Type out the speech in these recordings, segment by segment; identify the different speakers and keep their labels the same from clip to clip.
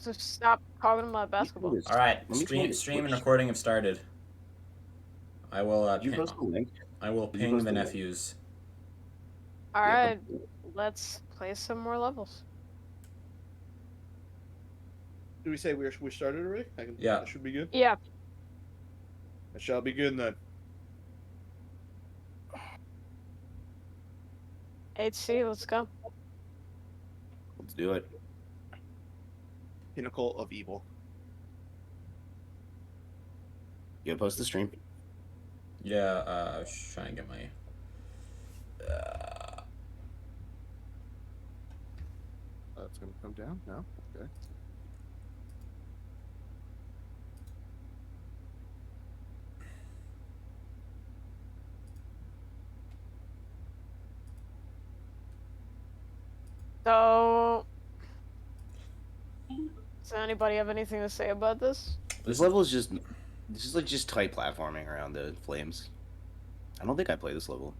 Speaker 1: Just stop talking about basketball.
Speaker 2: All right,
Speaker 3: Let me
Speaker 2: stream and recording have started. I will.
Speaker 3: Did you post the link?
Speaker 2: I will
Speaker 3: Did you
Speaker 2: ping
Speaker 3: post
Speaker 2: the
Speaker 3: the link?
Speaker 2: nephews.
Speaker 1: All
Speaker 3: Yeah,
Speaker 1: right, let's play some more levels.
Speaker 4: Do we say we started already?
Speaker 2: Yeah.
Speaker 4: That should be good.
Speaker 1: Yeah.
Speaker 4: That shall be good then.
Speaker 1: HC, let's go.
Speaker 3: Let's do it.
Speaker 4: Pinnacle of evil.
Speaker 3: You gonna post the stream?
Speaker 2: Yeah. I was trying to get my.
Speaker 4: That's gonna come down now. Okay.
Speaker 1: So, does anybody have anything to say about this?
Speaker 3: This level is just like just tight platforming around the flames. I don't think I played this level.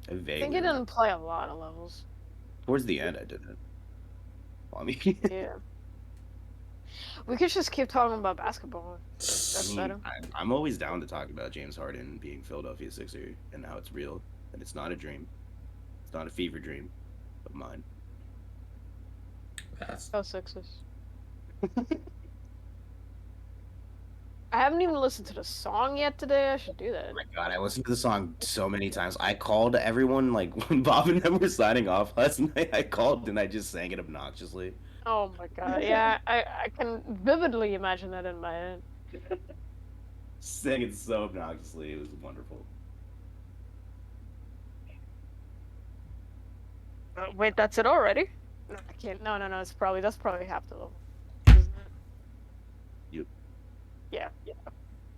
Speaker 3: I
Speaker 1: I
Speaker 3: vaguely
Speaker 1: think you
Speaker 3: remember.
Speaker 1: didn't play a lot of levels.
Speaker 3: Towards the end, I didn't. Well, I mean,
Speaker 1: Yeah. We could just keep talking about basketball.
Speaker 3: I
Speaker 1: That's
Speaker 3: mean,
Speaker 1: better.
Speaker 3: I'm always down to talk about James Harden being Philadelphia Sixer and how it's real and it's not a dream. It's not a fever dream of mine.
Speaker 2: That's.
Speaker 1: Go Sixers. I haven't even listened to the song yet today. I should do that.
Speaker 3: Oh my god, I listened to the song so many times. I called everyone, like, when Bob and them were signing off last night, I called and I just sang it obnoxiously.
Speaker 1: Oh my god. Yeah, I can vividly imagine that in my head.
Speaker 3: Sang it so obnoxiously. It was wonderful.
Speaker 1: Wait, that's it already? No, I can't. No, that's probably half the level. Isn't it?
Speaker 3: Yep.
Speaker 1: Yeah.
Speaker 2: Yeah.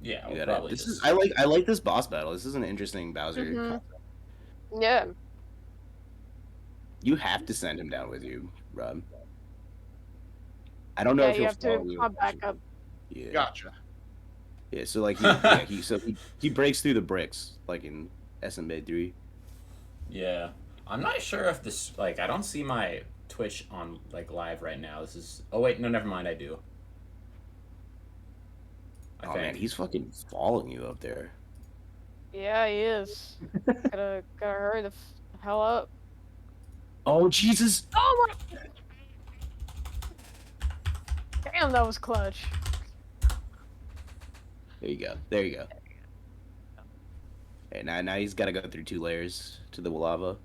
Speaker 3: You
Speaker 2: We'll
Speaker 3: gotta-
Speaker 2: probably
Speaker 3: this
Speaker 2: just.
Speaker 3: is I like this boss battle. This is an interesting Bowser
Speaker 1: Mhm.
Speaker 3: concept.
Speaker 1: Yeah.
Speaker 3: You have to send him down with you, Rob. I don't know
Speaker 1: Yeah,
Speaker 3: if
Speaker 1: you
Speaker 3: he'll
Speaker 1: have to
Speaker 3: follow you.
Speaker 1: come back up.
Speaker 3: Yeah.
Speaker 4: Gotcha.
Speaker 3: Yeah, so like he breaks through the bricks like in SMB 3.
Speaker 2: Yeah. I'm not sure if this I don't see my Twitch on live right now. This is. Oh wait, no, never mind. I do.
Speaker 3: Oh man, he's fucking following you up there.
Speaker 1: Yeah, he is. gotta hurry the hell up.
Speaker 3: Oh Jesus!
Speaker 1: Oh my! Damn, that was clutch.
Speaker 3: There you go. There you go. Okay, now he's got to go through 2 layers to the lava.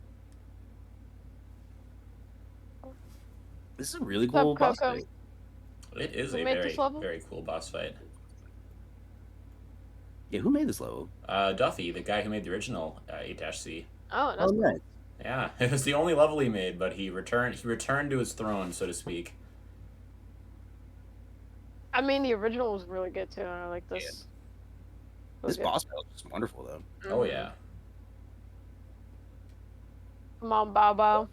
Speaker 3: This is a really cool boss
Speaker 1: Coco?
Speaker 3: fight.
Speaker 2: It is
Speaker 1: Who
Speaker 2: a
Speaker 1: made
Speaker 2: very
Speaker 1: this level?
Speaker 2: very cool boss fight.
Speaker 3: Yeah, who made this level?
Speaker 2: Duffy, the guy who made the original 8-C.
Speaker 1: Oh, that's cool.
Speaker 3: nice.
Speaker 2: Yeah, it was the only level he made, but he returned to his throne, so to speak.
Speaker 1: I mean, the original was really good too. And I like this.
Speaker 3: Yeah.
Speaker 1: It was
Speaker 3: This
Speaker 1: good.
Speaker 3: boss battle is just wonderful though.
Speaker 2: Oh yeah.
Speaker 1: Come on, Bow Bow.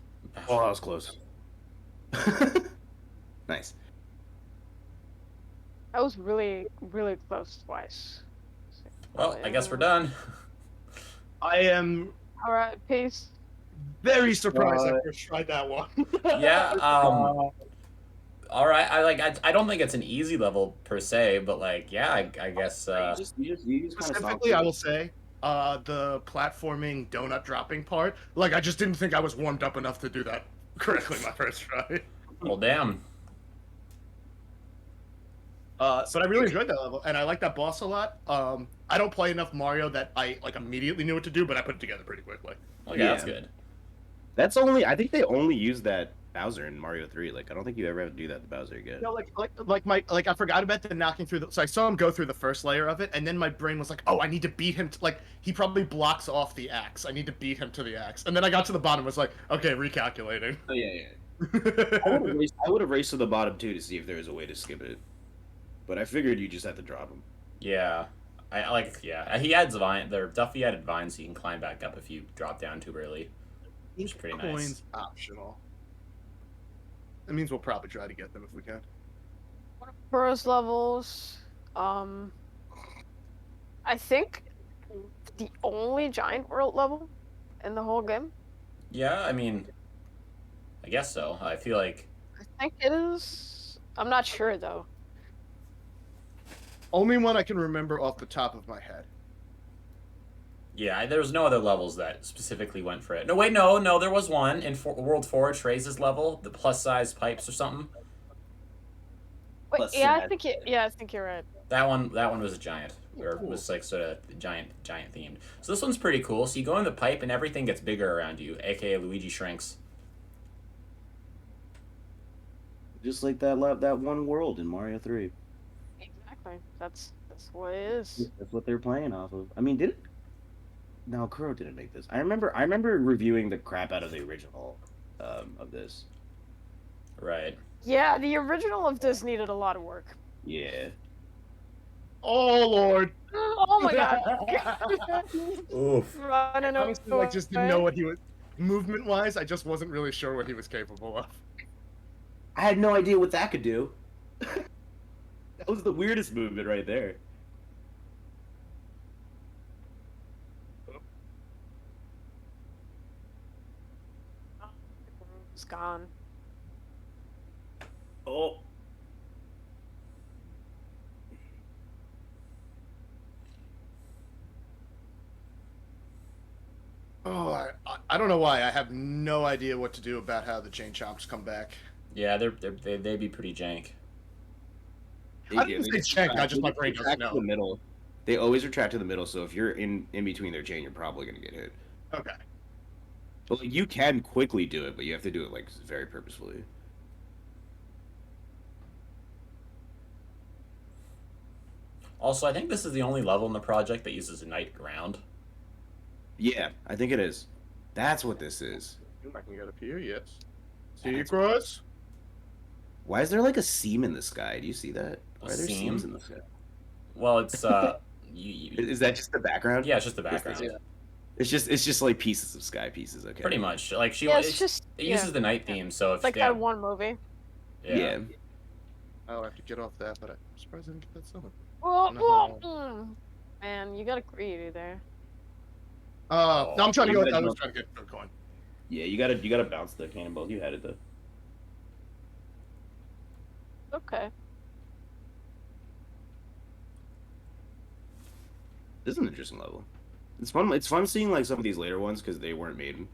Speaker 3: Oh, that was close. Nice.
Speaker 1: That was really, really close twice.
Speaker 2: Well, I guess we're done.
Speaker 4: I am
Speaker 1: All right, peace.
Speaker 4: very surprised I first tried that one.
Speaker 2: Yeah. All right. I don't think it's an easy level per se, but yeah. I guess.
Speaker 3: You just kind of
Speaker 4: Specifically, I will say, the platforming donut dropping part. Like, I just didn't think I was warmed up enough to do that correctly my first try.
Speaker 2: Well, damn.
Speaker 4: But I really enjoyed that level, and I like that boss a lot. I don't play enough Mario that I immediately knew what to do, but I put it together pretty quickly.
Speaker 2: Well, yeah, that's good.
Speaker 3: That's I think they only use that Bowser in Mario 3. Like, I don't think you ever have to do that to Bowser again.
Speaker 4: No, I forgot about the knocking through so I saw him go through the first layer of it, and then my brain was like, oh, I need to beat him. He probably blocks off the axe. I need to beat him to the axe. And then I got to the bottom, was like, okay, recalculating.
Speaker 3: Oh yeah. I would have raced to the bottom too to see if there was a way to skip it, but I figured you just had to drop him.
Speaker 2: Yeah. Yeah. He adds vine. Duffy added vines so you can climb back up if you drop down too early. Which is pretty
Speaker 4: Coins
Speaker 2: nice.
Speaker 4: optional. That means we'll probably try to get them if we can.
Speaker 1: First levels. I think the only giant world level in the whole game.
Speaker 2: Yeah, I mean, I guess so. I feel like.
Speaker 1: I think it is. I'm not sure though.
Speaker 4: Only one I can remember off the top of my head.
Speaker 2: Yeah, there was no other levels that specifically went for it. No, wait, no, there was one in World 4, Trace's level, the plus-size pipes or something.
Speaker 1: Wait,
Speaker 3: Plus
Speaker 1: yeah,
Speaker 3: sad.
Speaker 1: I think you're right.
Speaker 2: That one was a giant, or was like sort of giant themed. So this one's pretty cool. So you go in the pipe and everything gets bigger around you, aka Luigi shrinks.
Speaker 3: Just like that one world in Mario 3.
Speaker 1: Exactly. That's what it is.
Speaker 3: That's what they're playing off of. I mean, No, Kuro didn't make this. I remember reviewing the crap out of the original of this.
Speaker 2: Right.
Speaker 1: Yeah, the original of this needed a lot of work.
Speaker 3: Yeah.
Speaker 4: Oh Lord!
Speaker 1: Oh my god!
Speaker 2: Oof.
Speaker 1: Running
Speaker 4: Honestly,
Speaker 1: away.
Speaker 4: like, just didn't know what he was. Movement-wise, I just wasn't really sure what he was capable of.
Speaker 3: I had no idea what that could do. That was the weirdest movement right there.
Speaker 1: It's gone.
Speaker 3: Oh.
Speaker 4: Oh, I don't know why. I have no idea what to do about how the chain chomps come back.
Speaker 2: Yeah, they'd be pretty jank.
Speaker 4: I didn't say check, not just my brain doesn't
Speaker 3: retract to
Speaker 4: know.
Speaker 3: the middle. They always retract to the middle, so if you're in between their chain, you're probably gonna get hit.
Speaker 4: Okay.
Speaker 3: But like, you can quickly do it, but you have to do it like very purposefully.
Speaker 2: Also, I think this is the only level in the project that uses Ignite ground.
Speaker 3: Yeah, I think it is. That's what this is.
Speaker 4: I can get up here, yes. See
Speaker 3: That's-
Speaker 4: cross?
Speaker 3: Why is there like a seam in the sky? Do you see that? Why are there
Speaker 2: seam?
Speaker 3: seams in the sky?
Speaker 2: Well, it's
Speaker 3: Is that just the background?
Speaker 2: yeah, it's just the background.
Speaker 4: Yeah.
Speaker 3: It's just like pieces of sky pieces. Okay.
Speaker 2: Pretty much. Like
Speaker 1: Yeah,
Speaker 2: it uses the night theme, so if
Speaker 1: Like
Speaker 2: yeah,
Speaker 1: that one movie.
Speaker 3: Yeah.
Speaker 4: I'll have to get off that, but I'm surprised I didn't get that summon.
Speaker 1: Oh,
Speaker 4: No.
Speaker 1: Man, you got a greedy there.
Speaker 4: No, I'm trying to go.
Speaker 3: I'm
Speaker 4: I
Speaker 3: gonna-
Speaker 4: was trying to get a coin.
Speaker 3: Yeah, you gotta bounce the cannonball. You had it though.
Speaker 1: Okay.
Speaker 3: This is an interesting level. It's fun. It's fun seeing like some of these later ones because they weren't made.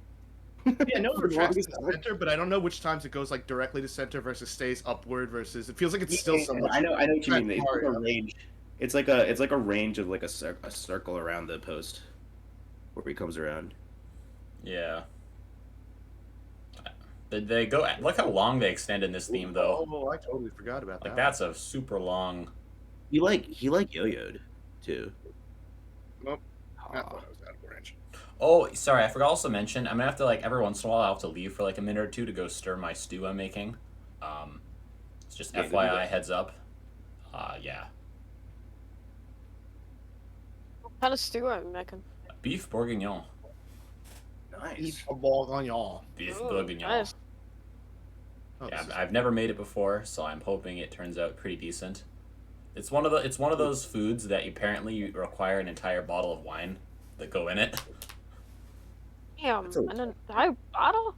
Speaker 4: Yeah, no, it
Speaker 3: For
Speaker 4: retracts to
Speaker 3: longest
Speaker 4: the
Speaker 3: time.
Speaker 4: center, but I don't know which times it goes like directly to center versus stays upward versus. It feels like it's still so much.
Speaker 3: I know what you mean.
Speaker 4: Like
Speaker 3: It's like a
Speaker 4: Mario.
Speaker 3: range. It's like a range of like a circle around the post where he comes around.
Speaker 2: yeah. They go. Look how long they extend in this theme, though.
Speaker 4: Oh, I totally forgot about
Speaker 2: Like
Speaker 4: that.
Speaker 2: that's a super long.
Speaker 3: He yo-yoed too.
Speaker 4: Nope. I
Speaker 3: Aw.
Speaker 4: thought I was out of range.
Speaker 2: Oh, sorry, I forgot to also mention. I'm gonna have to like every once in a while. I'll have to leave for like a minute or two to go stir my stew I'm making. It's just
Speaker 3: Yeah, good
Speaker 2: FYI,
Speaker 3: idea.
Speaker 2: heads up. Yeah.
Speaker 1: What kind of stew are you making?
Speaker 2: Beef bourguignon.
Speaker 3: Nice.
Speaker 4: A ball on y'all.
Speaker 2: Beef
Speaker 1: Ooh,
Speaker 2: bourguignon.
Speaker 1: nice.
Speaker 4: Oh,
Speaker 2: Yeah,
Speaker 4: this is-
Speaker 2: I've never made it before, so I'm hoping it turns out pretty decent. It's one of those foods that apparently you require an entire bottle of wine that go in it.
Speaker 1: Damn,
Speaker 3: That's a-
Speaker 1: an entire bottle?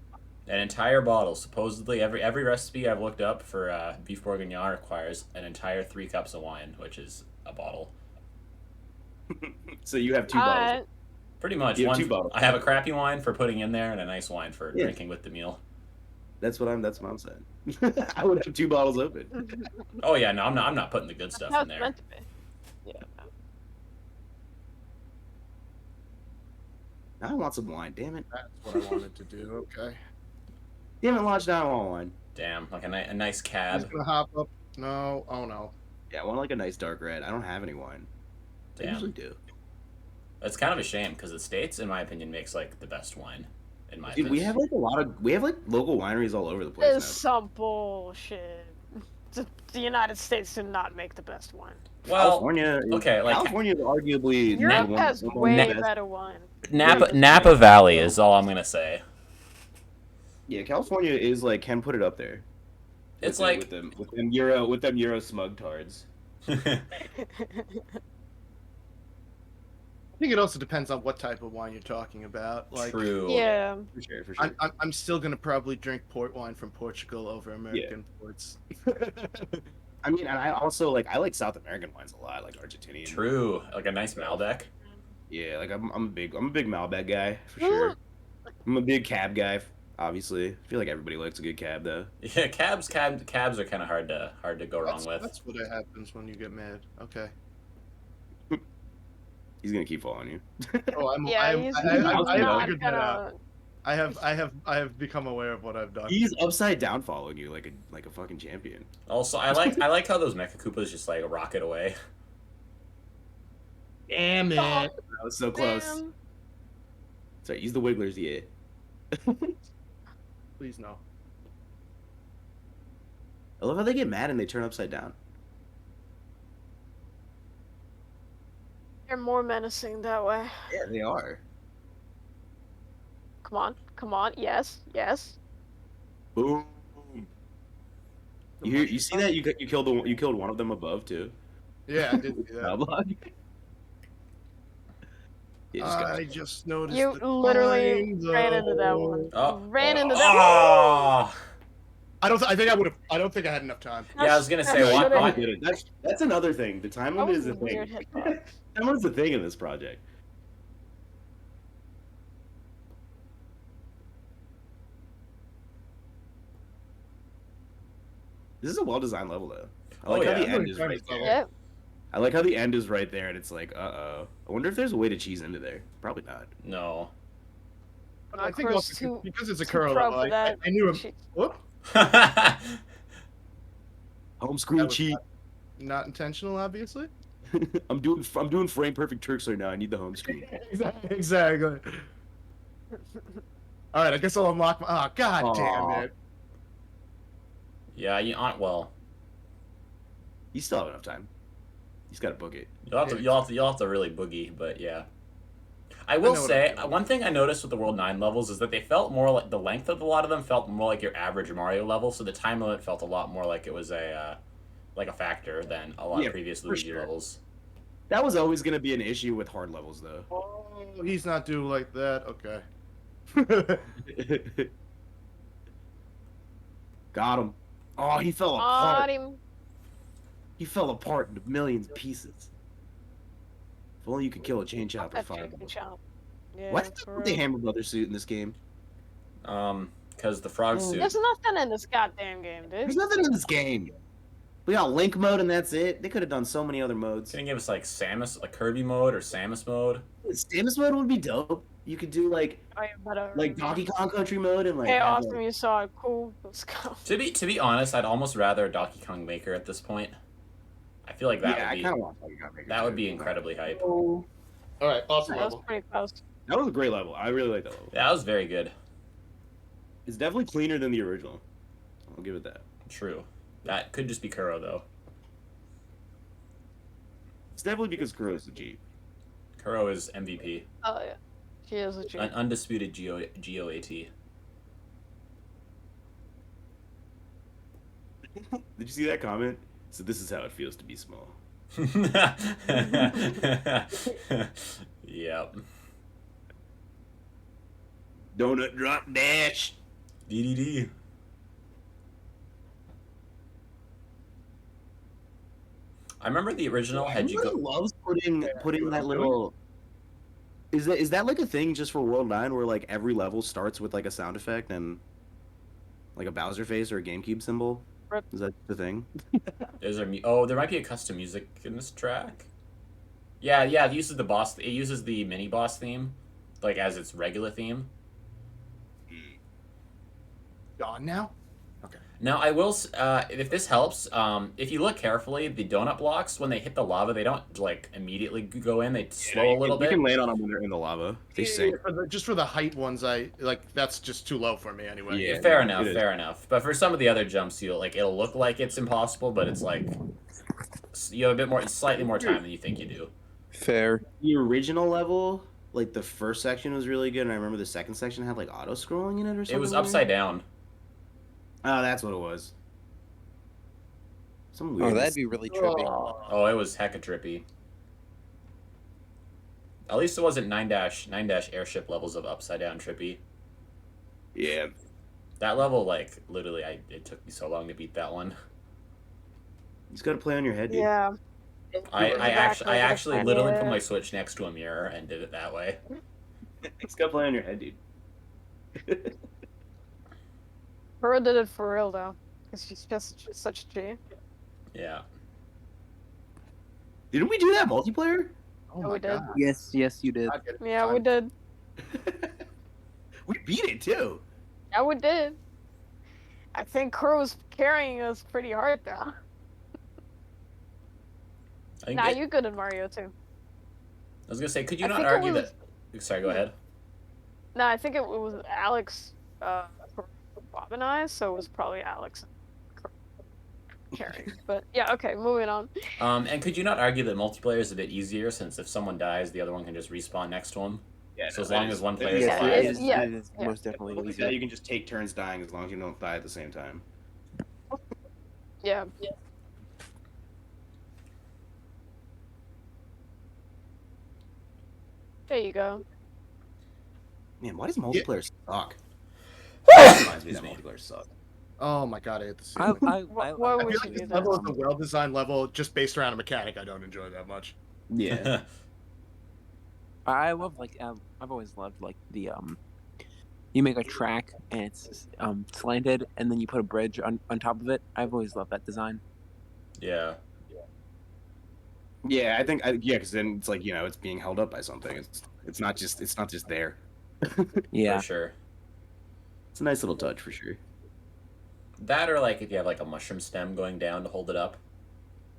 Speaker 2: An entire bottle. Supposedly, every recipe I've looked up for beef bourguignon requires an entire 3 cups of wine, which is a bottle.
Speaker 3: So you have 2 bottles.
Speaker 2: Pretty much.
Speaker 3: You have
Speaker 2: One,
Speaker 3: 2 bottles.
Speaker 2: I have a crappy wine for putting in there and a nice wine for
Speaker 3: Yeah.
Speaker 2: drinking with the meal.
Speaker 3: That's what I'm saying. I would have 2 bottles open.
Speaker 2: Oh yeah, no, I'm not putting the good
Speaker 1: That's
Speaker 2: stuff
Speaker 1: how
Speaker 2: in
Speaker 1: it's
Speaker 2: there.
Speaker 1: meant to be. Yeah.
Speaker 3: Now I want some wine. Damn it.
Speaker 4: That's what I wanted to do. Okay.
Speaker 3: Damn it, Lodge. Now I want wine.
Speaker 2: Damn, like a nice
Speaker 4: He's
Speaker 2: cab.
Speaker 4: gonna hop up. No. Oh no.
Speaker 3: Yeah, I want like a nice dark red. I don't have any wine. I
Speaker 2: Damn.
Speaker 3: usually do.
Speaker 2: It's kind of a shame because the States, in my opinion, makes like the best wine. In my
Speaker 3: Dude,
Speaker 2: opinion.
Speaker 3: we have like local wineries all over the place
Speaker 1: It's
Speaker 3: now.
Speaker 1: some bullshit. The United States did not make the best wine.
Speaker 2: Well,
Speaker 3: California.
Speaker 2: okay, like
Speaker 3: California is arguably
Speaker 1: Europe
Speaker 3: one-
Speaker 1: has
Speaker 3: one of the
Speaker 1: way
Speaker 3: best.
Speaker 1: better wine.
Speaker 2: Napa Valley is all I'm gonna say.
Speaker 3: Yeah, California is like can put it up there.
Speaker 2: It's
Speaker 3: with
Speaker 2: like
Speaker 3: with them Euro smug tards.
Speaker 4: think it also depends on what type of wine you're talking about. Like,
Speaker 2: True.
Speaker 1: Yeah.
Speaker 3: For sure, for sure.
Speaker 4: I'm still gonna probably drink port wine from Portugal over American ports.
Speaker 3: I mean, and I also I like South American wines a lot, like Argentinian.
Speaker 2: True. Like a nice Malbec.
Speaker 3: Yeah, like I'm a big Malbec guy for sure. I'm a big cab guy, obviously. I feel like everybody likes a good cab though.
Speaker 2: Yeah, cabs are kind of hard to go wrong with.
Speaker 4: That's what happens when you get mad. Okay.
Speaker 3: He's gonna keep following you.
Speaker 4: Oh,
Speaker 1: Yeah, he's
Speaker 4: I
Speaker 1: not
Speaker 4: figured that out.
Speaker 1: gonna.
Speaker 4: I have become aware of what I've done.
Speaker 3: He's upside down following you like a fucking champion.
Speaker 2: Also, I like how those Mecha Koopas just like rocket away.
Speaker 4: Damn it!
Speaker 1: Oh,
Speaker 3: That was so close.
Speaker 1: damn.
Speaker 3: Sorry, use the wigglers, yeah.
Speaker 4: Please no.
Speaker 3: I love how they get mad and they turn upside down.
Speaker 1: They're more menacing that way.
Speaker 3: Yeah, they are.
Speaker 1: Come on, come on. Yes, yes.
Speaker 3: Boom. You see that you killed one of them above too.
Speaker 4: Yeah, I did see that.
Speaker 3: Block. Yeah, just
Speaker 4: I just noticed.
Speaker 1: You
Speaker 4: the
Speaker 1: literally
Speaker 4: time
Speaker 1: ran into that
Speaker 4: zone.
Speaker 1: one.
Speaker 2: Oh,
Speaker 1: Ran into that
Speaker 2: oh.
Speaker 4: I don't. I think I would have. I don't think I had enough time.
Speaker 1: one.
Speaker 2: Yeah, I was gonna say,
Speaker 1: That
Speaker 2: why-
Speaker 1: should've-
Speaker 2: why-
Speaker 3: Did it. That's another thing. The time
Speaker 1: That
Speaker 3: limit
Speaker 1: was
Speaker 3: is a
Speaker 1: a weird
Speaker 3: thing.
Speaker 1: hitbox.
Speaker 3: Time limit's a thing in this project. This is a well-designed level, though. I
Speaker 2: Oh,
Speaker 3: like how
Speaker 2: yeah.
Speaker 3: the end is right there.
Speaker 1: Yep.
Speaker 3: I like how the end is right there, and it's like, uh-oh. I wonder if there's a way to cheese into there. Probably not.
Speaker 2: No.
Speaker 4: I think
Speaker 1: Of
Speaker 4: also
Speaker 1: course,
Speaker 4: because it's a
Speaker 1: too
Speaker 4: curl
Speaker 1: pro
Speaker 4: level,
Speaker 1: for that.
Speaker 4: I knew him.
Speaker 1: Shit.
Speaker 4: Whoop!
Speaker 3: Home screen
Speaker 4: That was
Speaker 3: cheat.
Speaker 4: Not intentional, obviously.
Speaker 3: I'm doing frame perfect tricks right now. I need the home screen.
Speaker 4: Exactly. All right, I guess I'll unlock my. Oh, god
Speaker 3: Aw.
Speaker 4: damn it!
Speaker 2: Yeah, you aren't well.
Speaker 3: You still have enough time. You just gotta book it.
Speaker 2: You'll have to really boogie, but yeah. I will
Speaker 4: know what
Speaker 2: say
Speaker 4: I'm doing.
Speaker 2: one thing I noticed with the World 9 levels is that they felt more like the length of a lot of them felt more like your average Mario level, so the time limit felt a lot more like it was a factor than a lot
Speaker 3: Yeah,
Speaker 2: of previous
Speaker 3: for
Speaker 2: Luigi
Speaker 3: sure.
Speaker 2: levels.
Speaker 3: That was always gonna be an issue with hard levels, though.
Speaker 4: Oh, he's not due like that. Okay.
Speaker 3: Got him. Oh, he fell
Speaker 1: Got
Speaker 3: apart.
Speaker 1: him.
Speaker 3: He fell apart into millions of pieces. If only you could kill a chain chomper
Speaker 1: That
Speaker 3: fireball.
Speaker 1: chicken chop. Yeah,
Speaker 3: Why did they
Speaker 1: for
Speaker 3: put the
Speaker 1: real.
Speaker 3: Hammer Brothers suit in this game?
Speaker 2: Because the frog
Speaker 3: Oh.
Speaker 2: suit.
Speaker 1: There's nothing in this goddamn game, dude.
Speaker 3: There's nothing in this game. We got Link mode and that's it. They could have done so many other modes.
Speaker 2: Can you give us like Samus, like Kirby mode or Samus mode?
Speaker 3: Samus mode would be dope. You could do like
Speaker 1: Oh, you better.
Speaker 3: Donkey Kong Country mode and like.
Speaker 1: Hey,
Speaker 3: have,
Speaker 1: awesome! You saw it. Cool. Let's go.
Speaker 2: To be honest, I'd almost rather Donkey Kong Maker at this point. I feel like that
Speaker 3: yeah, I
Speaker 2: would
Speaker 3: kind of
Speaker 2: be
Speaker 3: want Donkey Kong Maker
Speaker 2: that would
Speaker 3: too.
Speaker 2: be incredibly hype.
Speaker 3: Oh.
Speaker 4: All right, awesome
Speaker 1: That was
Speaker 4: level.
Speaker 1: pretty close.
Speaker 3: That was a great level. I really like that level.
Speaker 2: Yeah, that was very good.
Speaker 3: It's definitely cleaner than the original. I'll give it that.
Speaker 2: True. That could just be Kuro though.
Speaker 3: It's definitely because Kuro's the G.
Speaker 2: Kuro is MVP,
Speaker 1: Oh yeah. She is a
Speaker 2: an undisputed GOAT.
Speaker 3: Did you see that comment? So this is how it feels to be small.
Speaker 2: Yep.
Speaker 3: Donut drop dash.
Speaker 2: DDD. I remember the original had you
Speaker 3: Everyone
Speaker 2: go.
Speaker 3: loves putting that little. Is that like a thing just for World 9 where like every level starts with like a sound effect and like a Bowser face or a GameCube symbol?
Speaker 1: Rip.
Speaker 3: Is that the thing?
Speaker 2: Is there? Oh, there might be a custom music in this track. Yeah, it uses the boss. It uses the mini boss theme, like as its regular theme.
Speaker 4: Gone now?
Speaker 2: Now I will. If this helps, if you look carefully, the donut blocks when they hit the lava, they don't like immediately go in. They slow a little
Speaker 3: You
Speaker 2: bit.
Speaker 3: can land on them when they're in the lava. They sink.
Speaker 4: Just for the height ones, I like that's just too low for me anyway.
Speaker 3: Yeah.
Speaker 2: Fair
Speaker 3: it
Speaker 2: enough,
Speaker 3: is.
Speaker 2: fair enough. But for some of the other jumps, it'll look like it's impossible, but it's like you have a bit more, slightly more time than you think you do.
Speaker 5: Fair.
Speaker 3: The original level, like the first section was really good, and I remember the second section had like auto scrolling in it or something.
Speaker 2: It was
Speaker 3: weird.
Speaker 2: upside down.
Speaker 3: Oh, that's what it was. Some
Speaker 5: Oh,
Speaker 3: weird.
Speaker 5: that'd be really trippy.
Speaker 2: Oh, it was hecka trippy. At least it wasn't 9 dash airship levels of upside down trippy.
Speaker 3: Yeah.
Speaker 2: That level, like, literally, it took me so long to beat that one.
Speaker 3: You just gotta play on your head, dude.
Speaker 1: Yeah.
Speaker 2: I
Speaker 1: Exactly.
Speaker 2: actually
Speaker 1: Yeah.
Speaker 2: literally put my Switch next to a mirror and did it that way.
Speaker 3: You just gotta play on your head, dude.
Speaker 1: Pearl did it for real though, because she's just such a G.
Speaker 2: Yeah.
Speaker 3: Didn't we do that multiplayer?
Speaker 4: Oh
Speaker 1: Yeah,
Speaker 4: my
Speaker 1: we did.
Speaker 4: god.
Speaker 5: Yes, you did.
Speaker 4: Not getting
Speaker 1: Yeah, we
Speaker 4: time.
Speaker 1: did.
Speaker 3: We beat it too.
Speaker 1: Yeah, we did. I think Crow was carrying us pretty hard though.
Speaker 2: I think
Speaker 1: Nah,
Speaker 2: it-
Speaker 1: you're good at Mario too.
Speaker 2: I was gonna say, could you
Speaker 1: I
Speaker 2: not
Speaker 1: think it
Speaker 2: argue
Speaker 1: was-
Speaker 2: that? Sorry, go ahead.
Speaker 1: Nah, I think it was Alex, Bob and I, so it was probably Alex carrying. But yeah, okay, moving on.
Speaker 2: And could you not argue that multiplayer is a bit easier since if someone dies, the other one can just respawn next to him?
Speaker 3: Yeah.
Speaker 2: So as long as one player is
Speaker 1: Yeah,
Speaker 2: alive.
Speaker 1: it's- yeah,
Speaker 5: it is
Speaker 1: yeah.
Speaker 5: most definitely
Speaker 3: Like
Speaker 5: easier.
Speaker 3: that, you can just take turns dying as long as you don't die at the same time.
Speaker 1: Yeah. There you go.
Speaker 3: Man, why does multiplayer suck? Reminds me that multiplayer sucks.
Speaker 4: Oh my god, I hate the
Speaker 5: I,
Speaker 4: ceiling.
Speaker 5: I,
Speaker 1: Why
Speaker 5: I,
Speaker 1: would
Speaker 4: I feel
Speaker 1: you
Speaker 4: like
Speaker 1: do
Speaker 4: this
Speaker 1: that?
Speaker 4: level is a well-designed level just based around a mechanic I don't enjoy that much.
Speaker 3: Yeah.
Speaker 5: I love I've always loved like the you make a track and it's slanted and then you put a bridge on top of it. I've always loved that design.
Speaker 2: Yeah.
Speaker 3: Yeah, I think because then it's like it's being held up by something. It's not just there.
Speaker 5: Yeah.
Speaker 2: For sure.
Speaker 3: It's a nice little touch for sure.
Speaker 2: That or like if you have like a mushroom stem going down to hold it up.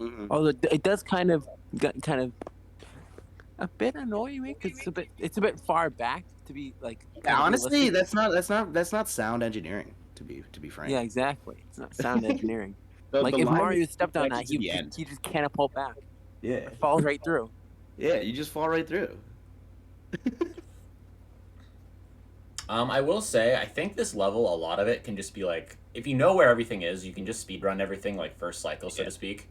Speaker 3: Mm-hmm.
Speaker 5: Although it does kind of a bit annoying me because it's a bit far back to be like.
Speaker 3: Yeah, honestly,
Speaker 5: realistic.
Speaker 3: that's not sound engineering to be frank.
Speaker 5: Yeah, exactly. It's not sound engineering.
Speaker 3: The
Speaker 5: Like if
Speaker 3: line
Speaker 5: Mario
Speaker 3: is
Speaker 5: stepped on
Speaker 3: connected
Speaker 5: that,
Speaker 3: to the end.
Speaker 5: he just can't pull back.
Speaker 3: Yeah,
Speaker 5: It falls right through.
Speaker 3: yeah, you just fall right through.
Speaker 2: I will say, I think this level, a lot of it can just be like, if you know where everything is, you can just speedrun everything like first cycle, so to speak.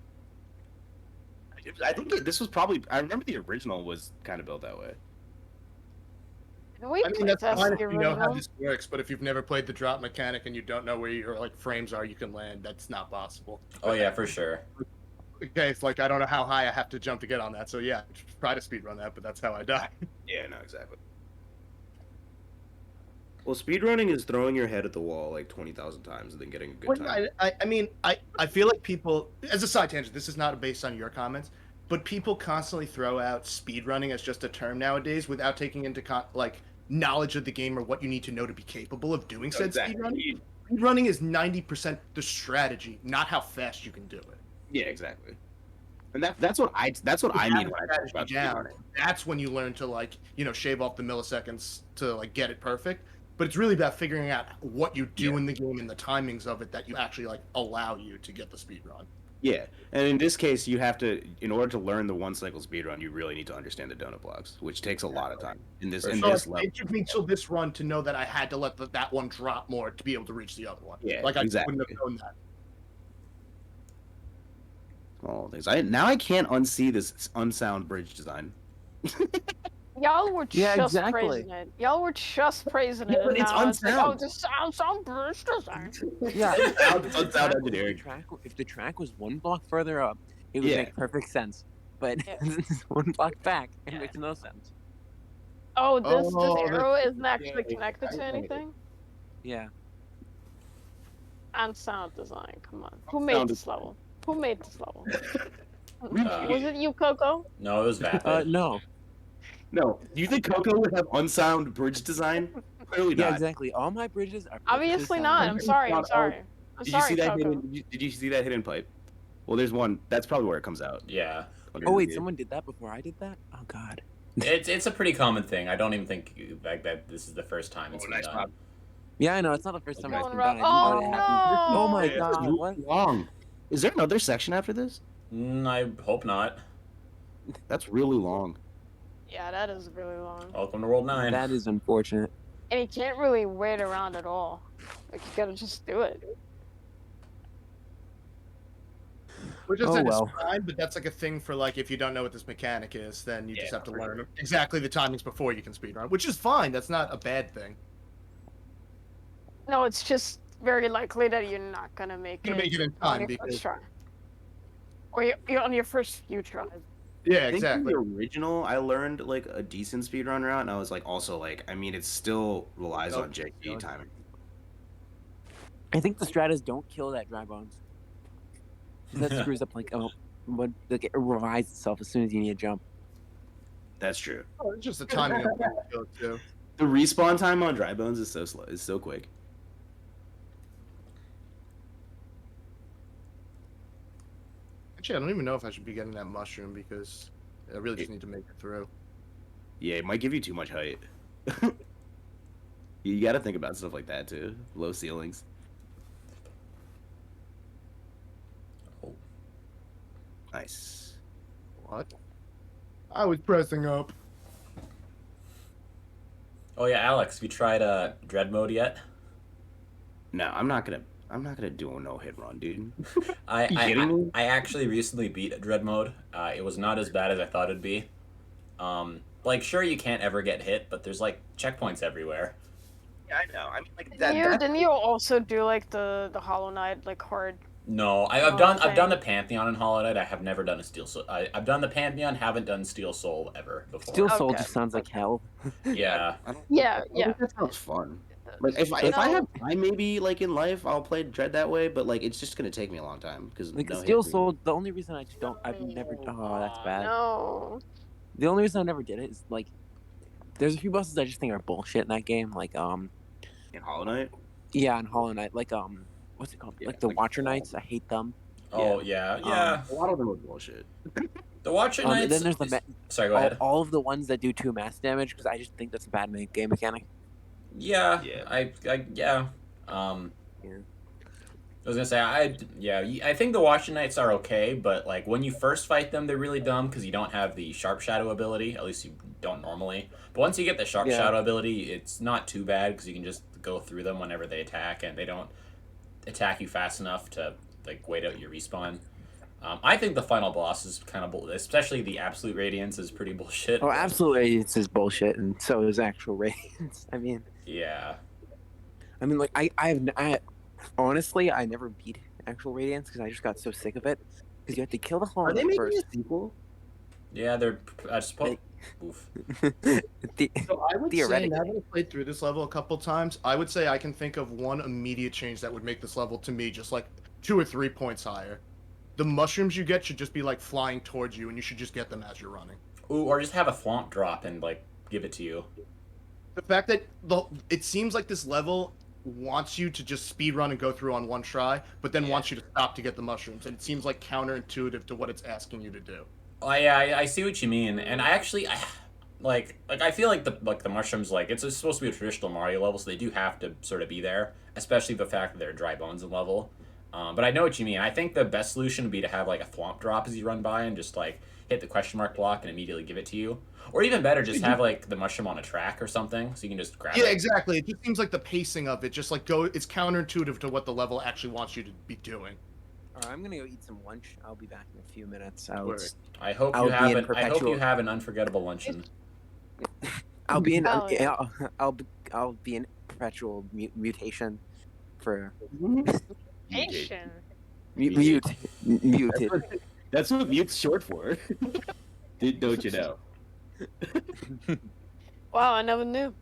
Speaker 3: I think this was probably. I remember the original was kind of built that way.
Speaker 1: We
Speaker 4: I mean, that's
Speaker 1: playtest
Speaker 4: fine if
Speaker 1: the
Speaker 4: you know how
Speaker 1: original.
Speaker 4: this works, but if you've never played the drop mechanic and you don't know where your like frames are, you can land. That's not possible.
Speaker 2: Oh yeah, for sure.
Speaker 4: Okay, it's like I don't know how high I have to jump to get on that. So yeah, try to speedrun that, but that's how I die.
Speaker 3: Yeah, no, exactly. Well, speedrunning is throwing your head at the wall like 20,000 times and then getting a good
Speaker 4: Well,
Speaker 3: time.
Speaker 4: I mean, I feel like people, as a side tangent, this is not based on your comments, but people constantly throw out speedrunning as just a term nowadays without taking into like knowledge of the game or what you need to know to be capable of doing said speedrunning. Speedrunning is 90% the strategy, not how fast you can do it.
Speaker 3: Yeah, exactly. And that's what I mean when I talk about
Speaker 4: down.
Speaker 3: speedrunning.
Speaker 4: That's when you learn to like, shave off the milliseconds to like get it perfect. But it's really about figuring out what you do in the game and the timings of it that you actually like allow you to get the speed run.
Speaker 3: Yeah, and in this case, you have to, in order to learn the one cycle speedrun, you really need to understand the donut blocks, which takes a lot of time in this
Speaker 2: For
Speaker 3: in
Speaker 2: sure.
Speaker 3: this level.
Speaker 4: It took me till this run to know that I had to let that one drop more to be able to reach the other one.
Speaker 3: Yeah,
Speaker 4: like I
Speaker 3: exactly.
Speaker 4: wouldn't have known that.
Speaker 3: All things. I can't unsee this unsound bridge design.
Speaker 1: Y'all were
Speaker 5: Yeah,
Speaker 1: just
Speaker 5: exactly.
Speaker 1: praising it. Y'all were just praising it.
Speaker 3: Yeah, but
Speaker 1: and
Speaker 3: it's
Speaker 1: now like,
Speaker 3: unsound.
Speaker 1: oh, this sound bridge design.
Speaker 5: Yeah.
Speaker 3: Unsound engineering.
Speaker 5: If the track was one block further up, it would
Speaker 3: Yeah.
Speaker 5: make perfect sense. But
Speaker 1: Yeah.
Speaker 5: it's one block back, it makes no sense.
Speaker 1: Oh, this
Speaker 4: Oh,
Speaker 1: arrow isn't actually
Speaker 4: yeah,
Speaker 1: connected to anything?
Speaker 5: Yeah.
Speaker 1: And sound design, come on. Who made
Speaker 3: Sound
Speaker 1: this level? Who made this level?
Speaker 2: Uh,
Speaker 1: Was it you, Coco?
Speaker 2: No, it was Vapid.
Speaker 5: No.
Speaker 3: No, do you think Coco would have unsound bridge design? Clearly
Speaker 5: Yeah,
Speaker 3: not.
Speaker 5: exactly. All my bridges are
Speaker 1: Obviously
Speaker 5: perfectly
Speaker 1: not.
Speaker 5: sound.
Speaker 1: I'm sorry. I'm
Speaker 3: Not
Speaker 1: sorry. I'm
Speaker 3: Did you
Speaker 1: sorry,
Speaker 3: see that
Speaker 1: Coco.
Speaker 3: hidden? Did you see that hidden pipe? Well, there's one. That's probably where it comes out.
Speaker 2: Yeah.
Speaker 5: Oh wait, someone did that before I did that? Oh god.
Speaker 2: It's a pretty common thing. I don't even think like that this is the first time it's
Speaker 3: Oh,
Speaker 2: been
Speaker 3: nice
Speaker 2: done.
Speaker 3: pop.
Speaker 5: Yeah, I know, it's not the first time
Speaker 3: Okay.
Speaker 5: it's been
Speaker 1: Going
Speaker 5: done. I didn't know
Speaker 1: rough.
Speaker 5: it happened.
Speaker 1: Oh,
Speaker 5: Oh my
Speaker 1: no!
Speaker 5: god,
Speaker 3: It's
Speaker 5: what?
Speaker 3: long. Is there another section after this?
Speaker 2: I hope not.
Speaker 3: That's really long.
Speaker 1: Yeah, that is really long.
Speaker 2: Welcome to World 9.
Speaker 5: That is unfortunate.
Speaker 1: And you can't really wait around at all. Like, you gotta just do it.
Speaker 4: Which is
Speaker 5: Oh, well.
Speaker 4: fine, but that's like a thing for like if you don't know what this mechanic is, then you
Speaker 3: Yeah,
Speaker 4: just have to
Speaker 3: for
Speaker 4: learn
Speaker 3: sure.
Speaker 4: exactly the timings before you can speedrun, which is fine. That's not a bad thing.
Speaker 1: No, it's just very likely that you're not gonna make
Speaker 4: You
Speaker 1: it
Speaker 4: make it in
Speaker 1: on
Speaker 4: time
Speaker 1: your
Speaker 4: because
Speaker 1: first try. Or you're on your first few tries.
Speaker 4: yeah,
Speaker 3: I think
Speaker 4: exactly.
Speaker 3: the original, I learned like a decent speedrun route, and I was like, also like, I mean, it still relies
Speaker 4: Oh,
Speaker 3: on JP timing.
Speaker 5: I think the stratas don't kill that dry bones. 'Cause that screws up like like it revives itself as soon as you need a jump.
Speaker 3: That's true.
Speaker 4: Oh, it's just the timing of when you go too.
Speaker 3: The respawn time on dry bones is so slow. It's so quick.
Speaker 4: Actually, I don't even know if I should be getting that mushroom because I really just need to make it through.
Speaker 3: Yeah, it might give you too much height. You got to think about stuff like that too. Low ceilings.
Speaker 2: Oh.
Speaker 3: Nice.
Speaker 4: What? I was pressing up.
Speaker 2: Oh yeah, Alex, have you tried dread mode yet?
Speaker 3: No, I'm not gonna do a no hit run, dude.
Speaker 2: I
Speaker 3: You
Speaker 2: I,
Speaker 3: kidding
Speaker 2: I,
Speaker 3: me?
Speaker 2: I actually recently beat dread mode. It was not as bad as I thought it'd be. Like sure you can't ever get hit, but there's like checkpoints everywhere.
Speaker 3: Yeah, I know. I mean, like
Speaker 1: Didn't you also do like the Hollow Knight like hard?
Speaker 2: No, I've done the Pantheon in Hollow Knight. I have never done a Steel Soul. I've done the Pantheon, haven't done Steel Soul ever before.
Speaker 5: Steel Soul
Speaker 1: Okay,
Speaker 5: just sounds like
Speaker 1: okay.
Speaker 5: hell.
Speaker 2: Yeah.
Speaker 3: I don't,
Speaker 1: Yeah,
Speaker 3: I
Speaker 1: yeah.
Speaker 3: think that sounds fun. Like if I
Speaker 1: No.
Speaker 3: have time, maybe like in life, I'll play Dread that way. But like, it's just gonna take me a long time because
Speaker 5: Like
Speaker 3: no
Speaker 5: Steel
Speaker 3: hit.
Speaker 5: Soul, the only reason I just don't, I've never. Oh, that's bad.
Speaker 1: No.
Speaker 5: The only reason I never did it is like, there's a few bosses I just think are bullshit in that game. Like
Speaker 3: In Hollow Knight.
Speaker 5: yeah, in Hollow Knight, like what's it called?
Speaker 3: Yeah,
Speaker 5: Like the
Speaker 3: like-
Speaker 5: Watcher Knights. I hate them.
Speaker 2: Oh yeah.
Speaker 3: A lot of them are bullshit.
Speaker 2: The Watcher
Speaker 5: And
Speaker 2: Knights.
Speaker 5: then there's
Speaker 2: Sorry, go ahead.
Speaker 5: all of the ones that do 2 mass damage because I just think that's a bad game mechanic.
Speaker 2: Yeah.
Speaker 3: Yeah.
Speaker 2: Yeah.
Speaker 5: Yeah.
Speaker 2: I was gonna say I think the Watcher Knights are okay, but like when you first fight them, they're really dumb because you don't have the Sharp Shadow ability. At least you don't normally. But once you get the Sharp
Speaker 5: Yeah.
Speaker 2: Shadow ability, it's not too bad because you can just go through them whenever they attack, and they don't attack you fast enough to like wait out your respawn. I think the final boss is kind of especially the Absolute Radiance is pretty bullshit.
Speaker 5: Oh, Absolute Radiance is bullshit, and so is Actual Radiance. I mean,
Speaker 2: Yeah.
Speaker 5: like I honestly I never beat Actual Radiance because I just got so sick of it because you have to kill the Hollow
Speaker 3: Are they
Speaker 5: Knight
Speaker 3: making
Speaker 5: first.
Speaker 3: a sequel?
Speaker 2: Yeah, they're. I suppose. Oof.
Speaker 4: So I would say
Speaker 5: Theoretically.
Speaker 4: now that I've played through this level a couple times, I would say I can think of one immediate change that would make this level to me just like 2 or 3 points higher. The mushrooms you get should just be like flying towards you, and you should just get them as you're running.
Speaker 2: Ooh, or just have a Thwomp drop and like give it to you.
Speaker 4: The fact that it seems like this level wants you to just speed run and go through on one try, but then wants you to stop to get the mushrooms, and it seems like counterintuitive to what it's asking you to do.
Speaker 2: Oh yeah, I see what you mean, and I I feel like the mushrooms like it's supposed to be a traditional Mario level, so they do have to sort of be there, especially the fact that they're dry bones in level. But I know what you mean. I think the best solution would be to have like a Thwomp drop as you run by and just like hit the question mark block and immediately give it to you, or even better, just have like the mushroom on a track or something so you can just grab
Speaker 4: Yeah,
Speaker 2: it.
Speaker 4: exactly. It just seems like the pacing of it just like it's counterintuitive to what the level actually wants you to be doing.
Speaker 5: All right, I'm gonna go eat some lunch. I'll be back in a few minutes.
Speaker 4: Word.
Speaker 2: I hope
Speaker 5: I'll
Speaker 2: you
Speaker 5: be
Speaker 2: have
Speaker 5: in
Speaker 2: an I hope you
Speaker 5: perpetual-
Speaker 2: have an unforgettable luncheon.
Speaker 5: I'll be in.
Speaker 1: Oh, yeah.
Speaker 5: I'll be in perpetual mutation for
Speaker 1: Asian.
Speaker 5: muted.
Speaker 3: That's what mute's short for. Don't you know?
Speaker 1: Wow, I never knew.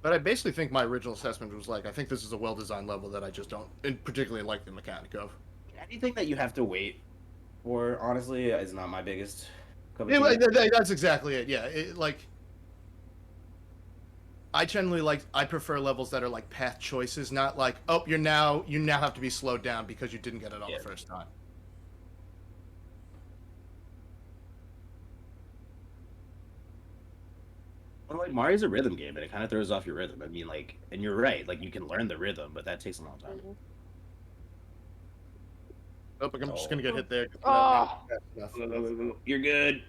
Speaker 4: But I basically think my original assessment was like, I think this is a well-designed level that I just don't particularly like the mechanic of.
Speaker 3: Anything that you have to wait for, honestly, is not my biggest cup of
Speaker 4: Yeah,
Speaker 3: tea.
Speaker 4: that's exactly it. Yeah, I generally I prefer levels that are like path choices, not like, oh, you now have to be slowed down because you didn't get it on the first time.
Speaker 3: Well, like Mario's a rhythm game, and it kind of throws off your rhythm. I mean, like, and you're right. Like, you can learn the rhythm, but that takes a long time.
Speaker 4: Oh, but I'm just gonna get hit there.
Speaker 1: Oh.
Speaker 3: You're good.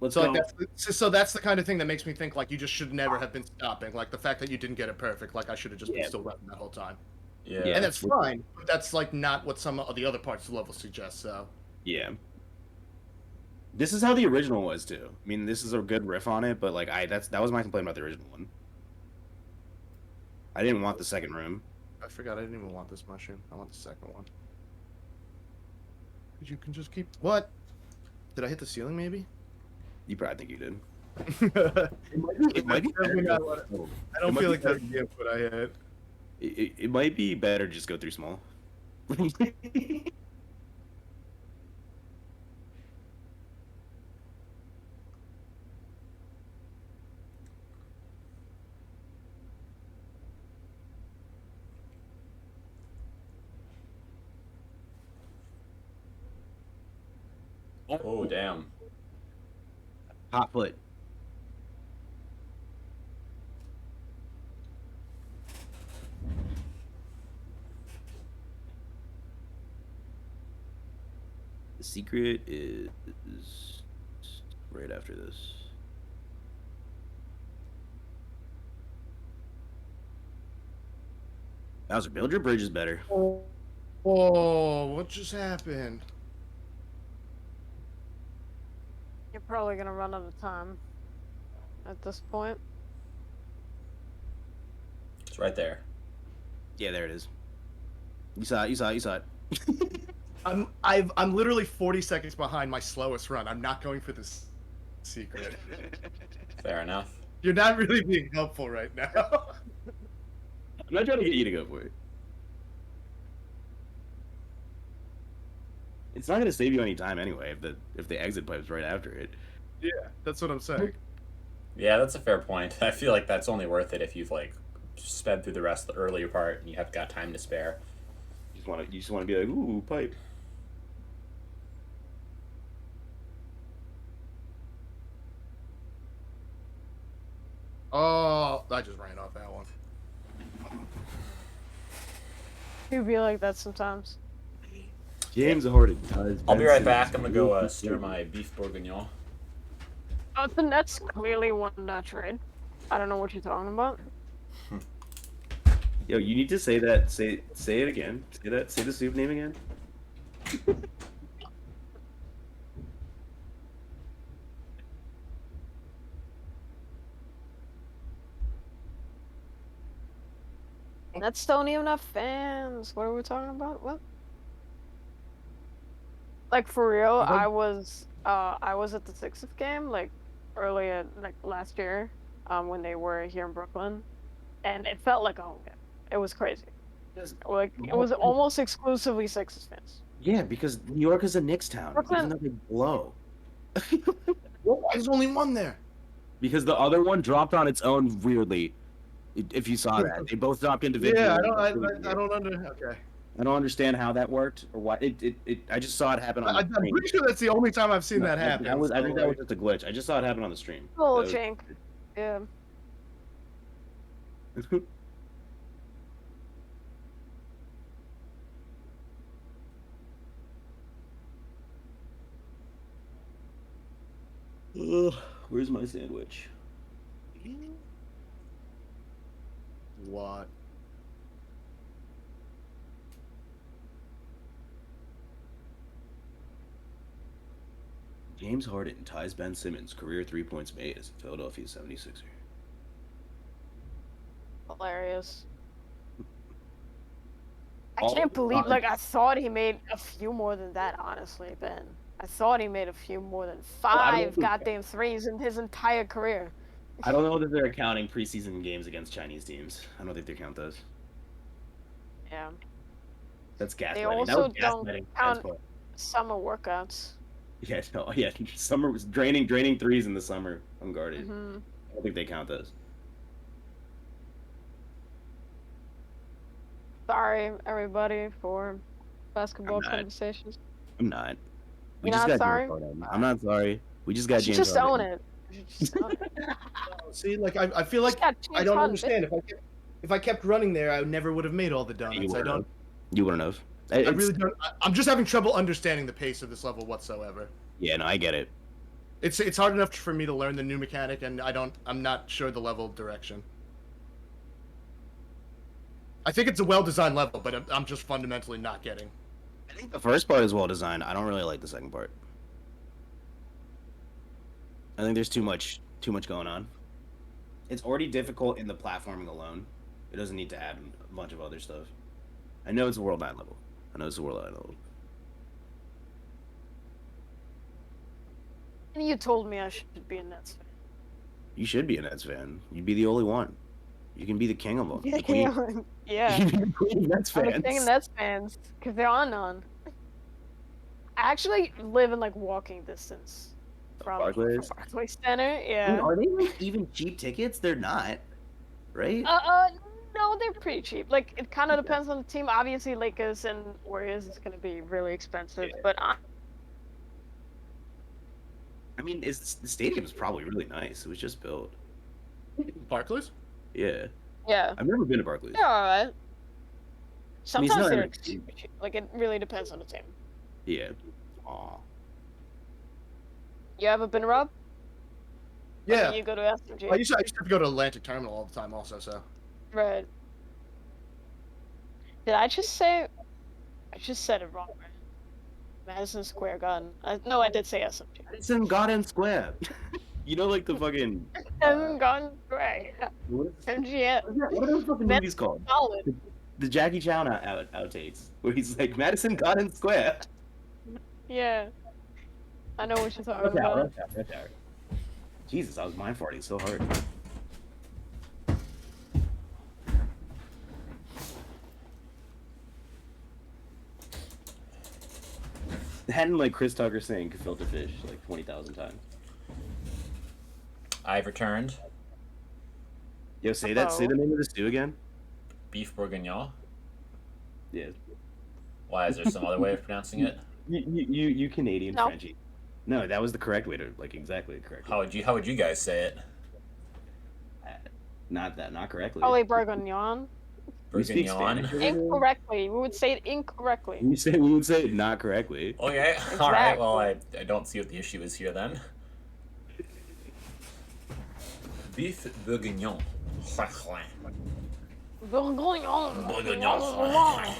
Speaker 3: Let's
Speaker 4: So
Speaker 3: go.
Speaker 4: like that's the kind of thing that makes me think like you just should never have been stopping. Like the fact that you didn't get it perfect, like I should have just been
Speaker 3: Yeah.
Speaker 4: still running that whole time.
Speaker 2: Yeah.
Speaker 3: Yeah.
Speaker 4: And that's fine, but that's like not what some of the other parts of the level suggest. So
Speaker 3: Yeah. This is how the original was too. I mean, this is a good riff on it, but like that was my complaint about the original one. I didn't want the second room.
Speaker 4: I forgot I didn't even want this mushroom. I want the second one. You can just keep what? Did I hit the ceiling? Maybe.
Speaker 3: You probably think you did.
Speaker 4: It
Speaker 3: It might be better.
Speaker 4: I don't feel like that's the input I had.
Speaker 3: It might be better just go through small.
Speaker 2: Oh damn.
Speaker 3: Hot foot. The secret is right after this. Bowser, build your bridges better.
Speaker 4: Whoa! What just happened?
Speaker 1: You're probably gonna run out of time at this point.
Speaker 2: It's right there.
Speaker 3: Yeah, there it is. You saw it. You saw it. You saw it.
Speaker 4: I'm literally 40 seconds behind my slowest run. I'm not going for this secret.
Speaker 2: Fair enough.
Speaker 4: You're not really being helpful right now.
Speaker 3: I'm not trying to get you to go for it. It's not gonna save you any time anyway if the exit pipe's right after it.
Speaker 4: Yeah, that's what I'm saying.
Speaker 2: Yeah, that's a fair point. I feel like that's only worth it if you've like sped through the rest of the earlier part and you have got time to spare.
Speaker 3: You just wanna be like, ooh, pipe.
Speaker 4: Oh, I just ran off that one.
Speaker 1: You be like that sometimes.
Speaker 3: James Harden.
Speaker 2: I'll be right back. I'm gonna go stir my beef bourguignon.
Speaker 1: Oh, the Nets clearly won that trade. I don't know what you're talking about.
Speaker 3: Yo, you need to say that. Say it again. Say that. Say the soup name again.
Speaker 1: Nets don't even have fans. What are we talking about? What? Like for real, I was at the Sixers game like earlier like last year, when they were here in Brooklyn, and it felt like a home game. It was crazy. Like it was almost exclusively Sixers fans.
Speaker 3: Yeah, because New York is a Knicks town.
Speaker 1: Brooklyn-
Speaker 3: Even though they blow.
Speaker 4: Why is only one there?
Speaker 3: Because the other one dropped on its own weirdly. If you saw that, they both dropped individually.
Speaker 4: Yeah, I don't Okay.
Speaker 3: I don't understand how that worked or why. I just saw it happen on.
Speaker 4: I'm
Speaker 3: the stream.
Speaker 4: pretty sure that's the only time I've seen that happen.
Speaker 3: I think that was just a glitch. I just saw it happen on the stream.
Speaker 1: Oh,
Speaker 3: That
Speaker 1: Chink. Yeah.
Speaker 3: was- Ugh, where's my sandwich?
Speaker 4: What?
Speaker 3: James Harden ties Ben Simmons' career 3 points made as a Philadelphia 76er.
Speaker 1: Hilarious. I
Speaker 3: All
Speaker 1: can't believe,
Speaker 3: time.
Speaker 1: like, I thought he made a few more than that, honestly, Ben. I thought he made a few more than
Speaker 3: I don't
Speaker 1: 5
Speaker 3: think-
Speaker 1: goddamn threes in his entire career.
Speaker 3: I don't know that they're counting preseason games against Chinese teams. I don't think they count those.
Speaker 1: Yeah.
Speaker 3: That's gaslighting.
Speaker 1: They
Speaker 3: That
Speaker 1: also
Speaker 3: was
Speaker 1: don't
Speaker 3: gaslighting.
Speaker 1: count-
Speaker 3: That's
Speaker 1: Summer workouts.
Speaker 3: yeah, no, yeah. Summer was draining threes in the summer, unguarded.
Speaker 1: Hmm.
Speaker 3: I don't think they count those.
Speaker 1: Sorry, everybody, for basketball
Speaker 3: I'm not.
Speaker 1: conversations.
Speaker 3: I'm not. We
Speaker 1: You're
Speaker 3: just
Speaker 1: not
Speaker 3: got
Speaker 1: sorry?
Speaker 3: James Harden. I'm not sorry. We just
Speaker 1: You
Speaker 3: got
Speaker 1: should
Speaker 3: James
Speaker 1: just own
Speaker 3: Harden.
Speaker 1: it. You should just own it.
Speaker 4: See, like I feel like
Speaker 1: Just got
Speaker 4: I
Speaker 1: James
Speaker 4: don't
Speaker 1: Harden,
Speaker 4: understand. If I kept running there, I never would have made all the
Speaker 3: You
Speaker 4: donuts. I
Speaker 3: wouldn't
Speaker 4: don't.
Speaker 3: have. You wouldn't have.
Speaker 4: I
Speaker 3: It's-
Speaker 4: really don't. I'm just having trouble understanding the pace of this level whatsoever.
Speaker 3: Yeah, no, I get it.
Speaker 4: It's hard enough for me to learn the new mechanic, and I'm not sure the level direction. I think it's a well-designed level, but I'm just fundamentally not getting.
Speaker 3: I think the first part is well designed. I don't really like the second part. I think there's too much going on. It's already difficult in the platforming alone. It doesn't need to add a bunch of other stuff. I know it's a World 9 level.
Speaker 1: And you told me I should be a Nets fan.
Speaker 3: You should be a Nets fan. You'd be the only one. You can be the king of them. The queen.
Speaker 1: Yeah.
Speaker 3: You can be the queen of Nets
Speaker 1: I'm
Speaker 3: fans.
Speaker 1: the king of Nets fans because there are none. I actually live in like walking distance from
Speaker 3: Barclays?
Speaker 1: Barclays Center.
Speaker 3: I mean,
Speaker 1: Yeah.
Speaker 3: are they like even cheap tickets? They're not, right?
Speaker 1: No, they're pretty cheap. Like it kind of depends on the team. Obviously, Lakers and Warriors is gonna be really expensive, but
Speaker 3: I mean, the stadium's probably really nice. It was just built.
Speaker 4: Barclays?
Speaker 3: Yeah.
Speaker 1: yeah,
Speaker 3: I've never been to Barclays.
Speaker 1: they're all right.
Speaker 3: I mean, it's
Speaker 1: Sometimes
Speaker 3: not
Speaker 1: they're
Speaker 3: like-
Speaker 1: super cheap. Like it really depends on the team.
Speaker 3: Yeah. Aw.
Speaker 1: You ever been, Rob? Or
Speaker 4: Yeah.
Speaker 1: do you go to SMG?
Speaker 4: I used to have to go to Atlantic Terminal all the time, also. So.
Speaker 1: Right. Did I just say? I just said it wrong, right? Madison Square Garden. No, I did say SMG.
Speaker 3: It's in Garden Square. You know, like the fucking.
Speaker 1: Madison Garden Square.
Speaker 3: What
Speaker 1: MGM.
Speaker 3: are those fucking
Speaker 1: That's
Speaker 3: movies called?
Speaker 1: Solid.
Speaker 3: The Jackie Chan outtakes, where he's like Madison Garden Square.
Speaker 1: Yeah. I know what you're talking about.
Speaker 3: Rush Hour. Jesus, I was mind farting so hard. Hadn't like Chris Tucker saying gefilte fish like 20,000 times.
Speaker 2: I've returned.
Speaker 3: Yo, say that. Say the name of the stew again.
Speaker 2: Beef bourguignon.
Speaker 3: Yeah.
Speaker 2: Why, is there some other way of pronouncing it?
Speaker 3: You Canadian
Speaker 1: No.
Speaker 3: Frenchie. No, that was the correct way to exactly the correct.
Speaker 2: How would you guys say it?
Speaker 3: Not correctly.
Speaker 1: Oh wait, Bourguignon.
Speaker 3: We speak
Speaker 2: Bourguignon.
Speaker 3: Spanish.
Speaker 1: Incorrectly. We would say it incorrectly.
Speaker 3: We would say it not correctly.
Speaker 2: Okay, all right. Well, I don't see what the issue is here then. Beef bourguignon.
Speaker 1: Bourguignon.
Speaker 2: Bourguignon.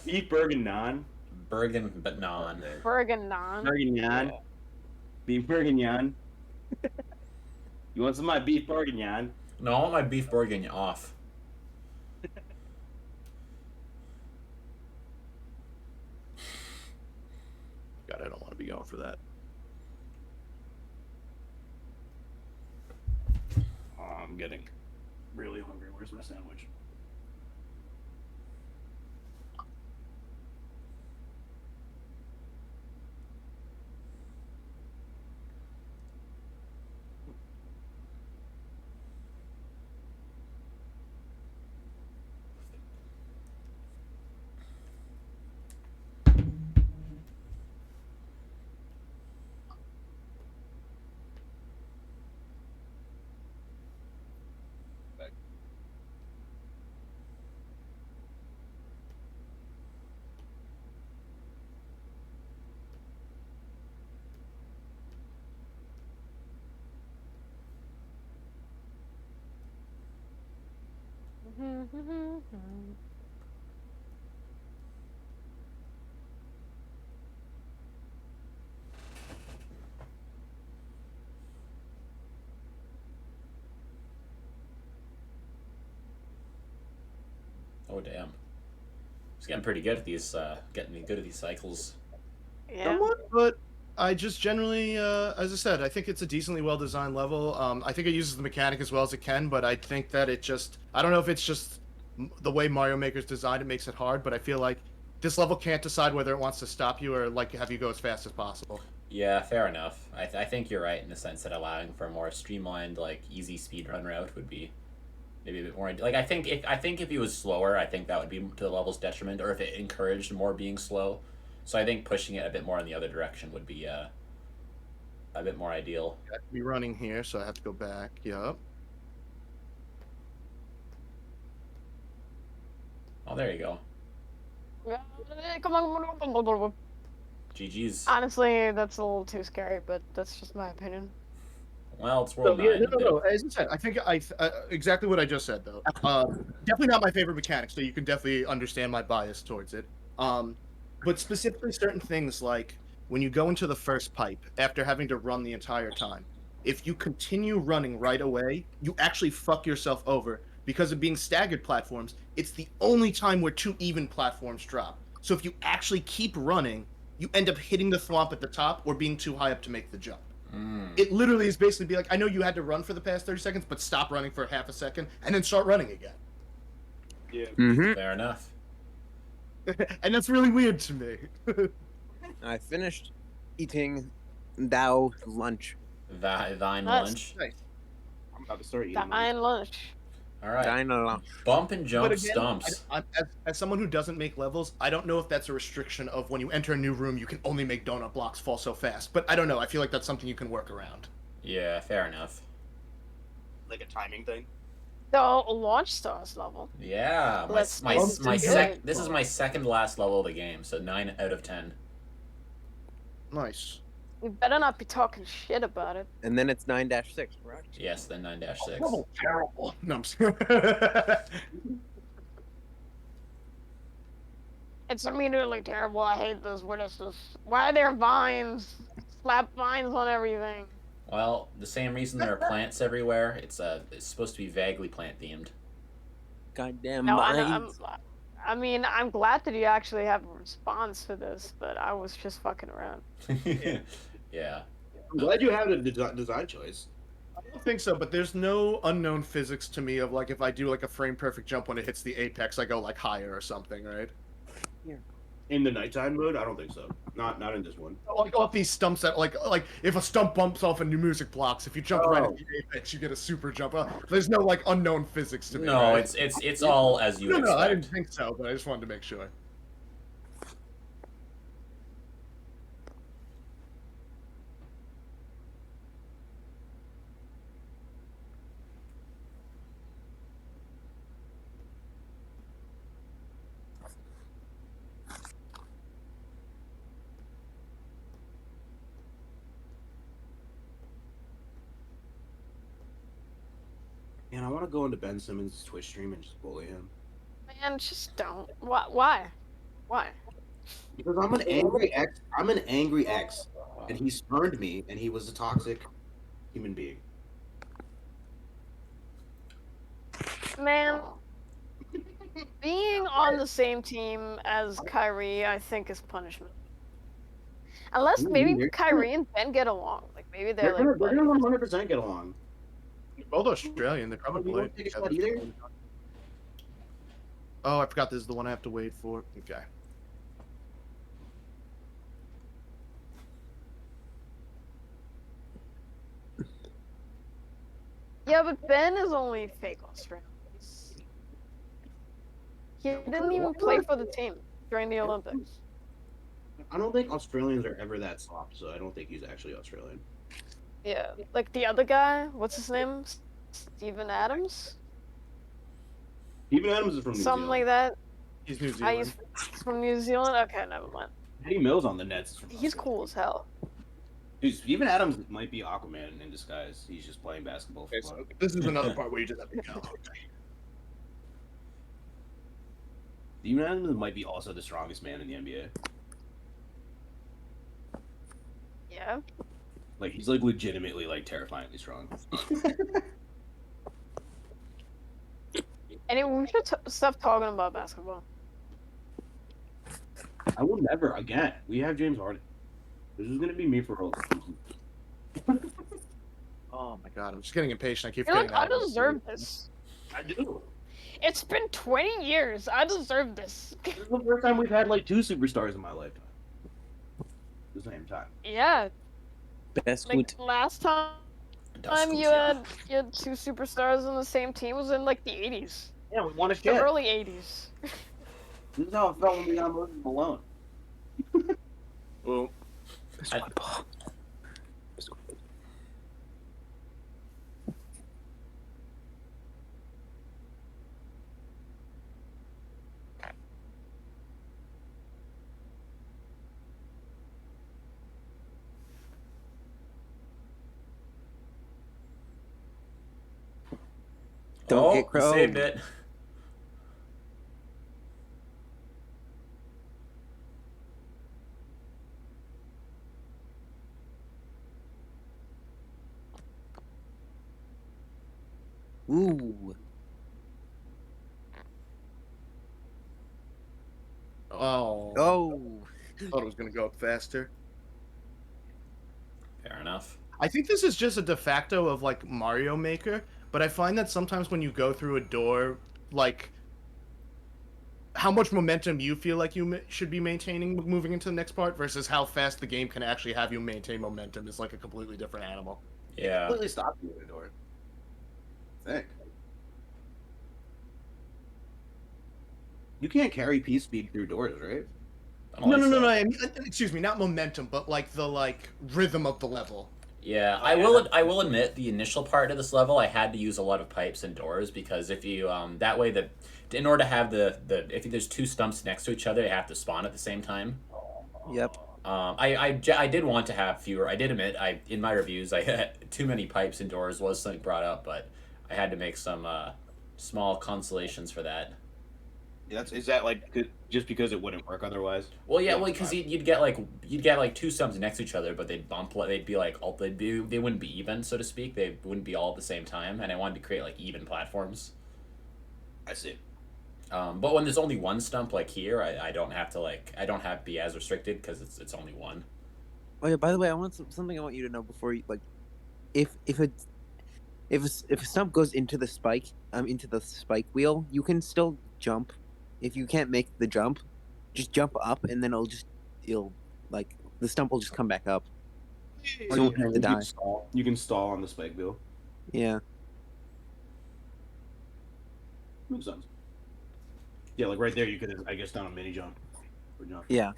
Speaker 3: Beef bourguignon.
Speaker 2: Bergen, but non.
Speaker 1: Bourguignon.
Speaker 3: Bourguignon. Beef bourguignon. You want some of my beef bourguignon?
Speaker 2: No, I want my beef bourguignon off.
Speaker 3: God, I don't want to be going for that. Oh, I'm getting really hungry. Where's my sandwich?
Speaker 2: Oh damn. It's getting pretty good at these. Getting good at these cycles.
Speaker 1: Yeah.
Speaker 4: Somewhat, but I just generally, as I said, I think it's a decently well-designed level. I think it uses the mechanic as well as it can, but I think that it just, I don't know if it's just the way Mario Maker's designed it makes it hard, but I feel like this level can't decide whether it wants to stop you or like have you go as fast as possible.
Speaker 2: Yeah, fair enough. I think you're right in the sense that allowing for a more streamlined, like easy speedrun route would be maybe a bit more. Like I think if he was slower, I think that would be to the level's detriment, or if it encouraged more being slow. So I think pushing it a bit more in the other direction would be a bit more ideal.
Speaker 4: I have to be running here, so I have to go back. Yup.
Speaker 2: Oh, there you go.
Speaker 1: Come on.
Speaker 2: GG's.
Speaker 1: Honestly, that's a little too scary, but that's just my opinion.
Speaker 2: Well, it's
Speaker 4: So
Speaker 2: World
Speaker 4: yeah,
Speaker 2: 9.
Speaker 4: no. As I said, I think exactly what I just said though. Definitely not my favorite mechanic, so you can definitely understand my bias towards it. But specifically certain things like when you go into the first pipe after having to run the entire time, if you continue running right away, you actually fuck yourself over because of being staggered platforms. It's the only time where two even platforms drop. So if you actually keep running, you end up hitting the thwomp at the top or being too high up to make the jump. It literally is basically be like, I know you had to run for the past 30 seconds, but stop running for half a second and then start running again.
Speaker 3: Yeah.
Speaker 5: Mm-hmm.
Speaker 2: Fair enough.
Speaker 4: And that's really weird to me.
Speaker 5: I finished eating thou lunch.
Speaker 2: Thine
Speaker 1: Nice.
Speaker 2: lunch.
Speaker 4: Nice.
Speaker 3: I'm about to start eating.
Speaker 1: Dine lunch.
Speaker 2: All right.
Speaker 5: Thine lunch.
Speaker 2: Bump and
Speaker 4: But
Speaker 2: jump
Speaker 4: again,
Speaker 2: stumps.
Speaker 4: as someone who doesn't make levels, I don't know if that's a restriction of when you enter a new room, you can only make donut blocks fall so fast. But I don't know. I feel like that's something you can work around.
Speaker 2: Yeah, fair enough.
Speaker 3: Like a timing thing.
Speaker 1: So launch stars level.
Speaker 2: Yeah,
Speaker 1: Let's
Speaker 2: my
Speaker 1: do
Speaker 2: sec.
Speaker 1: it.
Speaker 2: This is my second last level of the game, so 9 out of 10.
Speaker 4: Nice.
Speaker 1: We better not be talking shit about it.
Speaker 5: And then it's 9-6, correct?
Speaker 2: Yes, then 9-6.
Speaker 4: Level terrible. No, I'm
Speaker 1: It's immediately terrible. I hate this. What is this? Why are there vines? Slap vines on everything.
Speaker 2: Well, the same reason there are plants everywhere. It's supposed to be vaguely plant themed.
Speaker 5: Goddamn
Speaker 1: No,
Speaker 5: mines.
Speaker 1: I mean, I'm glad that you actually have a response for this, but I was just fucking around.
Speaker 2: Yeah.
Speaker 3: I'm glad you have a design choice.
Speaker 4: I don't think so, but there's no unknown physics to me of like if I do like a frame perfect jump when it hits the apex, I go like higher or something, right?
Speaker 3: In the nighttime mode, I don't think so. Not in this one.
Speaker 4: Like off these stumps that like if a stump bumps off a new music blocks, if you jump right at
Speaker 3: Oh.
Speaker 4: the apex, you get a super jump. There's no like unknown physics to me.
Speaker 2: No,
Speaker 4: right?
Speaker 2: it's all as you
Speaker 4: no,
Speaker 2: expect.
Speaker 4: I didn't think so, but I just wanted to make sure.
Speaker 3: Man, I want to go into Ben Simmons' Twitch stream and just bully him.
Speaker 1: Man, just don't. Why? Why?
Speaker 3: Because I'm an angry ex. I'm an angry ex, and he spurned me, and he was a toxic human being.
Speaker 1: Man, being on the same team as Kyrie, I think, is punishment. Unless maybe Kyrie and Ben get along. Like maybe they're like.
Speaker 3: They're gonna 100% get along.
Speaker 4: Both Australian, they probably
Speaker 3: You won't take a shot either?
Speaker 4: Oh, I forgot this is the one I have to wait for. Okay.
Speaker 1: Yeah, but Ben is only fake Australian. He didn't even play for the team during the Olympics.
Speaker 3: I don't think Australians are ever that soft, so I don't think he's actually Australian.
Speaker 1: Yeah, like the other guy, what's his name? Steven Adams?
Speaker 3: Steven Adams is from New
Speaker 1: Something
Speaker 3: Zealand.
Speaker 1: like that.
Speaker 4: He's New
Speaker 1: Ah,
Speaker 4: Zealand.
Speaker 1: he's from New Zealand? Okay, never mind.
Speaker 3: Eddie Mills on the Nets is from
Speaker 1: He's
Speaker 3: Australia.
Speaker 1: cool as hell.
Speaker 3: Dude, Steven Adams might be Aquaman in disguise. He's just playing basketball for
Speaker 4: Okay,
Speaker 3: fun.
Speaker 4: so this is another part where you just have to go.
Speaker 3: Steven Adams might be also the strongest man in the NBA.
Speaker 1: Yeah.
Speaker 3: Like he's like legitimately like terrifyingly strong.
Speaker 1: Anyway, we should stop talking about basketball.
Speaker 3: I will never again. We have James Harden. This is gonna be me for all season.
Speaker 4: Oh my god, I'm just getting impatient. I keep
Speaker 1: You're like,
Speaker 4: forgetting
Speaker 1: I
Speaker 4: that.
Speaker 1: deserve this.
Speaker 3: I do.
Speaker 1: It's been 20 years. I deserve this.
Speaker 3: This is the first time we've had like two superstars in my lifetime. At the same time.
Speaker 1: Yeah,
Speaker 5: Best
Speaker 1: like last time you had two superstars on the same team was in like the 80s.
Speaker 3: Yeah, we won a
Speaker 1: The
Speaker 3: shit.
Speaker 1: early 80s.
Speaker 3: This is how it felt when we got Moses Malone.
Speaker 4: Well,
Speaker 2: I-
Speaker 5: Don't get
Speaker 2: He saved
Speaker 5: crowed.
Speaker 2: it.
Speaker 5: Ooh.
Speaker 4: Oh.
Speaker 5: Oh.
Speaker 4: Thought it was gonna go up faster.
Speaker 2: Fair enough.
Speaker 4: I think this is just a de facto of like Mario Maker, but I find that sometimes when you go through a door, like how much momentum you feel like you should be maintaining moving into the next part versus how fast the game can actually have you maintain momentum is like a completely different animal.
Speaker 2: Yeah.
Speaker 3: Completely stop you at the door. Thick. You can't carry P speed through doors, right?
Speaker 2: I don't like so.
Speaker 4: I mean, excuse me, not momentum, but like the rhythm of the level.
Speaker 2: Yeah, I will admit the initial part of this level I had to use a lot of pipes and doors because if you that way that in order to have the if there's two stumps next to each other they have to spawn at the same time.
Speaker 5: Yep.
Speaker 2: I did want to have fewer. I did admit in my reviews I had too many pipes and doors was something brought up, but I had to make some small consolations for that.
Speaker 3: Yeah, is that like just because it wouldn't work otherwise?
Speaker 2: Well, yeah, well, because you'd get like two stumps next to each other, but they'd bump. They'd be like they wouldn't be even, so to speak. They wouldn't be all at the same time, and I wanted to create like even platforms.
Speaker 3: I see.
Speaker 2: But when there's only one stump like here, I don't have to be as restricted because it's only one.
Speaker 5: Oh yeah. By the way, I want something I want you to know before you like, if a stump goes into the spike wheel, you can still jump. If you can't make the jump, just jump up, and then it'll like the stump will just come back up. So you won't have to die.
Speaker 3: You can stall on the spike wheel.
Speaker 5: Yeah.
Speaker 3: Makes sense. Yeah, like right there, you could, I guess, down a mini jump. Or jump.
Speaker 5: Yeah.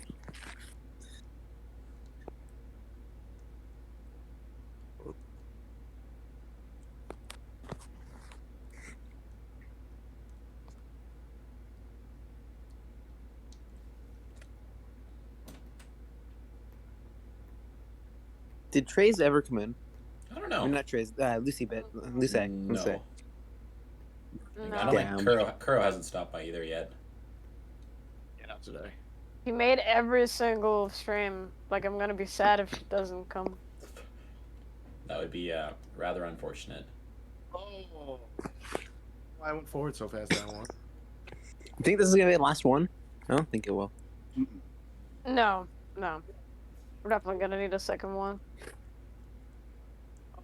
Speaker 5: Did Trey's ever come in?
Speaker 2: I don't know.
Speaker 5: Or not Trey's. Lucy bit. Lucy.
Speaker 2: No.
Speaker 5: Lucy.
Speaker 2: I don't
Speaker 1: No.
Speaker 2: think Kuro hasn't stopped by either yet.
Speaker 4: Yeah, not today.
Speaker 1: He made every single stream. Like, I'm gonna be sad if she doesn't come.
Speaker 2: That would be rather unfortunate.
Speaker 4: Oh. I went forward so fast that one.
Speaker 5: You think this is gonna be the last one? I don't think it will.
Speaker 1: No. We're definitely gonna need a second one.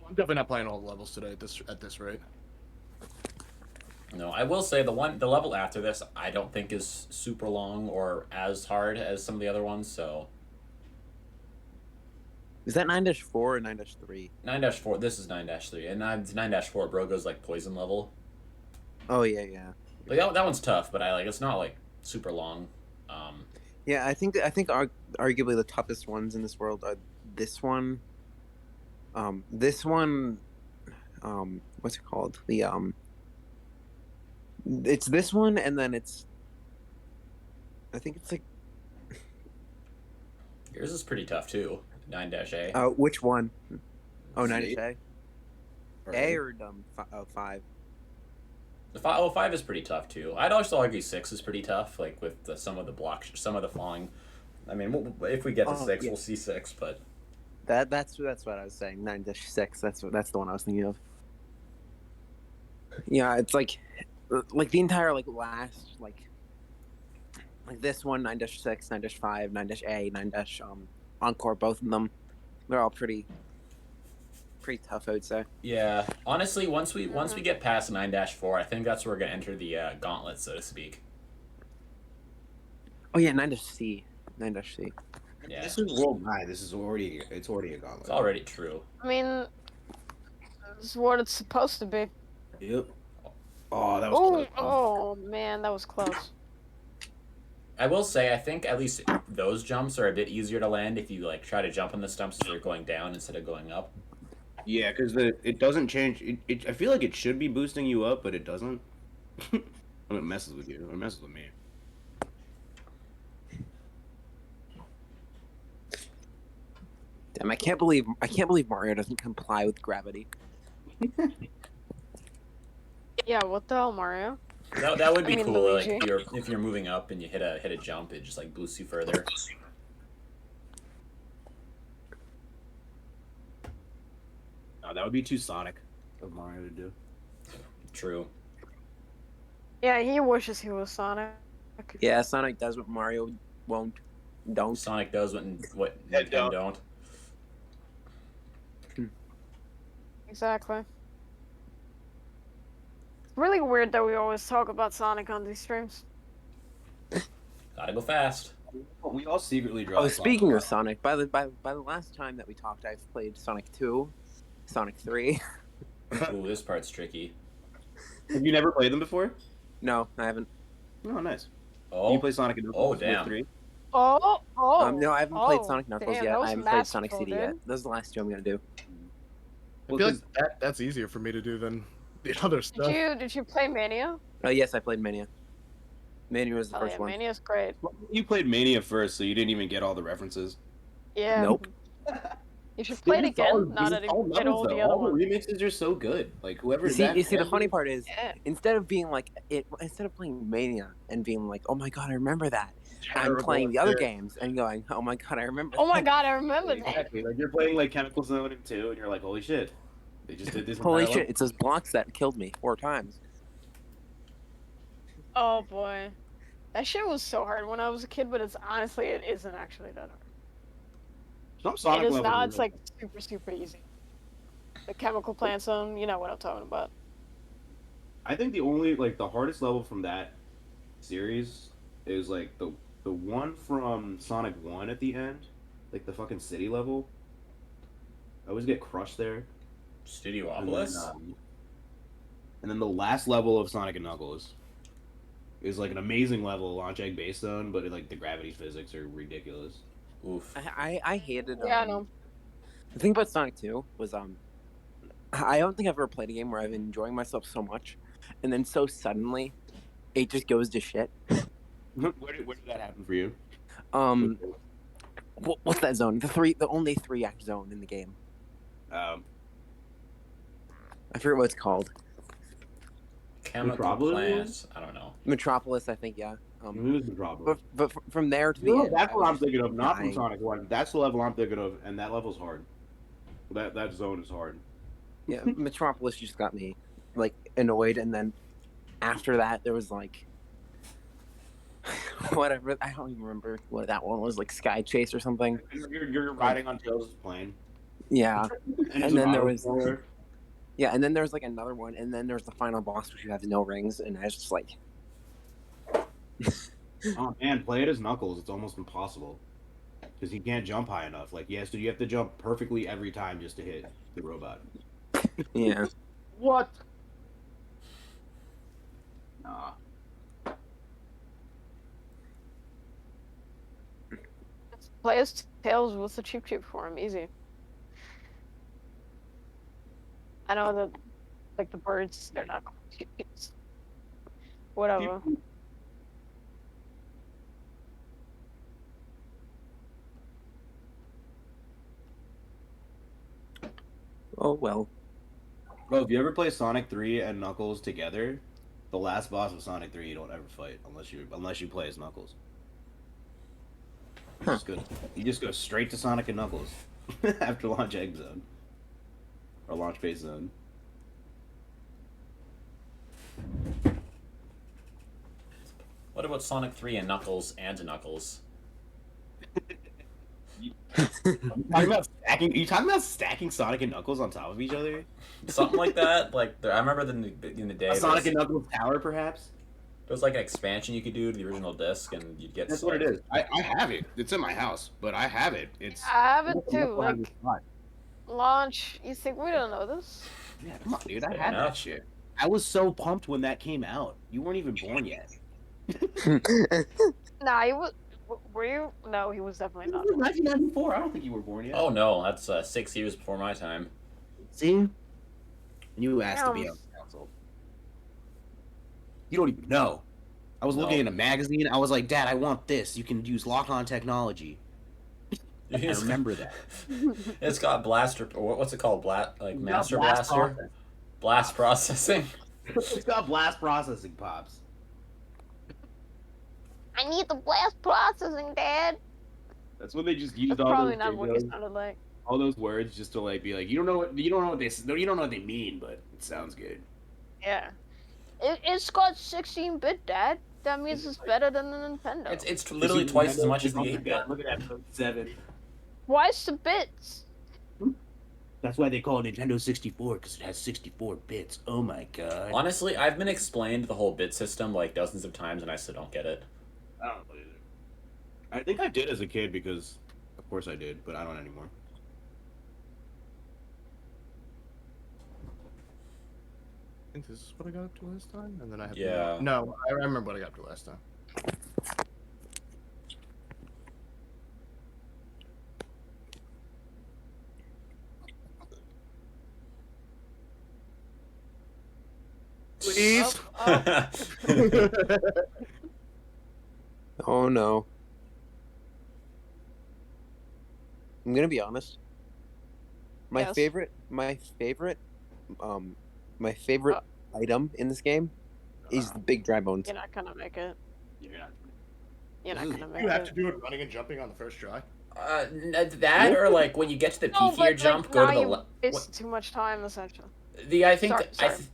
Speaker 4: I'm definitely not playing all the levels today at this rate.
Speaker 2: No, I will say the level after this I don't think is super long or as hard as some of the other ones. So
Speaker 5: Is that 9-4 or 9-3?
Speaker 2: 9-4. This is 9-3, and 9-4. Bro goes like poison level.
Speaker 5: Oh yeah.
Speaker 2: Like that one's tough, but it's not like super long.
Speaker 5: Yeah, I think arguably the toughest ones in this world are this one. This one, what's it called? It's this one, and then I think it's like.
Speaker 2: Yours is pretty tough too. 9-A.
Speaker 5: Which one? Oh,
Speaker 3: Is it
Speaker 5: 9-A. A or 5.
Speaker 2: The 5 is pretty tough too. I'd also argue 6 is pretty tough. Like with some of the falling. I mean, if we get to 6,
Speaker 5: yeah.
Speaker 2: We'll see 6. But
Speaker 5: That's what I was saying. 9-6. That's the one I was thinking of. Yeah, it's like the entire last like this one 9-6, 9-5, 9-A, 9 Encore. Both of them, they're all pretty tough, I would say.
Speaker 2: yeah, honestly, once we get past 9-4, I think that's where we're gonna enter the gauntlet, so to speak.
Speaker 5: Oh yeah, 9-C. 9-C.
Speaker 2: Yeah,
Speaker 3: This is World 9. It's already a gauntlet.
Speaker 2: it's already true.
Speaker 1: I mean, this is what it's supposed to be.
Speaker 3: Yep. Oh, that was close.
Speaker 1: Oh man, that was close.
Speaker 2: I will say, I think at least those jumps are a bit easier to land if you try to jump on the stumps as they're going down instead of going up.
Speaker 3: Yeah, because it doesn't change. I feel like it should be boosting you up, but it doesn't. When it messes with you, it messes with me.
Speaker 5: Damn, I can't believe Mario doesn't comply with gravity.
Speaker 1: Yeah, what the hell, Mario?
Speaker 2: That would
Speaker 1: I
Speaker 2: be
Speaker 1: mean,
Speaker 2: cool. Like
Speaker 1: Luigi.
Speaker 2: if you're moving up and you hit a jump, it just like boosts you further.
Speaker 3: No, that would be too Sonic of Mario to do.
Speaker 2: True.
Speaker 1: Yeah, he wishes he was Sonic.
Speaker 5: Yeah, Sonic does what Mario don't.
Speaker 2: Sonic does what
Speaker 3: Yeah,
Speaker 2: Nintendo don't.
Speaker 1: Exactly. It's really weird that we always talk about Sonic on these streams.
Speaker 2: Gotta go fast.
Speaker 3: We all secretly draw.
Speaker 5: Oh, speaking of Sonic, by the last time that we talked, I've played Sonic 2, Sonic 3.
Speaker 2: Ooh, this part's tricky.
Speaker 3: Have you never played them before?
Speaker 5: No, I haven't.
Speaker 3: Oh, nice.
Speaker 2: Oh,
Speaker 3: You play Sonic and Knuckles with
Speaker 2: damn.
Speaker 3: 3?
Speaker 5: No, I haven't played Sonic Knuckles
Speaker 1: damn,
Speaker 5: yet.
Speaker 1: that
Speaker 5: I
Speaker 1: was
Speaker 5: haven't played Sonic
Speaker 1: masterful,
Speaker 5: CD
Speaker 1: dude.
Speaker 5: yet. Those are the last two I'm gonna do.
Speaker 4: I feel like that's easier for me to do than the other stuff.
Speaker 1: Did you play Mania?
Speaker 5: Oh yes, I played Mania. Mania was the
Speaker 1: Oh
Speaker 5: first
Speaker 1: yeah,
Speaker 5: one.
Speaker 1: Mania's great.
Speaker 3: You played Mania first, so you didn't even get all the references.
Speaker 1: Yeah.
Speaker 5: Nope.
Speaker 1: You should play it again. Now that you played all the other
Speaker 3: All the
Speaker 1: ones.
Speaker 3: remixes are so good. Like whoever
Speaker 5: You see, the funny part is,
Speaker 1: Yeah.
Speaker 5: instead of playing Mania and being like, oh my god, I remember that, I'm
Speaker 3: Terrible.
Speaker 5: playing the other games and going, oh my god, I remember.
Speaker 1: Oh my
Speaker 5: that.
Speaker 1: god, I remember that.
Speaker 3: Exactly. Like you're playing like Chemical Zone and 2, and you're like, holy shit, they just did this.
Speaker 5: Holy
Speaker 3: entire
Speaker 5: shit! It's those blocks that killed me 4 times.
Speaker 1: Oh boy. That shit was so hard when I was a kid, but it isn't actually that hard.
Speaker 3: Some Sonic
Speaker 1: It is
Speaker 3: levels
Speaker 1: now,
Speaker 3: are
Speaker 1: it's like super, super easy. The chemical plant zone, you know what I'm talking about.
Speaker 3: I think the hardest level from that series is like the one from Sonic 1 at the end, like the fucking city level. I always get crushed there.
Speaker 2: Studiopolis?
Speaker 3: And then the last level of Sonic and Knuckles is like an amazing level, launch egg base zone, but like the gravity physics are ridiculous.
Speaker 2: Oof.
Speaker 5: I hated.
Speaker 1: Yeah, I know.
Speaker 5: The thing about Sonic 2 was I don't think I've ever played a game where I've been enjoying myself so much, and then so suddenly, it just goes to shit.
Speaker 3: where did that happen for you?
Speaker 5: What's that zone? The only 3-act zone in the game. I forget what it's called.
Speaker 2: Chemical
Speaker 3: Metropolis?
Speaker 2: plants. I don't know.
Speaker 5: Metropolis, I think. Yeah.
Speaker 3: It was Metropolis.
Speaker 5: But from there to the end,
Speaker 3: That's
Speaker 5: I
Speaker 3: what
Speaker 5: was
Speaker 3: I'm thinking of, not from
Speaker 5: dying.
Speaker 3: Sonic 1. That's the level I'm thinking of, and that level's hard. That zone is hard.
Speaker 5: Yeah, Metropolis just got me like annoyed, and then after that there was like whatever. I don't even remember what that one was, like Sky Chase or something.
Speaker 3: You're riding on Tails' plane.
Speaker 5: Yeah,
Speaker 3: And
Speaker 5: then there was and then there was like another one, and then there's the final boss which you have no rings, and I was just like,
Speaker 3: Oh man, play it as Knuckles. It's almost impossible because he can't jump high enough. Like so you have to jump perfectly every time just to hit the robot.
Speaker 5: yeah.
Speaker 3: What? Nah.
Speaker 1: Play as Tails with the cheap for him, easy. I know that, like, the birds, they're not cheap. Whatever.
Speaker 5: Oh well.
Speaker 3: Bro, if you ever play Sonic 3 and Knuckles together, the last boss of Sonic 3 you don't ever fight unless you play as Knuckles. You just go straight to Sonic and Knuckles after launch egg zone or launch base zone.
Speaker 2: What about Sonic 3 and Knuckles and Knuckles?
Speaker 3: Are you talking about stacking Sonic and Knuckles on top of each other?
Speaker 2: Something like that. Like I remember in the day.
Speaker 3: A Sonic and Knuckles tower, perhaps?
Speaker 2: There was like an expansion you could do to the original disc, and you'd get.
Speaker 3: That's what it is. I have it. It's in my house, but I have it. It's.
Speaker 1: I have it too.
Speaker 3: Knuckle has
Speaker 1: Like,
Speaker 3: a spot.
Speaker 1: launch. You think we don't know this?
Speaker 3: Yeah, come on, dude. I
Speaker 2: Fair
Speaker 3: had that
Speaker 2: enough.
Speaker 3: shit. I was so pumped when that came out. You weren't even born yet.
Speaker 1: Nah, he was. Were you? No, he was definitely not.
Speaker 3: 1994. I don't think you were born yet.
Speaker 2: Oh no, that's 6 years before my time.
Speaker 3: See? And you asked to be
Speaker 1: Damn.
Speaker 3: on the council. You don't even know. I was looking
Speaker 2: No.
Speaker 3: in a magazine. I was like, Dad, I want this. You can use lock-on technology. I remember that.
Speaker 2: It's got blaster. What's it called? Master
Speaker 3: Blast
Speaker 2: blaster.
Speaker 3: process.
Speaker 2: Blast processing.
Speaker 3: It's got blast processing pops.
Speaker 1: I need the blast processing, Dad.
Speaker 3: That's when they just used
Speaker 1: That's
Speaker 3: all
Speaker 1: probably
Speaker 3: those
Speaker 1: not what he sounded like.
Speaker 3: all those words just to like be like, you don't know what they mean, but it sounds good.
Speaker 1: Yeah. It's got 16-bit, Dad. That means it's better than the Nintendo.
Speaker 2: It's literally twice as much as the 8-bit.
Speaker 3: Look at that 7.
Speaker 1: Twice the bits.
Speaker 3: That's why they call it Nintendo 64 because it has 64 bits. Oh my god.
Speaker 2: Honestly, I've been explained the whole bit system like dozens of times, and I still don't get it.
Speaker 3: I don't know either. I think I did as a kid because, of course I did, but I don't anymore.
Speaker 4: I think this is what I got up to last time, and then I have
Speaker 2: Yeah.
Speaker 4: No, I remember what I got up to last time. Please.
Speaker 5: Oh no. I'm gonna be honest. My
Speaker 1: Yes.
Speaker 5: favorite item in this game is the big dry bones.
Speaker 1: You're not gonna make it.
Speaker 3: Yeah.
Speaker 1: You're not gonna make
Speaker 4: You have
Speaker 1: it.
Speaker 4: to do it running and jumping on the first try.
Speaker 2: That or like when you get to the
Speaker 1: No,
Speaker 2: peakier
Speaker 1: but
Speaker 2: jump,
Speaker 1: like,
Speaker 2: go to
Speaker 1: now
Speaker 2: the
Speaker 1: you
Speaker 2: left.
Speaker 1: waste too much time, essentially.
Speaker 2: I think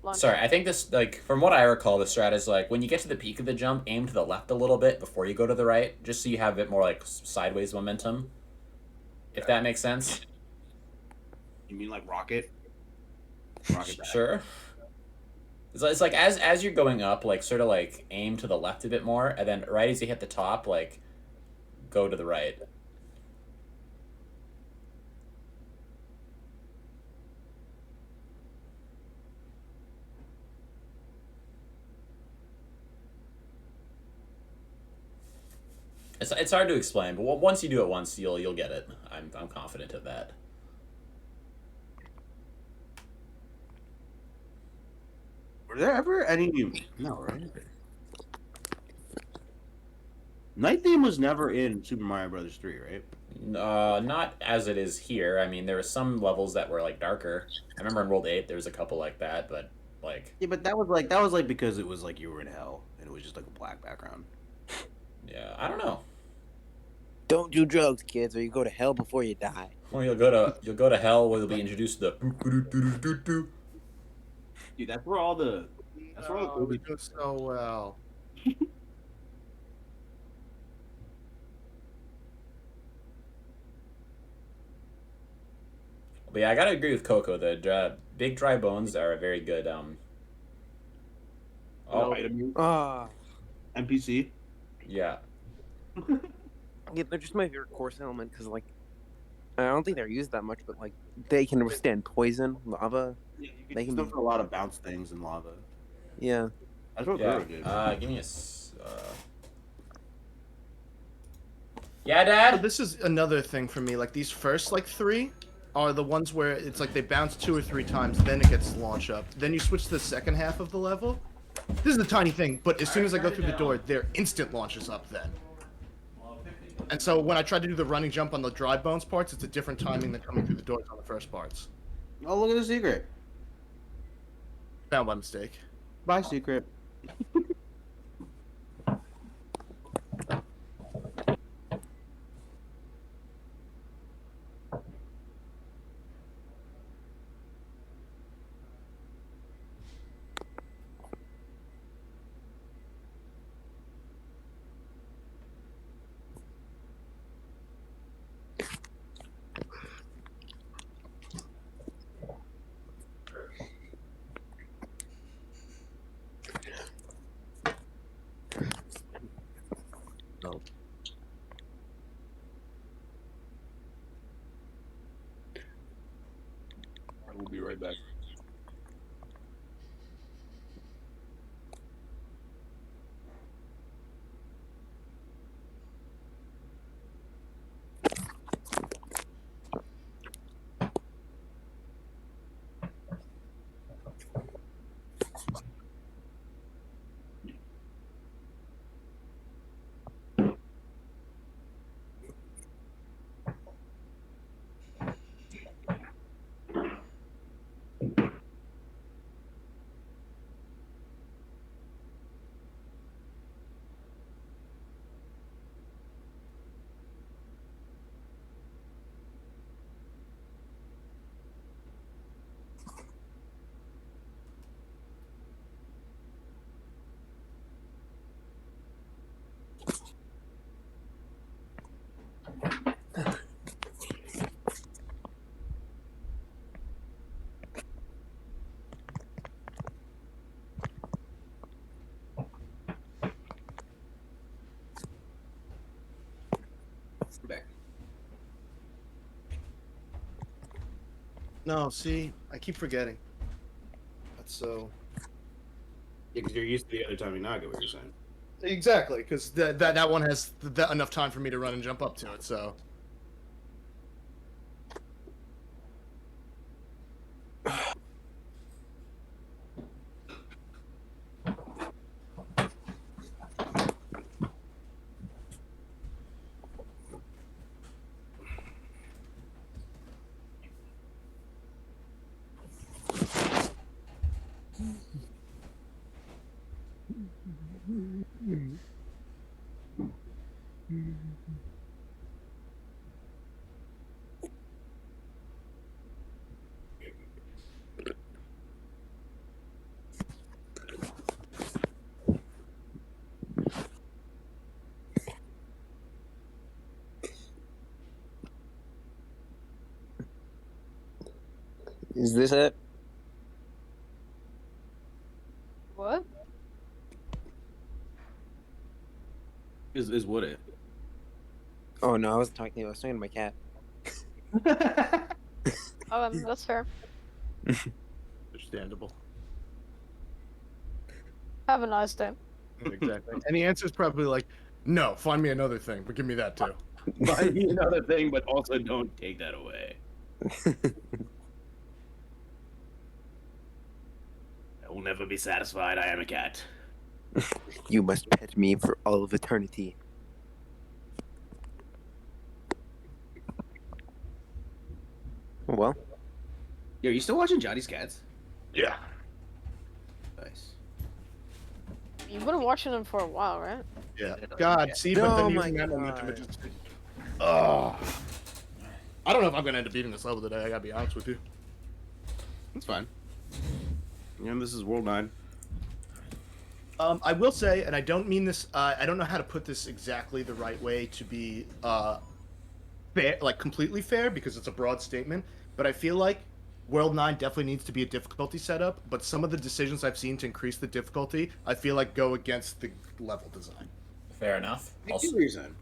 Speaker 1: Lunch.
Speaker 2: sorry, I think this like from what I recall, the strat is like when you get to the peak of the jump, aim to the left a little bit before you go to the right, just so you have a bit more like sideways momentum. If that makes sense.
Speaker 3: You mean like rocket? Rocket back.
Speaker 2: Sure. It's like as you're going up, like sort of like aim to the left a bit more, and then right as you hit the top, like go to the right. It's hard to explain, but once you do it once, you'll get it. I'm confident of that.
Speaker 3: Were there ever any? No, right? Night Theme was never in Super Mario Brothers 3, right?
Speaker 2: Not as it is here. I mean, there were some levels that were like darker. I remember in World 8 there was a couple like that, but like
Speaker 3: Yeah, but that was like because it was like you were in hell and it was just like a black background.
Speaker 2: yeah, I don't know.
Speaker 5: Don't do drugs, kids, or you go to hell before you die.
Speaker 2: Or you'll go to hell where you'll be introduced to the.
Speaker 3: Dude, that's where all the
Speaker 4: It goes so well.
Speaker 2: But yeah, I gotta agree with Coco. The big dry bones are a very good
Speaker 5: Ah,
Speaker 3: NPC.
Speaker 2: yeah.
Speaker 5: yeah, they're just my favorite course element because like I don't think they're used that much, but like they can withstand poison, lava.
Speaker 3: Yeah, you
Speaker 5: They
Speaker 3: can
Speaker 5: can
Speaker 3: use them for a lot of bounce things in lava.
Speaker 5: Yeah.
Speaker 3: That's what
Speaker 2: Yeah.
Speaker 3: Guru did.
Speaker 2: Give me Yeah, Dad.
Speaker 4: So this is another thing for me. Like these first like 3 are the ones where it's like they bounce 2 or 3 times, then it gets launched up. Then you switch to the second half of the level. This is a tiny thing, but as soon as I go through the door, their instant launches up then. And so when I try to do the running jump on the dry bones parts, it's a different timing than coming through the doors on the first parts.
Speaker 3: Oh, look at the secret.
Speaker 4: Found by mistake.
Speaker 3: Bye, secret.
Speaker 5: No.
Speaker 3: We'll be right back. Back.
Speaker 4: No, see, I keep forgetting. That's so.
Speaker 3: Yeah, because you're used to the other timing. Now I get what you're saying.
Speaker 4: Exactly, because that one has enough time for me to run and jump up to it. So.
Speaker 5: Is this it?
Speaker 1: What?
Speaker 3: Is what it?
Speaker 5: Oh no, I was talking to my cat.
Speaker 1: That's fair.
Speaker 4: Understandable.
Speaker 1: Have a nice day.
Speaker 4: Exactly. And the answer is probably like, no, find me another thing, but give me that too.
Speaker 3: Find me another thing, but also don't take that away. I will never be satisfied. I am a cat.
Speaker 5: You must pet me for all of eternity. Well,
Speaker 3: Yo, are you still watching Johnny's Cats?
Speaker 4: Yeah.
Speaker 3: Nice.
Speaker 1: You've been watching them for a while, right?
Speaker 4: Yeah. God, see, but
Speaker 5: Oh
Speaker 4: then
Speaker 5: my
Speaker 4: using that momentum,
Speaker 5: God.
Speaker 4: it just. Ugh. I don't know if I'm gonna end up beating this level today. I gotta be honest with you.
Speaker 3: That's fine. This is World 9.
Speaker 4: I will say, and I don't mean this. I don't know how to put this exactly the right way to be fair, like completely fair, because it's a broad statement. But I feel like World 9 definitely needs to be a difficulty setup. But some of the decisions I've seen to increase the difficulty, I feel like go against the level design.
Speaker 2: Fair enough.
Speaker 3: I
Speaker 2: Also,
Speaker 3: get what you're saying.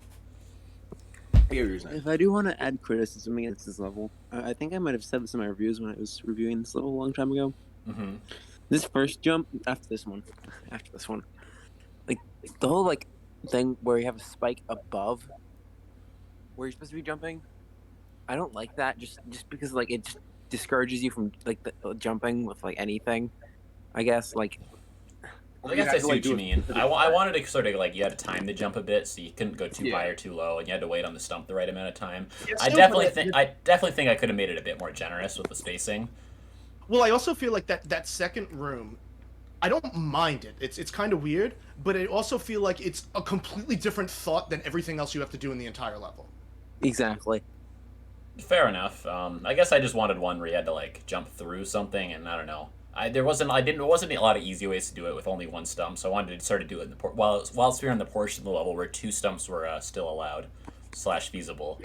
Speaker 3: I get what you're saying.
Speaker 5: if I do want to add criticism against this level, I think I might have said this in my reviews when I was reviewing this level a long time ago.
Speaker 2: mhm.
Speaker 5: This first jump after this one, like the whole like thing where you have a spike above where you're supposed to be jumping. I don't like that just because like it just discourages you from like the jumping with like anything. I guess like
Speaker 2: I guess I see what you mean. I wanted to sort of like you had time to jump a bit, so you couldn't go too high or too low, and you had to wait on the stump the right amount of time. I definitely think I could have made it a bit more generous with the spacing.
Speaker 4: Well, I also feel like that second room, I don't mind it. It's kind of weird, but I also feel like it's a completely different thought than everything else you have to do in the entire level.
Speaker 5: exactly.
Speaker 2: Fair enough. I guess I just wanted one where you had to like jump through something, and I don't know. There wasn't a lot of easy ways to do it with only one stump, so I wanted to sort of do it in the whilst we were in the portion of the level where two stumps were still allowed / feasible.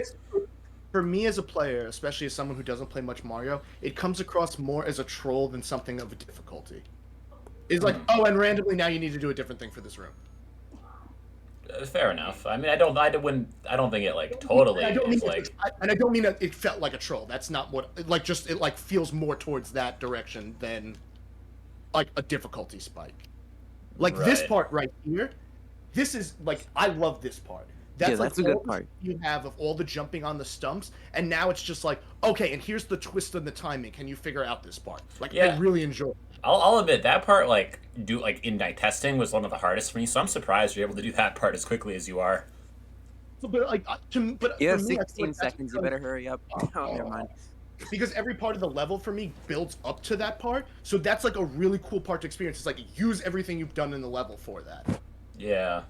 Speaker 4: For me as a player, especially as someone who doesn't play much Mario, it comes across more as a troll than something of a difficulty. It's like, oh, and randomly now you need to do a different thing for this room.
Speaker 2: Fair enough. I mean, I don't think it like totally is like.
Speaker 4: And I don't mean that it felt like a troll. That's not what. Like, just it like feels more towards that direction than like a difficulty spike. Like this
Speaker 2: Right.
Speaker 4: part right here, this is like I love this part.
Speaker 5: Yeah,
Speaker 4: Like
Speaker 5: that's a good
Speaker 4: all the
Speaker 5: part.
Speaker 4: you have of all the jumping on the stumps, and now it's just like, okay, and here's the twist in the timing. Can you figure out this part? Like,
Speaker 2: Yeah.
Speaker 4: I really enjoy it.
Speaker 2: I'll admit that part like in night testing was one of the hardest for me, so I'm surprised you're able to do that part as quickly as you are.
Speaker 4: So, but like, but
Speaker 5: Yeah,
Speaker 4: for me, I feel
Speaker 5: 16
Speaker 4: like that's
Speaker 5: seconds. You
Speaker 4: because-
Speaker 5: better hurry up. Oh, never mind.
Speaker 4: because every part of the level for me builds up to that part, so that's like a really cool part to experience. It's like use everything you've done in the level for that.
Speaker 2: Yeah.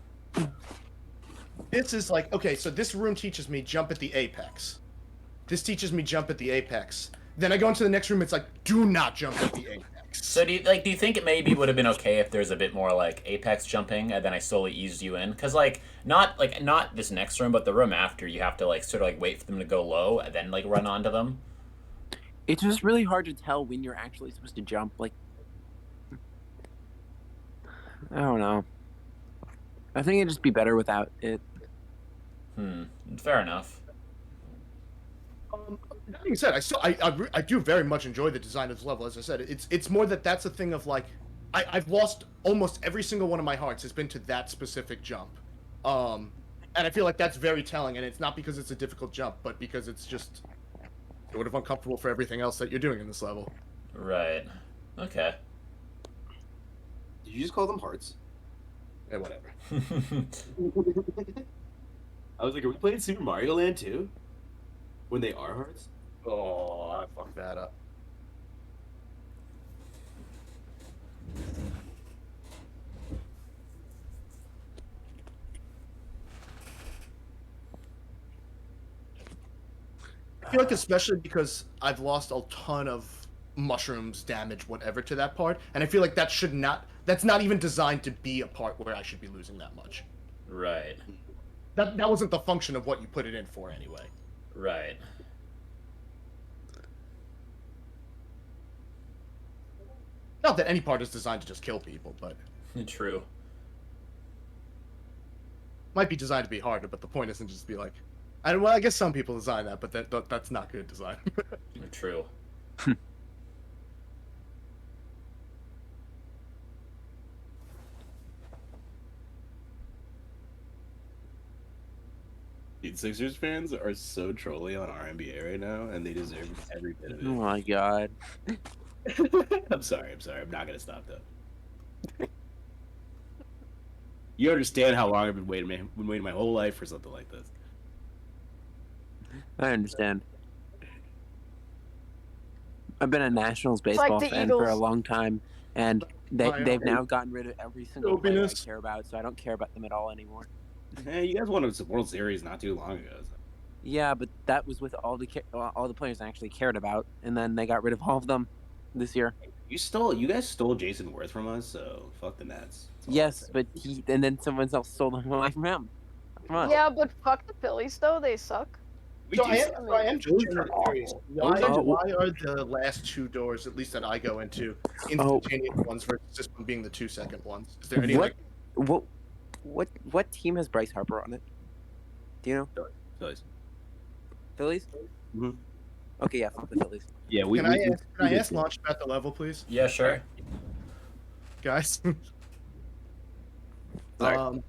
Speaker 4: This is like, okay, so this room teaches me jump at the apex. This teaches me jump at the apex. Then I go into the next room, it's like, do not jump at the apex.
Speaker 2: So do you think it maybe would have been okay if there's a bit more like apex jumping and then I slowly eased you in? Because like not this next room, but the room after, you have to like sort of like wait for them to go low and then like run onto them.
Speaker 5: It's just really hard to tell when you're actually supposed to jump. Like, I don't know. I think it'd just be better without it.
Speaker 2: Fair enough.
Speaker 4: That being said, I do very much enjoy the design of this level. As I said, it's more that's a thing of like, I've lost almost every single one of my hearts has been to that specific jump, and I feel like that's very telling. And it's not because it's a difficult jump, but because it's just sort of uncomfortable for everything else that you're doing in this level.
Speaker 2: Right. Okay.
Speaker 3: Did you just call them hearts?
Speaker 4: Yeah, whatever.
Speaker 3: I was like, are we playing Super Mario Land too? When they are hearts?
Speaker 4: Oh, I fucked that up. I feel like especially because I've lost a ton of mushrooms, damage, whatever to that part, and I feel like that's not even designed to be a part where I should be losing that much.
Speaker 2: Right.
Speaker 4: That wasn't the function of what you put it in for anyway.
Speaker 2: Right.
Speaker 4: Not that any part is designed to just kill people, but
Speaker 2: True.
Speaker 4: might be designed to be harder, but the point isn't just to be like, I guess some people design that, but that's not good design.
Speaker 2: True.
Speaker 3: Dude, Sixers fans are so trolly on our NBA right now, and they deserve every bit of
Speaker 5: Oh
Speaker 3: it.
Speaker 5: my god.
Speaker 3: I'm sorry. I'm not gonna stop though. You understand how long I've been waiting my whole life for something like this.
Speaker 5: I understand. I've been a Nationals
Speaker 1: like
Speaker 5: baseball
Speaker 1: the
Speaker 5: fan for a
Speaker 1: Eagles.
Speaker 5: long time, and they've now gotten rid of every single player I
Speaker 4: Dopiness.
Speaker 5: care about, so I don't care about them at all anymore.
Speaker 3: Hey, you guys won a World Series not too long ago. So.
Speaker 5: Yeah, but that was with all the players I actually cared about, and then they got rid of all of them this year.
Speaker 3: You guys stole Jason Worth from us, so fuck the Nets. That's all I'm
Speaker 5: Yes,
Speaker 3: saying.
Speaker 5: but and then someone else stole them away from him. Come on.
Speaker 1: Yeah, but fuck the Phillies though. They suck.
Speaker 4: So
Speaker 3: do
Speaker 4: I
Speaker 3: suck.
Speaker 4: am just
Speaker 3: Those are
Speaker 4: genuinely curious.
Speaker 3: awful.
Speaker 4: Why are the last two doors, at least that I go into, instantaneous ones versus this one being the 2-second ones? Is there any
Speaker 5: What? What team has Bryce Harper on it? Do you know?
Speaker 3: Phillies.
Speaker 5: Phillies?
Speaker 3: Mhm.
Speaker 5: Okay, yeah, fuck the Phillies.
Speaker 3: Yeah, we.
Speaker 4: Can I ask Launch about the level, please,
Speaker 2: Yeah, sure.
Speaker 4: guys?
Speaker 3: Sorry.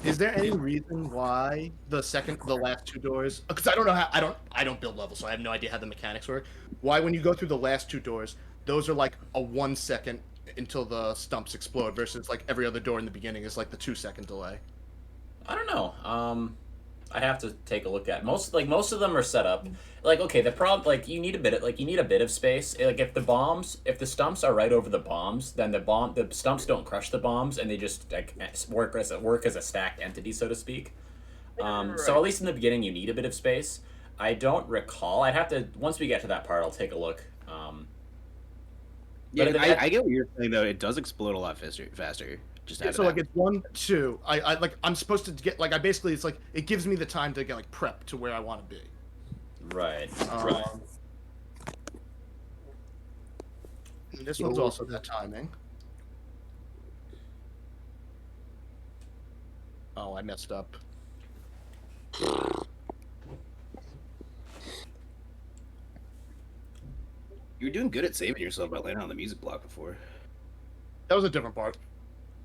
Speaker 4: Is there any reason why the last two doors? Because I don't know how I don't build levels, so I have no idea how the mechanics work. Why, when you go through the last two doors, those are like a 1 second until the stumps explode, versus like every other door in the beginning is like the 2-second delay.
Speaker 2: I don't know. I'd have to take a look at most of them are set up like okay. The problem you need a bit of space. Like if the stumps are right over the bombs, then the stumps don't crush the bombs and they just like work as a stacked entity, so to speak. So at least in the beginning you need a bit of space. I don't recall. I'd have to once we get to that part. I'll take a look.
Speaker 3: Yeah,
Speaker 2: but
Speaker 3: I get what you're saying though. It does explode a lot faster. Just
Speaker 4: Yeah, so like it's 1, 2. I'm supposed to get like basically it's like it gives me the time to get like prep to where I want to be.
Speaker 2: Right.
Speaker 4: And this one's also that timing. Oh, I messed up.
Speaker 3: You were doing good at saving yourself by landing on the music block before.
Speaker 4: That was a different part.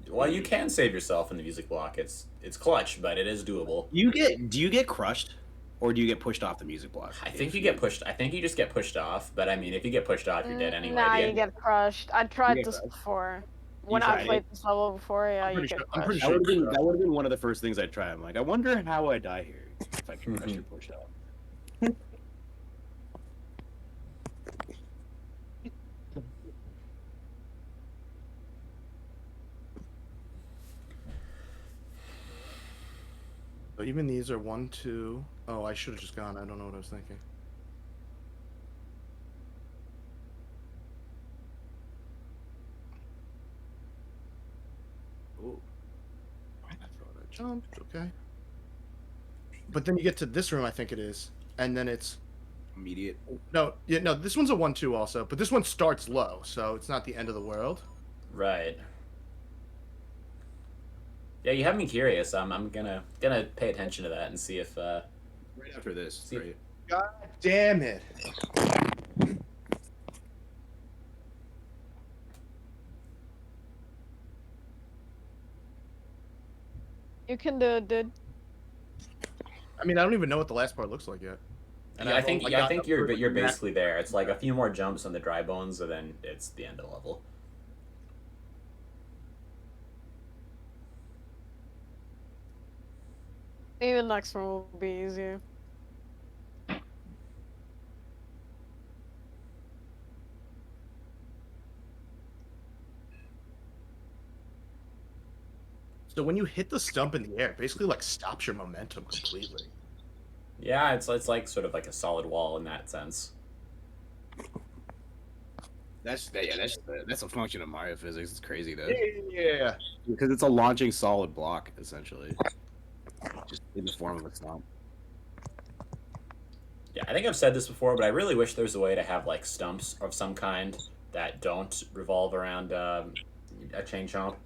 Speaker 2: Well, you can save yourself in the music block. It's clutch, but it is doable.
Speaker 3: Do you get crushed, or do you get pushed off the music block?
Speaker 2: I think you get pushed. I think you just get pushed off. But I mean, if you get pushed off, you're dead anyway.
Speaker 1: Nah, you get crushed. I tried
Speaker 3: get
Speaker 1: this
Speaker 3: crushed?
Speaker 1: before. When
Speaker 3: tried
Speaker 1: I played this level before, yeah, you get
Speaker 4: I'm pretty
Speaker 1: crushed.
Speaker 4: sure.
Speaker 3: That would have been one of the first things I'd try. I'm like, I wonder how I die here if I get crushed or pushed off.
Speaker 4: So even these are 1, 2. Oh, I should have just gone. I don't know what I was thinking. Oh, I thought I jumped. Okay. But then you get to this room, I think it is, and then it's
Speaker 3: Immediate.
Speaker 4: no. This one's a 1, 2 also, but this one starts low, so it's not the end of the world.
Speaker 2: Right. Yeah, you have me curious. I'm gonna pay attention to that and see if
Speaker 3: Right after this.
Speaker 2: See-
Speaker 3: Right.
Speaker 4: God damn it.
Speaker 1: You can do it, dude.
Speaker 4: I mean, I don't even know what the last part looks like yet. And
Speaker 2: I think
Speaker 4: got
Speaker 2: you're basically there. It's like a few more jumps on the dry bones, and then it's the end of the level.
Speaker 1: Even next one will be easier.
Speaker 4: So when you hit the stump in the air, it basically like stops your momentum completely.
Speaker 2: Yeah, it's like sort of like a solid wall in that sense.
Speaker 3: That's a function of Mario physics. It's crazy though,
Speaker 4: Yeah.
Speaker 3: because it's a launching solid block essentially, just in the form of a stomp.
Speaker 2: Yeah, I think I've said this before, but I really wish there was a way to have like stumps of some kind that don't revolve around a chain chomp.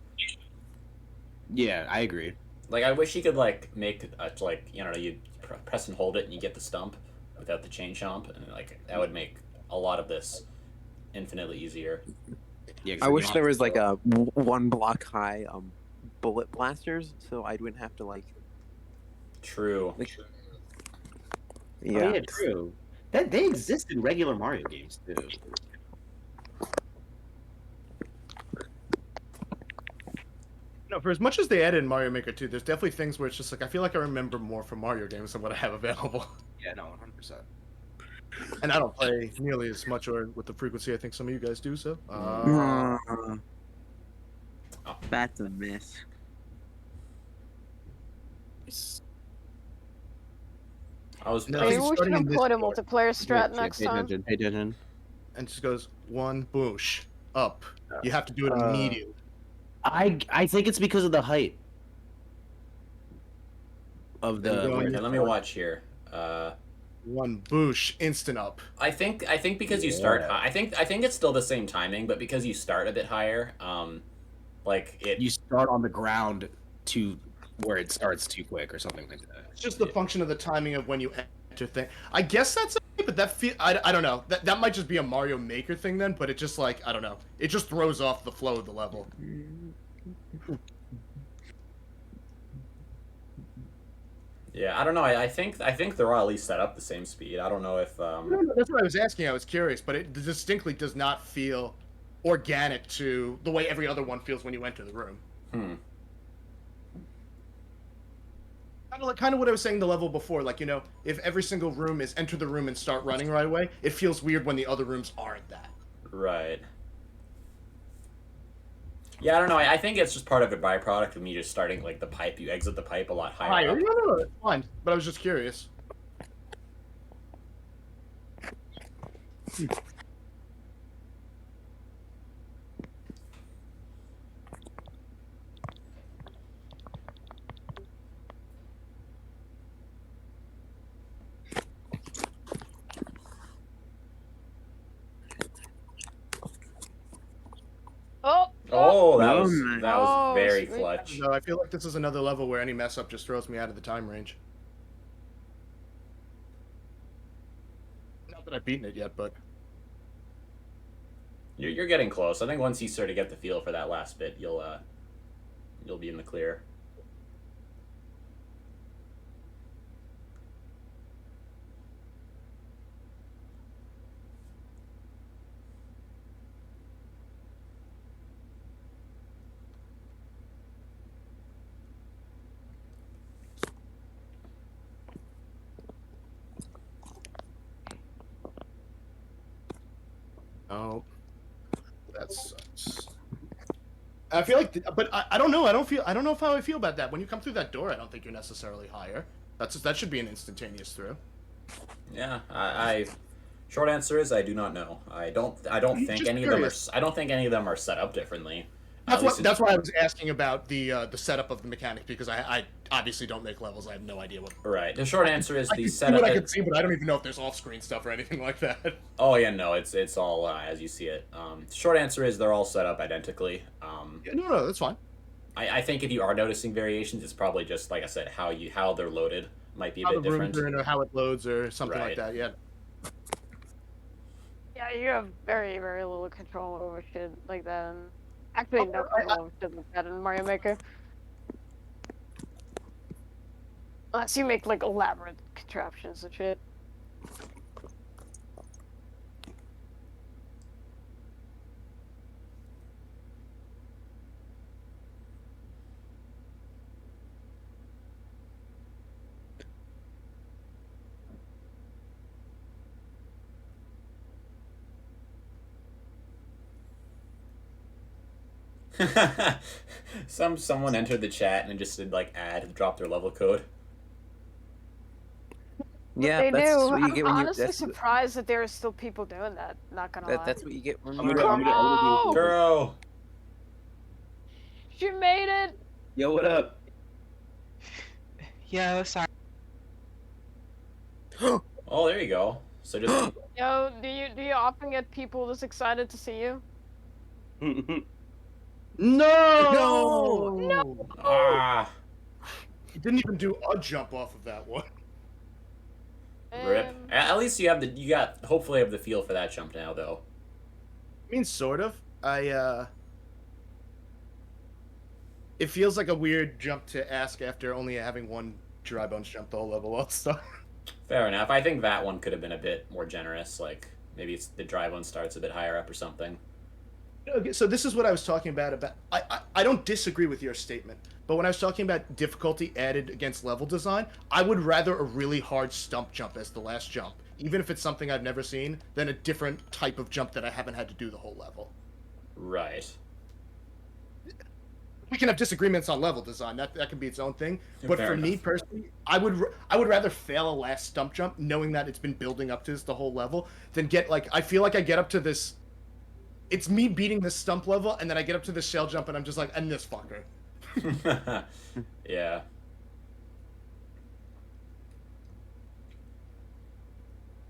Speaker 3: Yeah, I agree.
Speaker 2: Like I wish you could like make a, like you press and hold it and you get the stump without the chain chomp, and like that would make a lot of this infinitely easier.
Speaker 3: Yeah,
Speaker 5: I wish there was like a one block high bullet blasters, so I wouldn't have to like.
Speaker 2: True.
Speaker 5: Like,
Speaker 3: Yeah,
Speaker 5: yeah.
Speaker 3: oh, yeah, true. That they exist in regular Mario games too.
Speaker 4: No, for as much as they added in Mario Maker 2, there's definitely things where it's just like I feel like I remember more from Mario games than what I have available.
Speaker 3: Yeah, no, 100%.
Speaker 4: And I don't play nearly as much or with the frequency I think some of you guys do. So.
Speaker 5: That's a miss.
Speaker 2: I was
Speaker 4: No,
Speaker 1: Maybe
Speaker 4: he's
Speaker 1: we should
Speaker 4: starting in this
Speaker 1: employ a
Speaker 4: order.
Speaker 1: multiplayer strat next
Speaker 3: Pay
Speaker 1: time.
Speaker 3: attention. Pay attention.
Speaker 4: And just goes one boosh up. You have to do it immediately.
Speaker 3: I think it's because of the height of the.
Speaker 2: Okay, let me watch here.
Speaker 4: One boosh, instant up.
Speaker 2: I think because you start high, I think it's still the same timing, but because you start a bit higher, like it.
Speaker 3: You start on the ground to where it starts too quick or something like that.
Speaker 4: It's just the function of the timing of when you enter thing. I guess that's okay, but that I don't know. That might just be a Mario Maker thing then, but it just like I don't know. It just throws off the flow of the level.
Speaker 2: Yeah, I don't know. I think they're all at least set up the same speed. I don't know if
Speaker 4: No, that's what I was asking. I was curious, but it distinctly does not feel organic to the way every other one feels when you enter the room. Kind of what I was saying the level before, like, if every single room is enter the room and start running right away, it feels weird when the other rooms aren't that.
Speaker 2: Right. Yeah, I don't know. I think it's just part of a byproduct of me just starting like the pipe. You exit the pipe a lot higher.
Speaker 4: No, that's fine. But I was just curious.
Speaker 2: Oh, that
Speaker 5: Oh,
Speaker 2: was
Speaker 5: nice.
Speaker 2: that was very
Speaker 1: sweet.
Speaker 2: clutch.
Speaker 4: No, I feel like this is another level where any mess up just throws me out of the time range. Not that I've beaten it yet, but
Speaker 2: You're getting close. I think once you sort of get the feel for that last bit, you'll be in the clear.
Speaker 4: oh, that sucks. I feel like, but I don't know. I don't know how I feel about that. When you come through that door, I don't think you're necessarily higher. That should be an instantaneous through.
Speaker 2: Yeah, I short answer is I do not know. I don't think
Speaker 4: Just
Speaker 2: any
Speaker 4: curious.
Speaker 2: of them are. I don't think any of them are set up differently.
Speaker 4: That's why I was asking about the setup of the mechanics, because I obviously don't make levels. I have no idea what.
Speaker 2: Right. The short answer is
Speaker 4: I
Speaker 2: the
Speaker 4: can see
Speaker 2: setup.
Speaker 4: what I could see, but I don't even know if there's off-screen stuff or anything like that.
Speaker 2: Oh yeah, no, it's all as you see it. Short answer is they're all set up identically.
Speaker 4: Yeah, no, that's fine.
Speaker 2: I think if you are noticing variations, it's probably just like I said, how they're loaded might be a
Speaker 4: How the
Speaker 2: bit different.
Speaker 4: rooms are in or how it loads or something
Speaker 2: Right.
Speaker 4: like that. Yeah.
Speaker 1: Yeah, you have very, very little control over shit like that. And actually, no control over shit like that in Mario Maker. Unless you make like elaborate contraptions and shit.
Speaker 2: Someone entered the chat and just did like drop their level code.
Speaker 5: Yeah,
Speaker 1: They
Speaker 5: that's
Speaker 1: do.
Speaker 5: what you
Speaker 1: I'm
Speaker 5: get when you.
Speaker 1: honestly surprised that there are still people doing that. Not gonna lie.
Speaker 5: That's what you get when
Speaker 3: I'm
Speaker 5: you.
Speaker 3: gonna do
Speaker 1: Oh!
Speaker 2: Girl.
Speaker 1: She made it.
Speaker 3: Yo, what up?
Speaker 6: Yo, sorry.
Speaker 2: Oh, there you go. So just
Speaker 1: Yo, do you often get people this excited to see you?
Speaker 4: No!
Speaker 1: No!
Speaker 2: ah
Speaker 4: He didn't even do a jump off of that one.
Speaker 2: rip. At least you got hopefully have the feel for that jump now though.
Speaker 4: I mean, sort of. It feels like a weird jump to ask after only having one dry bones jump the whole level up. So.
Speaker 2: Fair enough. I think that one could have been a bit more generous. Like maybe the dry one starts a bit higher up or something.
Speaker 4: Okay, so this is what I was talking about. I don't disagree with your statement, but when I was talking about difficulty added against level design, I would rather a really hard stump jump as the last jump, even if it's something I've never seen, than a different type of jump that I haven't had to do the whole level.
Speaker 2: Right.
Speaker 4: We can have disagreements on level design. That can be its own thing. But
Speaker 2: Fair
Speaker 4: for me
Speaker 2: enough.
Speaker 4: personally, I would rather fail a last stump jump, knowing that it's been building up to this the whole level, than get like I feel like I get up to this. It's me beating this stump level, and then I get up to the shell jump, and I'm just like, and this fucker.
Speaker 2: Yeah.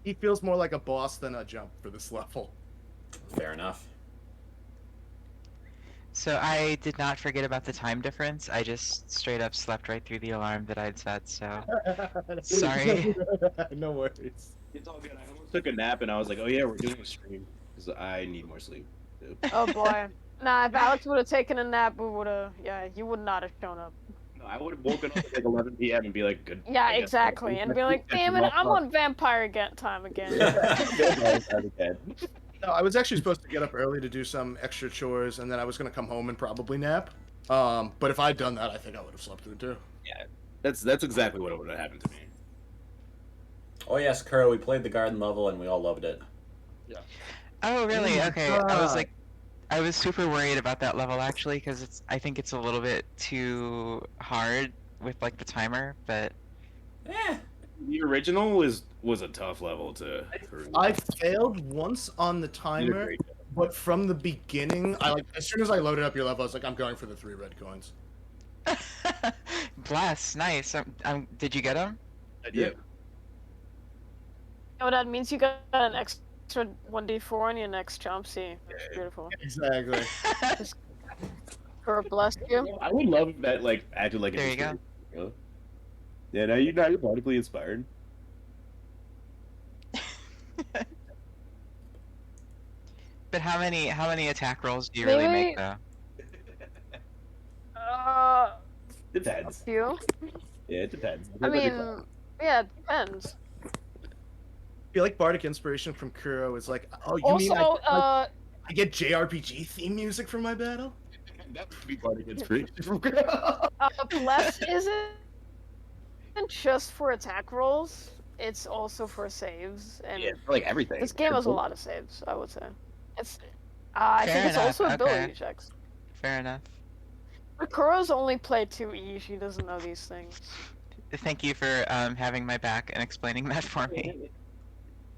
Speaker 4: He feels more like a boss than a jump for this level.
Speaker 2: Fair enough.
Speaker 6: So I did not forget about the time difference. I just straight up slept right through the alarm that I'd set, so sorry.
Speaker 4: No worries.
Speaker 3: It's all good. I almost took a nap and I was like, oh yeah, we're doing a stream because I need more sleep.
Speaker 1: Oh boy. Nah, if Alex would have taken a nap, we would have. Yeah, you would not have shown up.
Speaker 3: No, I would have woken up at like 11 p.m. and be like, good.
Speaker 1: Yeah,
Speaker 3: I guess.
Speaker 1: exactly. And be like, damn it, I'm on vampire time again.
Speaker 4: No, I was actually supposed to get up early to do some extra chores, and then I was gonna come home and probably nap. But if I'd done that, I think I would have slept through too.
Speaker 3: Yeah, that's exactly what would have happened to me.
Speaker 2: Oh yes, Kuro, we played the garden level and we all loved it.
Speaker 6: Oh, really?
Speaker 4: my
Speaker 6: Okay. I was super worried about that level actually, because I think it's a little bit too hard with like the timer, but
Speaker 2: Eh.
Speaker 3: The original was a tough level to.
Speaker 4: I failed once on the timer, but from the beginning, as soon as I loaded up your level, I was like, I'm going for the 3 red coins.
Speaker 6: bless, nice. Did you get them?
Speaker 3: I did.
Speaker 1: You know what that means? You got an extra 1d4 on your next jump. See, that's beautiful.
Speaker 4: Exactly.
Speaker 1: For bless you.
Speaker 3: I would love if that like acted like.
Speaker 6: There you go.
Speaker 3: Go. Yeah, now you're politically inspired.
Speaker 6: But how many attack rolls do you really make though?
Speaker 1: A
Speaker 3: Depends.
Speaker 1: few.
Speaker 3: Yeah, it depends.
Speaker 1: I mean, yeah, it depends.
Speaker 4: I feel like Bardic Inspiration from Kuro is like, oh, you
Speaker 1: Also,
Speaker 4: mean I get JRPG theme music for my battle?
Speaker 3: that would be Bardic Inspiration.
Speaker 1: bless isn't just for attack rolls. It's also for saves, and
Speaker 3: Yeah, like everything.
Speaker 1: this game has a lot of saves. I would say. It's. I
Speaker 6: Fair
Speaker 1: think it's
Speaker 6: enough,
Speaker 1: also ability
Speaker 6: okay.
Speaker 1: checks.
Speaker 6: Fair enough.
Speaker 1: Kuro's only played 2E. She doesn't know these things.
Speaker 6: Thank you for having my back and explaining that for me.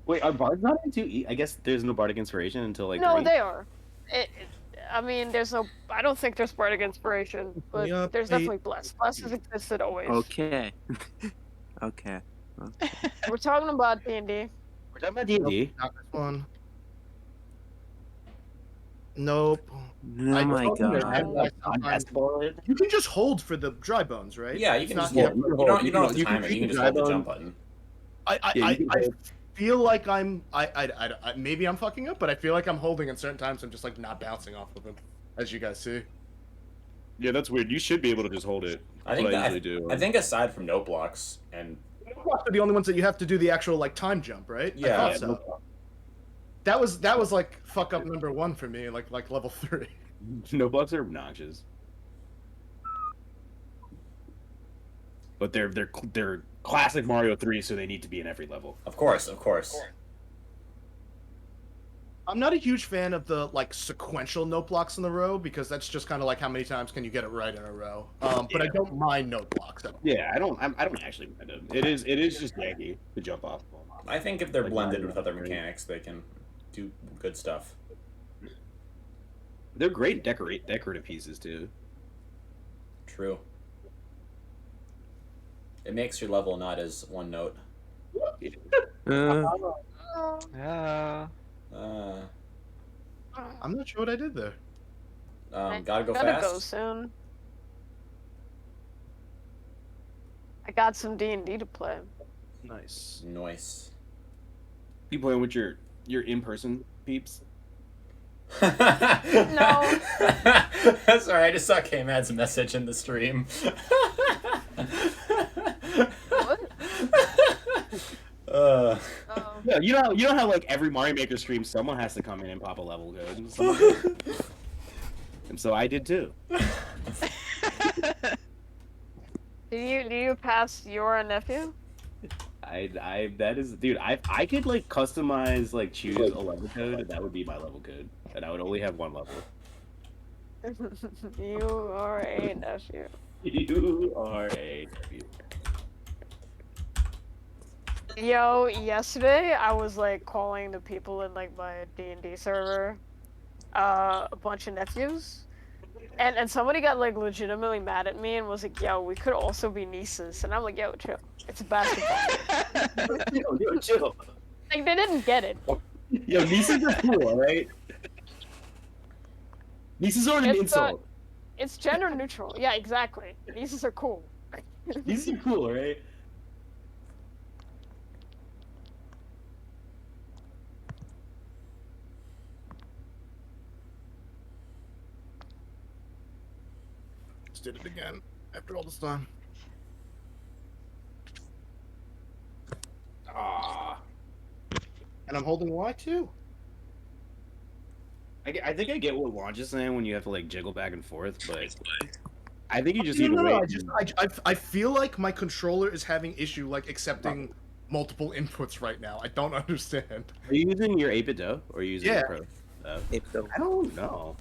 Speaker 3: Wait, are bards not in 2E? I guess there's no Bardic Inspiration until like.
Speaker 1: No,
Speaker 3: 3?
Speaker 1: they are. I mean, there's no. I don't think there's Bardic Inspiration, but
Speaker 4: Yeah,
Speaker 1: there's definitely Bless. Bless has existed always.
Speaker 5: Okay. Okay.
Speaker 1: We're talking about D&D.
Speaker 3: We're talking about D&D.
Speaker 4: Not this one. Nope.
Speaker 5: Oh my
Speaker 4: don't
Speaker 5: god.
Speaker 4: understand why sometimes- You can just hold for the dry bones, right?
Speaker 2: Yeah, you
Speaker 4: It's
Speaker 2: can
Speaker 4: not-
Speaker 2: just
Speaker 3: Yeah,
Speaker 2: hold.
Speaker 3: you can
Speaker 2: You don't
Speaker 3: hold-
Speaker 2: have to
Speaker 3: you can
Speaker 2: time it. You can
Speaker 3: keep
Speaker 2: just
Speaker 3: the
Speaker 2: hold the
Speaker 3: dry
Speaker 2: jump
Speaker 3: bone.
Speaker 2: button.
Speaker 3: Yeah, you can
Speaker 4: I
Speaker 3: hold.
Speaker 4: feel like I maybe I'm fucking up, but I feel like I'm holding and certain times I'm just like not bouncing off of him, as you guys see.
Speaker 3: Yeah, that's weird. You should be able to just hold it.
Speaker 2: I think
Speaker 3: That's what
Speaker 2: that,
Speaker 3: I usually do.
Speaker 2: I think aside from note blocks and
Speaker 4: Blocks are the only ones that you have to do the actual like time jump, right?
Speaker 2: Yeah.
Speaker 4: I thought
Speaker 3: Yeah,
Speaker 4: so.
Speaker 3: no-
Speaker 4: That was like fuck up number 1 for me, like level 3.
Speaker 3: no blocks are obnoxious. But they're classic Mario 3, so they need to be in every level.
Speaker 2: of course.
Speaker 4: I'm not a huge fan of the like sequential note blocks in the row because that's just kind of like how many times can you get it right in a row. But I don't mind note blocks.
Speaker 3: Yeah, I don't actually mind them. It is just janky to jump off.
Speaker 2: I think if they're
Speaker 3: Like
Speaker 2: blended
Speaker 3: Mario
Speaker 2: with other
Speaker 3: Kart.
Speaker 2: mechanics, they can do good stuff.
Speaker 3: They're great decorative pieces too.
Speaker 2: True. It makes your level not as one note.
Speaker 6: Oh.
Speaker 4: I'm not sure what I did there.
Speaker 2: Gotta go
Speaker 1: Gotta
Speaker 2: fast.
Speaker 1: go soon. I got some D&D to play.
Speaker 4: Nice.
Speaker 2: Nice.
Speaker 3: You playing with your in-person peeps?
Speaker 2: No. Sorry, I just saw K-Mad's message in the stream.
Speaker 1: What?
Speaker 2: Uh,
Speaker 3: Yeah, you know how like every Mario Maker stream, someone has to come in and pop a level code. And so I did too.
Speaker 1: Do you pass your nephew?
Speaker 3: That is, dude, I could like customize, like choose a level code, and that would be my level code, and I would only have one level.
Speaker 1: You are a nephew.
Speaker 3: You are a
Speaker 1: Yo, yesterday I was like calling the people in like my D&D server, a bunch of nephews, and somebody got like legitimately mad at me and was like, "Yo, we could also be nieces," and I'm like, "Yo, chill. It's basketball."
Speaker 3: Yo, chill.
Speaker 1: Like they didn't get it.
Speaker 3: Yo, nieces are cool, alright? Nieces aren't an
Speaker 1: It's,
Speaker 3: insult.
Speaker 1: It's gender neutral. Yeah, exactly. Nieces are cool.
Speaker 3: Nieces are cool, alright?
Speaker 4: Just did it again after all this time.
Speaker 3: Ah.
Speaker 4: And I'm holding Y too.
Speaker 3: I think I get what Launch is saying when you have to like jiggle back and forth, but I think you just
Speaker 4: No,
Speaker 3: need to
Speaker 4: no,
Speaker 3: wait.
Speaker 4: I feel like my controller is having issue like accepting multiple inputs right now. I don't understand.
Speaker 3: Are you using your 8-bit dough or are you using
Speaker 4: Yeah.
Speaker 3: your Pro? I don't know.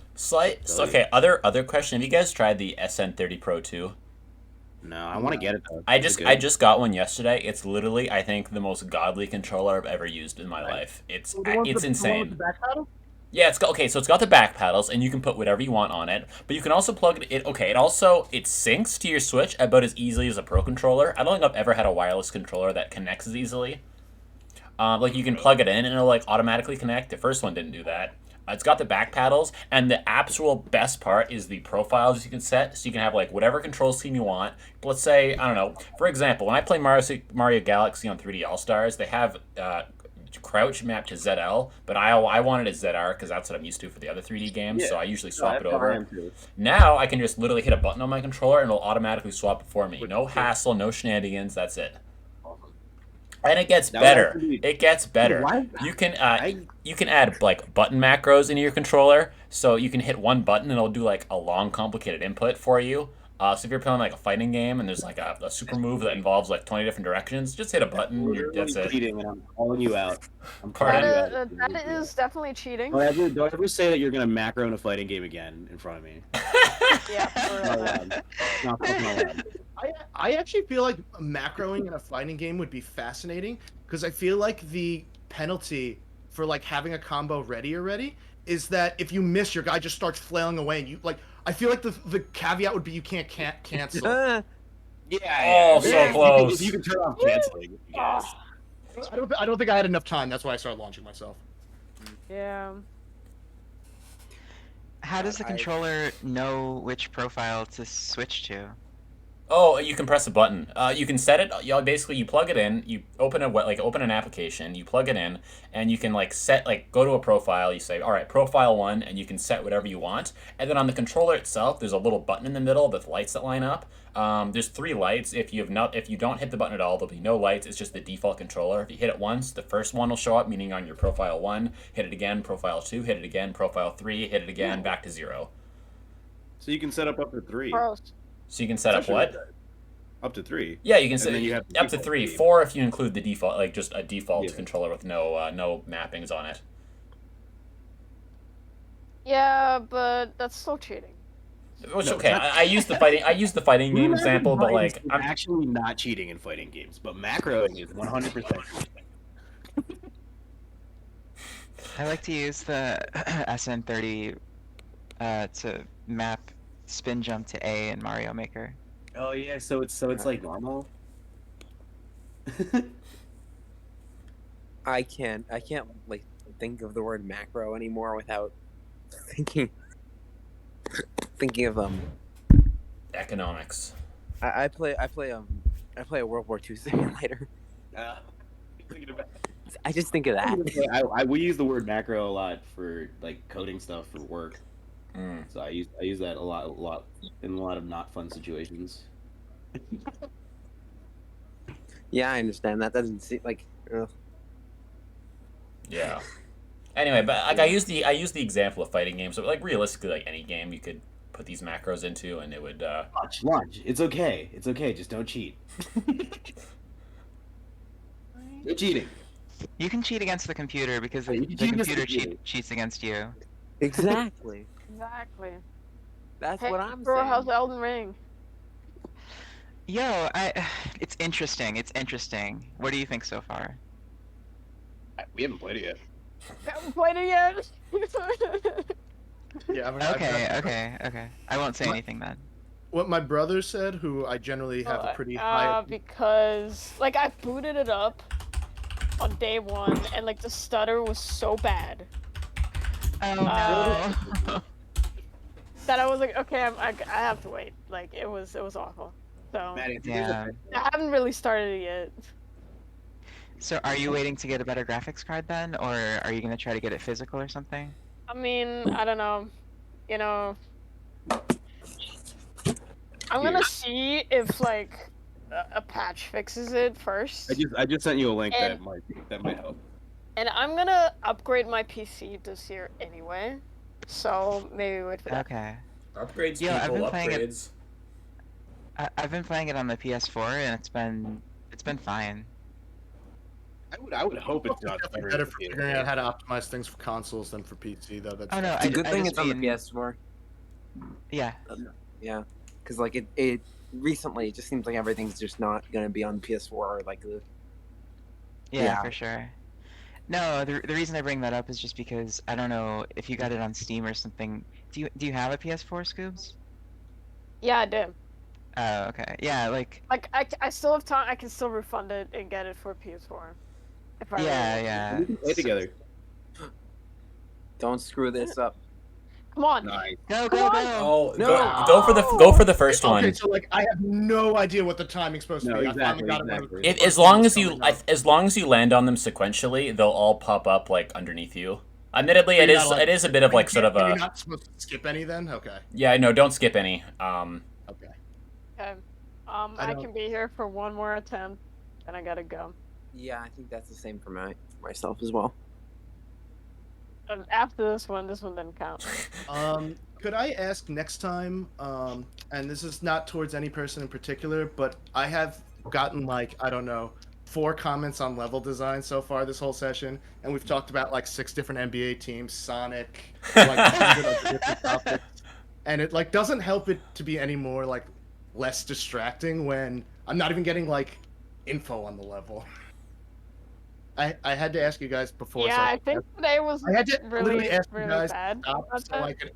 Speaker 2: Okay, other question. Have you guys tried the SN30 Pro 2?
Speaker 3: No, I want to get it though.
Speaker 2: I
Speaker 3: Is it
Speaker 2: just
Speaker 3: good?
Speaker 2: got one yesterday. It's literally, I think, the most godly controller I've ever used in my life. It's insane. Yeah, it's got the back paddles, and you can put whatever you want on it. But you can also plug it. It syncs to your Switch about as easily as a Pro controller. I don't think I've ever had a wireless controller that connects as easily. Like you can plug it in and it'll like automatically connect. The first one didn't do that. It's got the back paddles, and the actual best part is the profiles you can set, so you can have like whatever control scheme you want. Let's say, I don't know, for example, when I play Mario Galaxy on 3D All Stars, they have crouch mapped to ZL, but I wanted it ZR because that's what I'm used to for the other 3D games, so I usually swap it over. Now I can just literally hit a button on my controller and it'll automatically swap it for me. No hassle, no shenanigans, that's it. And it gets better. It gets better. You can add like button macros into your controller, so you can hit one button and it'll do like a long, complicated input for you. So if you're playing like a fighting game and there's like a super move that involves like 20 different directions, just hit a button. That's it.
Speaker 3: Cheating, and I'm calling you out.
Speaker 1: That is definitely cheating.
Speaker 3: Don't ever say that you're gonna macro in a fighting game again in front of me.
Speaker 1: Yeah.
Speaker 3: Not fucking allowed.
Speaker 4: I actually feel like macroing in a fighting game would be fascinating because I feel like the penalty for like having a combo ready already is that if you miss, your guy just starts flailing away, and you like. I feel like the caveat would be you can't cancel.
Speaker 2: Oh, so close.
Speaker 3: You can turn off canceling. Yes.
Speaker 4: I don't think I had enough time. That's why I started launching myself.
Speaker 1: Yeah.
Speaker 6: How does the
Speaker 5: I-
Speaker 6: controller know which profile to switch to?
Speaker 2: Oh, you can press a button. You can set it. Basically, you plug it in. You open open an application. You plug it in, and you can go to a profile. You say, all right, profile 1, and you can set whatever you want. And then on the controller itself, there's a little button in the middle with lights that line up. There's 3 lights. If you don't hit the button at all, there'll be no lights. It's just the default controller. If you hit it once, the first one will show up, meaning on your profile 1. Hit it again, profile 2. Hit it again, profile 3. Hit it again, back to 0.
Speaker 3: So you can set up to 3.
Speaker 1: Gross.
Speaker 2: So you can set up what?
Speaker 3: Up to 3.
Speaker 2: Yeah, you can
Speaker 3: And
Speaker 2: set
Speaker 3: then you have the
Speaker 2: up to
Speaker 3: default
Speaker 2: 3.
Speaker 3: theme.
Speaker 2: 4 if you include the default, like just a default
Speaker 3: Yeah.
Speaker 2: controller with no mappings on it.
Speaker 1: Yeah, but that's still cheating.
Speaker 2: Which
Speaker 3: No,
Speaker 2: okay,
Speaker 3: that's-
Speaker 2: I used the fighting game example, but like
Speaker 3: I'm actually not cheating in fighting games, but macroing is 100%.
Speaker 6: I like to use the SN30 to map spin jump to A in Mario Maker.
Speaker 3: Oh yeah, so it's like normal.
Speaker 5: I can't like think of the word macro anymore without thinking of
Speaker 2: economics.
Speaker 5: I play a World War II simulator. I just think of that.
Speaker 3: We use the word macro a lot for like coding stuff for work.
Speaker 2: Mm.
Speaker 3: So I use that a lot in a lot of not fun situations.
Speaker 5: Yeah, I understand. That doesn't seem like.
Speaker 2: Yeah. Anyway, but like I use the example of fighting games. So like realistically, like any game, you could put these macros into, and it would.
Speaker 3: Launch. It's okay. It's okay. Just don't cheat. You're cheating.
Speaker 6: You can cheat against the computer because
Speaker 3: Yeah,
Speaker 6: the,
Speaker 3: you can
Speaker 6: the
Speaker 3: cheat against the
Speaker 6: computer
Speaker 3: computer.
Speaker 6: cheats against you.
Speaker 5: Exactly.
Speaker 1: Exactly.
Speaker 5: That's
Speaker 1: Hey,
Speaker 5: what I'm
Speaker 1: bro,
Speaker 5: saying.
Speaker 1: how's Elden Ring?
Speaker 6: Yo, it's interesting. It's interesting. What do you think so far?
Speaker 3: We haven't played it yet.
Speaker 1: Haven't played it yet.
Speaker 4: Yeah.
Speaker 6: Okay. I won't say anything then.
Speaker 4: What my brother said, who I generally have a pretty high.
Speaker 1: Because like I booted it up on day 1, and like the stutter was so bad
Speaker 6: Oh no.
Speaker 1: that I was like, okay, I have to wait. Like it was awful. So
Speaker 6: Yeah.
Speaker 1: I haven't really started it yet.
Speaker 6: So are you waiting to get a better graphics card then, or are you gonna try to get it physical or something?
Speaker 1: I mean, I don't know. You know, I'm gonna see if like a patch fixes it first.
Speaker 3: I just sent you a link
Speaker 1: And-
Speaker 3: that might help.
Speaker 1: And I'm gonna upgrade my PC this year anyway. So maybe wait for that.
Speaker 6: Okay.
Speaker 2: Upgrades,
Speaker 6: Yeah, I've
Speaker 2: people,
Speaker 6: been playing it-
Speaker 2: upgrades.
Speaker 6: I've been playing it on the PS4 and it's been fine.
Speaker 3: I would hope it's not
Speaker 4: Definitely better for figuring out how to optimize things for consoles than for PC, though. That's
Speaker 6: Oh no,
Speaker 5: It's a good thing
Speaker 6: just
Speaker 5: it's on the
Speaker 6: mean-
Speaker 5: PS4.
Speaker 6: Yeah.
Speaker 5: Yeah, because like it recently it just seems like everything's just not gonna be on PS4 or like the.
Speaker 6: Yeah,
Speaker 5: Yeah.
Speaker 6: for sure. No, the reason I bring that up is just because I don't know if you got it on Steam or something. Do you have a PS4, Scoobs?
Speaker 1: Yeah, I did.
Speaker 6: Oh, okay. Yeah, like
Speaker 1: Like I still have time. I can still refund it and get it for PS4. If I really
Speaker 6: yeah,
Speaker 1: want.
Speaker 6: yeah.
Speaker 3: We can play together.
Speaker 5: Don't screw this up.
Speaker 1: Come on.
Speaker 3: Nice.
Speaker 6: Go,
Speaker 1: Come
Speaker 6: go,
Speaker 1: on.
Speaker 6: go.
Speaker 2: Oh,
Speaker 5: No.
Speaker 2: go for the first
Speaker 4: Okay,
Speaker 2: one.
Speaker 4: so like I have no idea what the timing's supposed to
Speaker 3: No,
Speaker 4: be.
Speaker 3: exactly,
Speaker 4: I finally got it.
Speaker 3: exactly.
Speaker 2: If, as long as you land on them sequentially, they'll all pop up like underneath you. Admittedly,
Speaker 4: So
Speaker 2: it
Speaker 4: you're
Speaker 2: is
Speaker 4: not, like-
Speaker 2: it is a bit of like sort of
Speaker 4: You're
Speaker 2: a
Speaker 4: not supposed to skip any then. Okay.
Speaker 2: yeah. No, don't skip any.
Speaker 4: Okay.
Speaker 1: Okay.
Speaker 4: I
Speaker 1: I
Speaker 4: don't-
Speaker 1: can be here for one more attempt, then I gotta go.
Speaker 5: Yeah, I think that's the same for myself as well.
Speaker 1: And after this one didn't count.
Speaker 4: Could I ask next time? And this is not towards any person in particular, but I have gotten like I don't know 4 comments on level design so far this whole session, and we've talked about like 6 different NBA teams, Sonic, like 100 other different topics, and it like doesn't help it to be any more like less distracting when I'm not even getting like info on the level. I had to ask you guys before.
Speaker 1: Yeah,
Speaker 4: so
Speaker 1: I think today was
Speaker 4: I had to
Speaker 1: really,
Speaker 4: literally ask you
Speaker 1: really
Speaker 4: guys
Speaker 1: bad.
Speaker 4: stop
Speaker 1: about
Speaker 4: so I
Speaker 1: that.
Speaker 4: could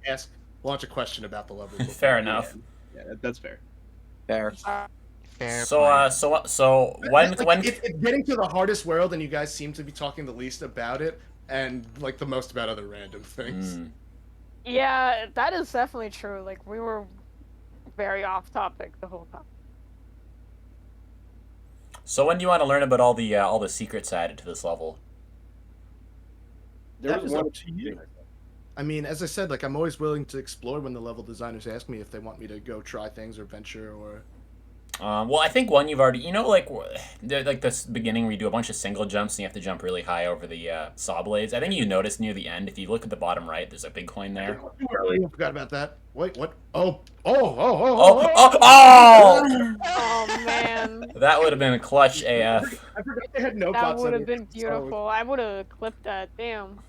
Speaker 4: launch a question about the level. before.
Speaker 2: fair enough.
Speaker 3: Yeah, that's fair.
Speaker 5: Fair.
Speaker 6: Fair
Speaker 2: So
Speaker 6: point.
Speaker 2: so when
Speaker 4: It's getting to the hardest world, and you guys seem to be talking the least about it, and like the most about other random things.
Speaker 1: Yeah, that is definitely true. Like we were very off topic the whole time.
Speaker 2: So when do you want to learn about all the secrets added to this level?
Speaker 3: There
Speaker 4: That
Speaker 3: was
Speaker 4: is
Speaker 3: one
Speaker 4: up to you. I mean, as I said, like I'm always willing to explore when the level designers ask me if they want me to go try things or venture or.
Speaker 2: Well, I think one you've already, like this beginning where you do a bunch of single jumps and you have to jump really high over the saw blades. I think you notice near the end, if you look at the bottom right, there's a big coin there.
Speaker 4: I forgot about that. Wait, what? Oh!
Speaker 1: Oh man,
Speaker 2: That would have been a clutch AF.
Speaker 4: I forgot they had no
Speaker 1: that
Speaker 4: pots.
Speaker 1: would have been beautiful. I would have clipped that. Damn.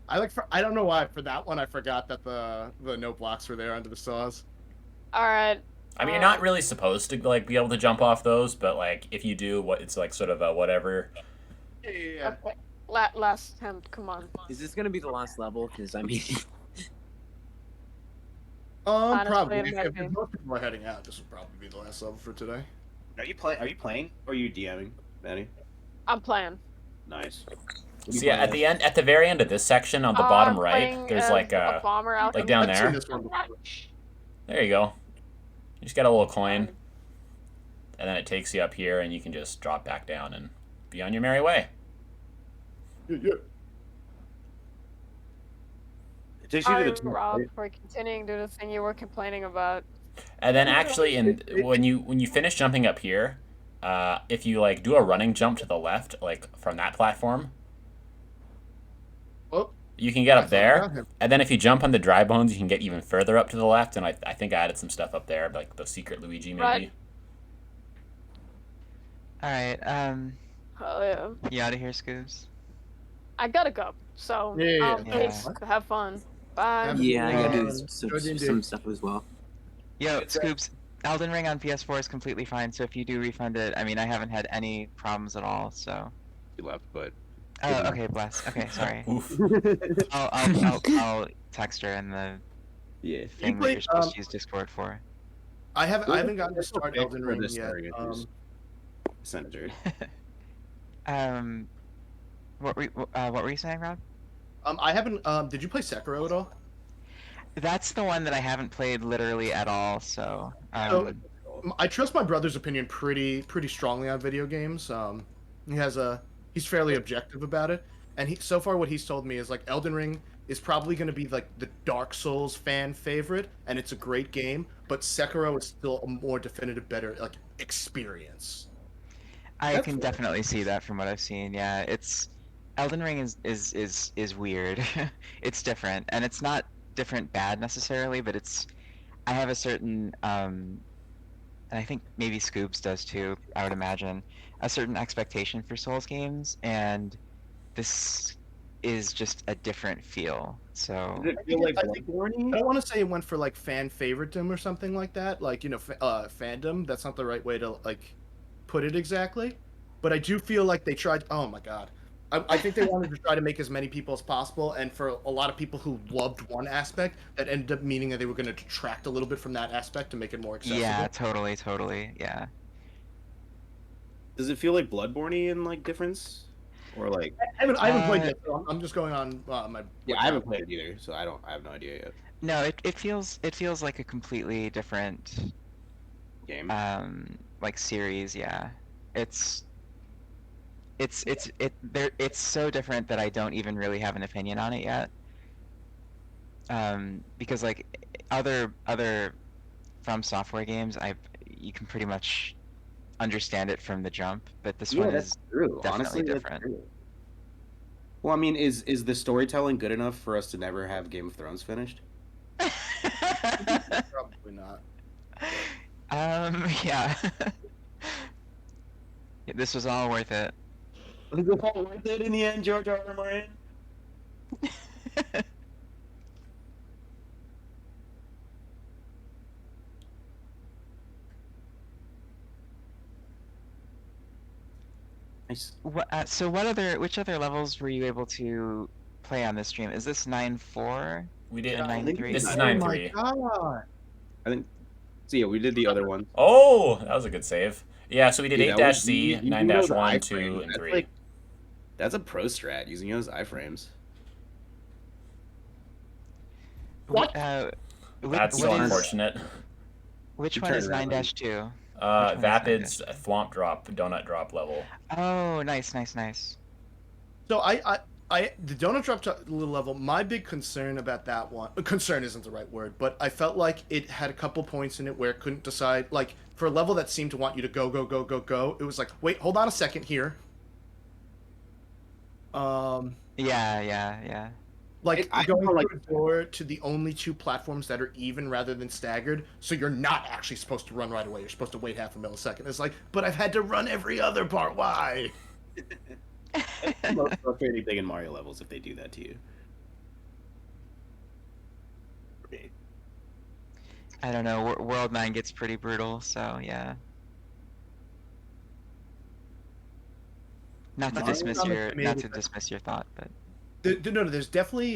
Speaker 4: I don't know why for that one I forgot that the no blocks were there under the saws.
Speaker 1: All right.
Speaker 2: I mean, you're not really supposed to like be able to jump off those, but like if you do, what it's like sort of a whatever.
Speaker 4: Yeah.
Speaker 1: Okay. Last attempt. Come on.
Speaker 5: Is this gonna be the last level? Because I mean,
Speaker 1: Honestly,
Speaker 4: Probably.
Speaker 1: it might
Speaker 4: If
Speaker 1: be.
Speaker 4: most people are heading out, this will probably be the last level for today.
Speaker 3: Are you playing? Or are you DMing, Manny?
Speaker 1: I'm playing.
Speaker 3: Nice.
Speaker 2: So yeah, at the very end of this section on the bottom right,
Speaker 1: Playing
Speaker 2: there's
Speaker 1: as
Speaker 2: like
Speaker 1: a bomber out
Speaker 2: like down
Speaker 4: I've seen
Speaker 2: there.
Speaker 4: this one before.
Speaker 2: There you go. You just got a little coin, and then it takes you up here, and you can just drop back down and be on your merry way.
Speaker 4: Yeah.
Speaker 3: It takes you to
Speaker 1: Sorry,
Speaker 3: the top.
Speaker 1: Rob, for continuing to do the thing you were complaining about.
Speaker 2: And then actually, when you finish jumping up here, if you like do a running jump to the left, like from that platform,
Speaker 4: Oh,
Speaker 2: you can get
Speaker 4: I
Speaker 2: up
Speaker 4: thought
Speaker 2: there.
Speaker 4: about him.
Speaker 2: And then if you jump on the dry bones, you can get even further up to the left. And I think I added some stuff up there, like the secret Luigi maybe.
Speaker 1: Right.
Speaker 6: All right.
Speaker 1: Oh yeah.
Speaker 6: You out of here, Scoobs?
Speaker 1: I gotta go. So,
Speaker 4: Yeah.
Speaker 1: please have fun. Bye.
Speaker 5: yeah, I gotta do
Speaker 4: Go D&D.
Speaker 5: some stuff as well.
Speaker 6: Yo, Scoobs. Elden Ring on PS4 is completely fine. So if you do refund it, I mean, I haven't had any problems at all. So.
Speaker 3: You left, but
Speaker 6: Oh, okay, bless. Okay, sorry.
Speaker 2: Oof.
Speaker 6: I'll text her in the
Speaker 3: yeah.
Speaker 6: thing that
Speaker 4: played,
Speaker 6: you're supposed to use Discord for.
Speaker 4: I haven't gotten to
Speaker 3: It's
Speaker 4: start
Speaker 3: okay
Speaker 4: Elden
Speaker 3: for
Speaker 4: Ring
Speaker 3: this
Speaker 4: yet.
Speaker 3: area, Senator.
Speaker 6: um, what were you saying, Rob?
Speaker 4: I haven't. Did you play Sekiro at all?
Speaker 6: That's the one that I haven't played literally at all. So,
Speaker 4: I trust my brother's opinion pretty strongly on video games. He's fairly objective about it, and so far what he's told me is like Elden Ring is probably going to be like the Dark Souls fan favorite, and it's a great game. But Sekiro is still a more definitive, better like experience.
Speaker 6: I can definitely see that from what I've seen. Yeah, it's Elden Ring is weird. It's different, and it's not different bad necessarily, but I have a certain and I think maybe Scoops does too, I would imagine, a certain expectation for Souls games, and this is just a different feel. So
Speaker 3: Does it feel like
Speaker 4: I think-
Speaker 3: Bloodborne?
Speaker 4: I don't want to say it went for like fan favoritism or something like that, like fandom. That's not the right way to like put it exactly, but I do feel like they tried. Oh my god, I think they wanted to try to make as many people as possible, and for a lot of people who loved one aspect, that ended up meaning that they were going to detract a little bit from that aspect to make it more accessible.
Speaker 6: yeah, totally, yeah.
Speaker 3: Does it feel like Bloodborne in like difference, or like?
Speaker 4: I haven't played it. So I'm just going on my.
Speaker 3: Yeah, I haven't played it either, so I have no idea yet.
Speaker 6: No, it feels like a completely different
Speaker 3: Game.
Speaker 6: like series. Yeah, it's so different that I don't even really have an opinion on it yet. Because like other From Software games, you can pretty much understand it from the jump, but this one is
Speaker 3: true.
Speaker 6: definitely
Speaker 3: Honestly, that's
Speaker 6: different.
Speaker 3: true. Well, I mean, is the storytelling good enough for us to never have Game of Thrones finished?
Speaker 4: Probably not.
Speaker 6: Yeah. This was all worth it.
Speaker 3: Was it all worth it in the end, George R. R. Martin? Nice.
Speaker 6: Which other levels were you able to play on this stream? Is this 9.4?
Speaker 2: We did.
Speaker 6: Or 9.3?
Speaker 2: This is
Speaker 4: Oh my
Speaker 2: 9.3.
Speaker 4: god.
Speaker 3: I think. So yeah, we did the other one.
Speaker 2: Oh, that was a good save. Yeah, so we did
Speaker 3: Dude,
Speaker 2: 8-C,
Speaker 3: you
Speaker 2: 9-1,
Speaker 3: know the
Speaker 2: 2,
Speaker 3: iframes.
Speaker 2: and
Speaker 3: That's
Speaker 2: 3.
Speaker 3: like- That's a pro strat using those iframes.
Speaker 4: What?
Speaker 2: That's so
Speaker 6: what is
Speaker 2: unfortunate.
Speaker 6: which
Speaker 3: You
Speaker 6: one
Speaker 3: turn
Speaker 6: is
Speaker 3: it around.
Speaker 6: 9-2? Which one is
Speaker 2: Vapid's
Speaker 6: 9-2?
Speaker 2: Thwomp Drop, Donut Drop level.
Speaker 6: Oh, nice.
Speaker 4: So the donut drop to little level. My big concern about that one, concern isn't the right word, but I felt like it had a couple points in it where it couldn't decide. Like for a level that seemed to want you to go, go, go, go, go, it was like, wait, hold on a second here.
Speaker 6: Yeah.
Speaker 4: Like
Speaker 3: I
Speaker 4: going
Speaker 3: feel like-
Speaker 4: through a door to the only two platforms that are even rather than staggered, so you're not actually supposed to run right away. You're supposed to wait half a millisecond. It's like, but I've had to run every other part. Why?
Speaker 3: It's the most frustrating thing in Mario levels if they do that to you. For me.
Speaker 6: I don't know. World 9 gets pretty brutal, so yeah. Not to
Speaker 4: No,
Speaker 6: dismiss
Speaker 4: I'm
Speaker 6: your
Speaker 4: amazed.
Speaker 6: dismiss your thought, but
Speaker 4: No, there's definitely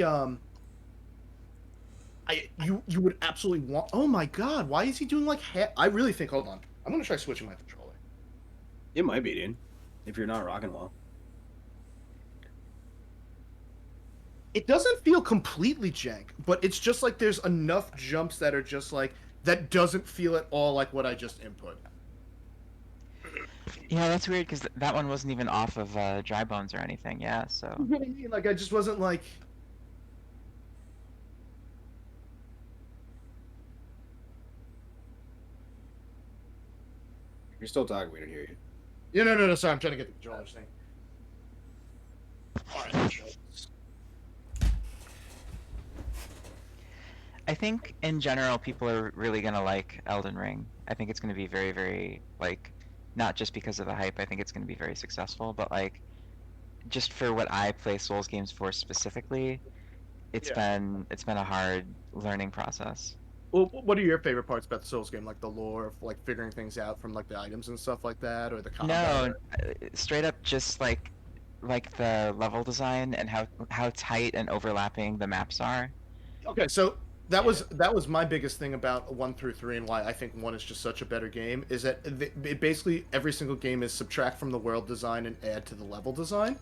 Speaker 4: you would absolutely want. Oh my god, why is he doing like? I really think. Hold on, I'm gonna try switching my controller.
Speaker 3: It might be, dude. If you're not rocking well.
Speaker 4: It doesn't feel completely jank, but it's just like there's enough jumps that are just like that doesn't feel at all like what I just input.
Speaker 6: yeah, that's weird because that one wasn't even off of Dry Bones or anything. Yeah, so
Speaker 4: Like I just wasn't like.
Speaker 3: You're still talking, we don't hear you.
Speaker 4: Yeah, no. Sorry, I'm trying to get the controller thing. All right.
Speaker 6: I think in general people are really gonna like Elden Ring. I think it's gonna be very, very like, not just because of the hype. I think it's gonna be very successful, but like, just for what I play Souls games for specifically, it's been a hard learning process.
Speaker 4: Well, what are your favorite parts about the Souls game? Like the lore, of, like figuring things out from like the items and stuff like that, or the combat?
Speaker 6: No, straight up just like the level design and how tight and overlapping the maps are.
Speaker 4: Okay, so that was my biggest thing about 1 through 3 and why I think 1 is just such a better game is that it basically every single game is subtract from the world design and add to the level design,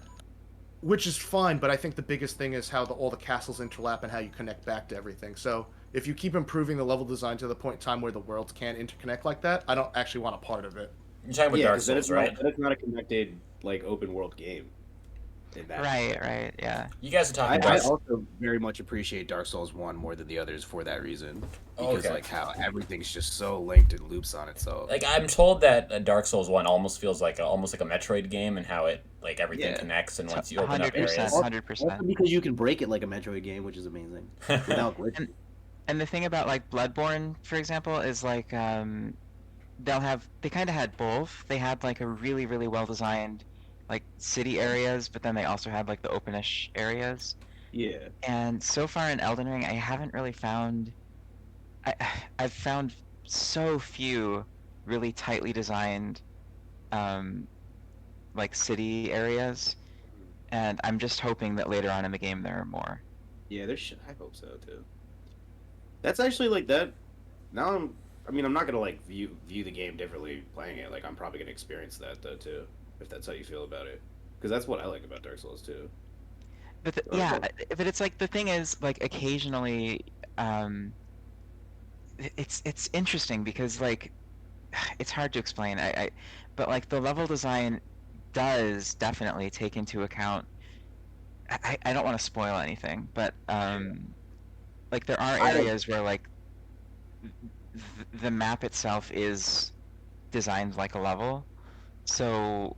Speaker 4: which is fine, but I think the biggest thing is how all the castles interlap and how you connect back to everything. So if you keep improving the level design to the point in time where the worlds can't interconnect like that, I don't actually want a part of it.
Speaker 2: You're talking about
Speaker 3: Yeah,
Speaker 2: Dark
Speaker 3: 'cause then
Speaker 2: Souls,
Speaker 3: it's
Speaker 2: right?
Speaker 3: Not, then it's not a connected like open world game. In that.
Speaker 6: Right, yeah.
Speaker 2: You guys are talking
Speaker 3: I
Speaker 2: about.
Speaker 3: also very much appreciate Dark Souls 1 more than the others for that reason. Because
Speaker 2: Okay.
Speaker 3: like how everything's just so linked and loops on itself.
Speaker 2: Like I'm told that Dark Souls 1 almost feels like almost like a Metroid game, and how it like everything
Speaker 3: Yeah.
Speaker 2: connects, and once you open up
Speaker 6: 100%,
Speaker 2: areas.
Speaker 6: 100%.
Speaker 3: Also because you can break it like a Metroid game, which is amazing. Without glitching.
Speaker 6: And the thing about like Bloodborne, for example, is like they kind of had both. They had like a really, really well designed like city areas, but then they also had like the openish areas.
Speaker 3: Yeah.
Speaker 6: And so far in Elden Ring, I haven't really found. I've found so few really tightly designed, like city areas, and I'm just hoping that later on in the game there are more.
Speaker 3: Yeah, I hope so too. That's actually like that. Now I'm not gonna like view the game differently playing it. Like I'm probably gonna experience that though too, if that's how you feel about it. Because that's what I like about Dark Souls too.
Speaker 6: But
Speaker 3: Okay.
Speaker 6: yeah, but it's like the thing is like occasionally, it's interesting because like it's hard to explain. But like the level design does definitely take into account. I don't want to spoil anything, but like there are areas where like the map itself is designed like a level, so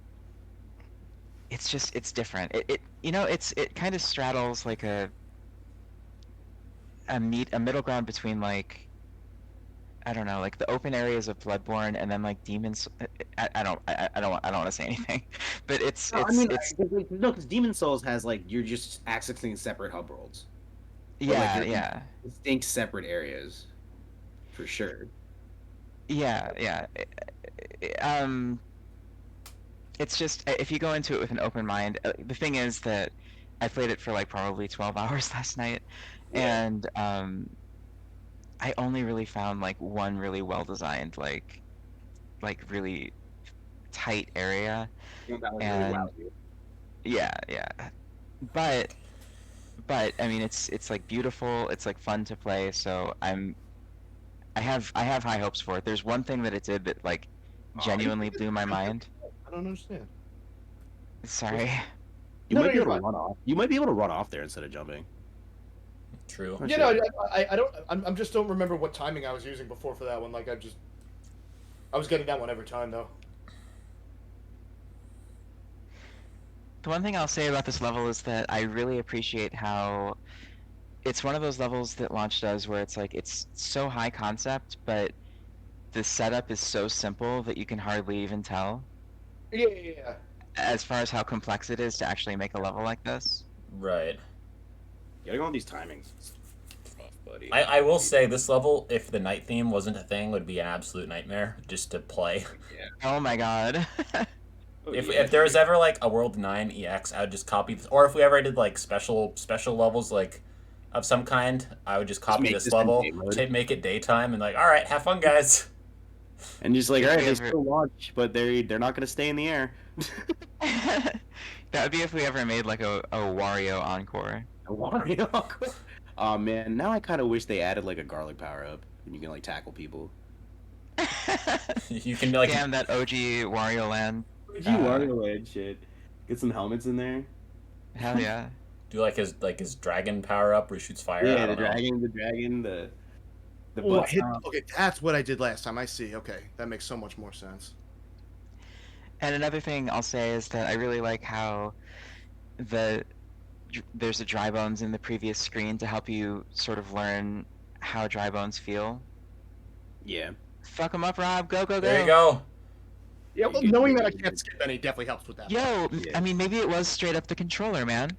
Speaker 6: it's different. It kind of straddles like a middle ground between like, I don't know, like the open areas of Bloodborne and then like demons. I don't want to say anything, but it's
Speaker 3: because Demon Souls has like you're just accessing separate hub worlds.
Speaker 6: yeah,
Speaker 3: you're in
Speaker 6: yeah,
Speaker 3: distinct separate areas, for sure.
Speaker 6: yeah. It's just if you go into it with an open mind. The thing is that I played it for like probably 12 hours last night,
Speaker 3: Yeah.
Speaker 6: and I only really found like one really well designed like really tight area.
Speaker 3: That was really
Speaker 6: And
Speaker 3: loud, dude.
Speaker 6: yeah, but but I mean, it's like beautiful. It's like fun to play. So I have high hopes for it. There's one thing that it did that like genuinely blew my mind.
Speaker 4: I don't understand.
Speaker 6: Sorry.
Speaker 3: You
Speaker 4: No,
Speaker 3: might
Speaker 4: no,
Speaker 3: be
Speaker 4: you're
Speaker 3: able to
Speaker 4: fine.
Speaker 3: run off. You might be able to run off there instead of jumping.
Speaker 2: True.
Speaker 3: Oh,
Speaker 4: Yeah,
Speaker 3: shit.
Speaker 4: no, I don't. I'm just don't remember what timing I was using before for that one. Like I was getting that one every time though.
Speaker 6: The one thing I'll say about this level is that I really appreciate how it's one of those levels that Launch does where it's like it's so high concept, but the setup is so simple that you can hardly even tell
Speaker 4: Yeah.
Speaker 6: as far as how complex it is to actually make a level like this.
Speaker 2: Right.
Speaker 3: Getting all these timings. Is tough, buddy.
Speaker 2: I will say this level, if the night theme wasn't a thing, would be an absolute nightmare just to play.
Speaker 6: Oh my god.
Speaker 3: Oh,
Speaker 2: If there was ever like a World 9 EX, I would just copy this. Or if we ever did like special levels like of some kind, I would just copy
Speaker 3: make
Speaker 2: this
Speaker 3: this in
Speaker 2: level,
Speaker 3: day mode.
Speaker 2: make it daytime, and like, all right, have fun, guys.
Speaker 3: And just like,
Speaker 6: If
Speaker 3: all right,
Speaker 6: we
Speaker 3: they
Speaker 6: ever-
Speaker 3: still launch, but they're not gonna stay in the air.
Speaker 6: That would be if we ever made like a Wario Encore.
Speaker 3: Wario. Oh man, now I kind of wish they added like a garlic power up, and you can like tackle people.
Speaker 2: You can like,
Speaker 6: Damn, that OG Wario Land.
Speaker 3: You Wario Land shit. Get some helmets in there.
Speaker 6: Hell yeah.
Speaker 2: do like his dragon power up where he shoots fire. I
Speaker 3: Yeah,
Speaker 2: don't know.
Speaker 3: the
Speaker 4: Oh,
Speaker 3: butt stomp.
Speaker 4: okay, that's what I did last time. I see. Okay, that makes so much more sense.
Speaker 6: And another thing I'll say is that I really like how there's a dry bones in the previous screen to help you sort of learn how dry bones feel.
Speaker 3: Yeah.
Speaker 6: Fuck 'em up, Rob. Go, go, go.
Speaker 2: There you go.
Speaker 4: Yeah, well, knowing that I can't skip any definitely helps with that.
Speaker 6: Yo,
Speaker 3: Yeah.
Speaker 6: I mean, maybe it was straight up the controller, man.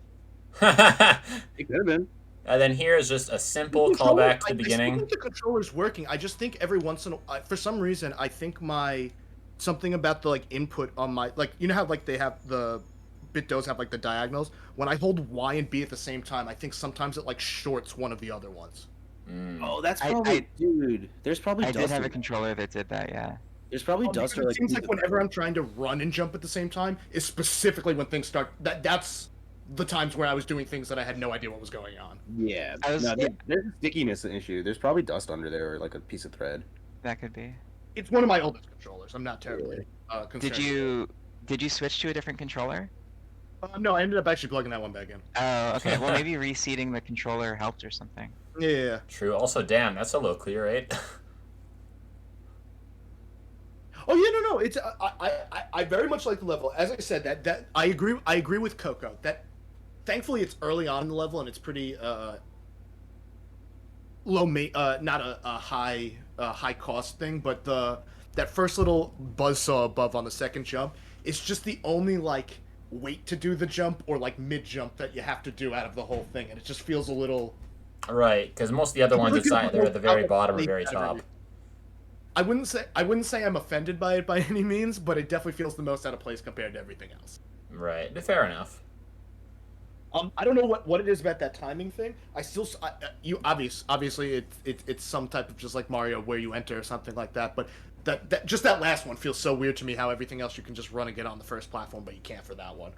Speaker 3: It could have been.
Speaker 2: And then here is just a simple
Speaker 4: The controller-
Speaker 2: callback to the
Speaker 4: I
Speaker 2: beginning.
Speaker 4: still think the controller's working. I just think every once in a for some reason, I think something about the like input on my like you know how like they have the BitDos have like the diagonals. When I hold Y and B at the same time, I think sometimes it like shorts one of the other ones.
Speaker 3: Oh, that's
Speaker 6: I-
Speaker 3: probably dude. There's probably
Speaker 6: I
Speaker 3: dust.
Speaker 6: did have
Speaker 3: in
Speaker 6: a
Speaker 3: there.
Speaker 6: controller that did that, yeah.
Speaker 3: There's probably dust.
Speaker 4: Because
Speaker 3: Or,
Speaker 4: it seems like
Speaker 3: through the
Speaker 4: whenever
Speaker 3: throat.
Speaker 4: I'm trying to run and jump at the same time is specifically when things start. That's the times where I was doing things that I had no idea what was going on.
Speaker 3: Yeah.
Speaker 6: I was-
Speaker 3: No,
Speaker 6: yeah.
Speaker 3: there's a stickiness issue. There's probably dust under there, or like a piece of thread.
Speaker 6: That could be.
Speaker 4: It's one of my oldest controllers. I'm not terribly concerned.
Speaker 6: Did you switch to a different controller?
Speaker 4: No, I ended up actually plugging that one back in.
Speaker 6: Oh, okay. Well, maybe reseating the controller helped or something.
Speaker 4: Yeah.
Speaker 2: True. Also, damn, that's a low clear rate.
Speaker 4: Oh yeah, no. It's I very much like the level. As I said, that I agree with Coco. That thankfully it's early on in the level and it's pretty not a high cost thing, but that first little buzzsaw above on the second jump, it's just the only like wait to do the jump or like mid jump that you have to do out of the whole thing, and it just feels a little.
Speaker 2: Right, because most of the other ones
Speaker 4: Look at
Speaker 2: they're at the very bottom or
Speaker 4: the-
Speaker 2: very top.
Speaker 4: I wouldn't say I'm offended by it by any means, but it definitely feels the most out of place compared to everything else.
Speaker 2: Right, fair enough.
Speaker 4: I don't know what it is about that timing thing. Obviously it's some type of just like Mario where you enter or something like that. But that just that last one feels so weird to me. How everything else you can just run and get on the first platform, but you can't for that one.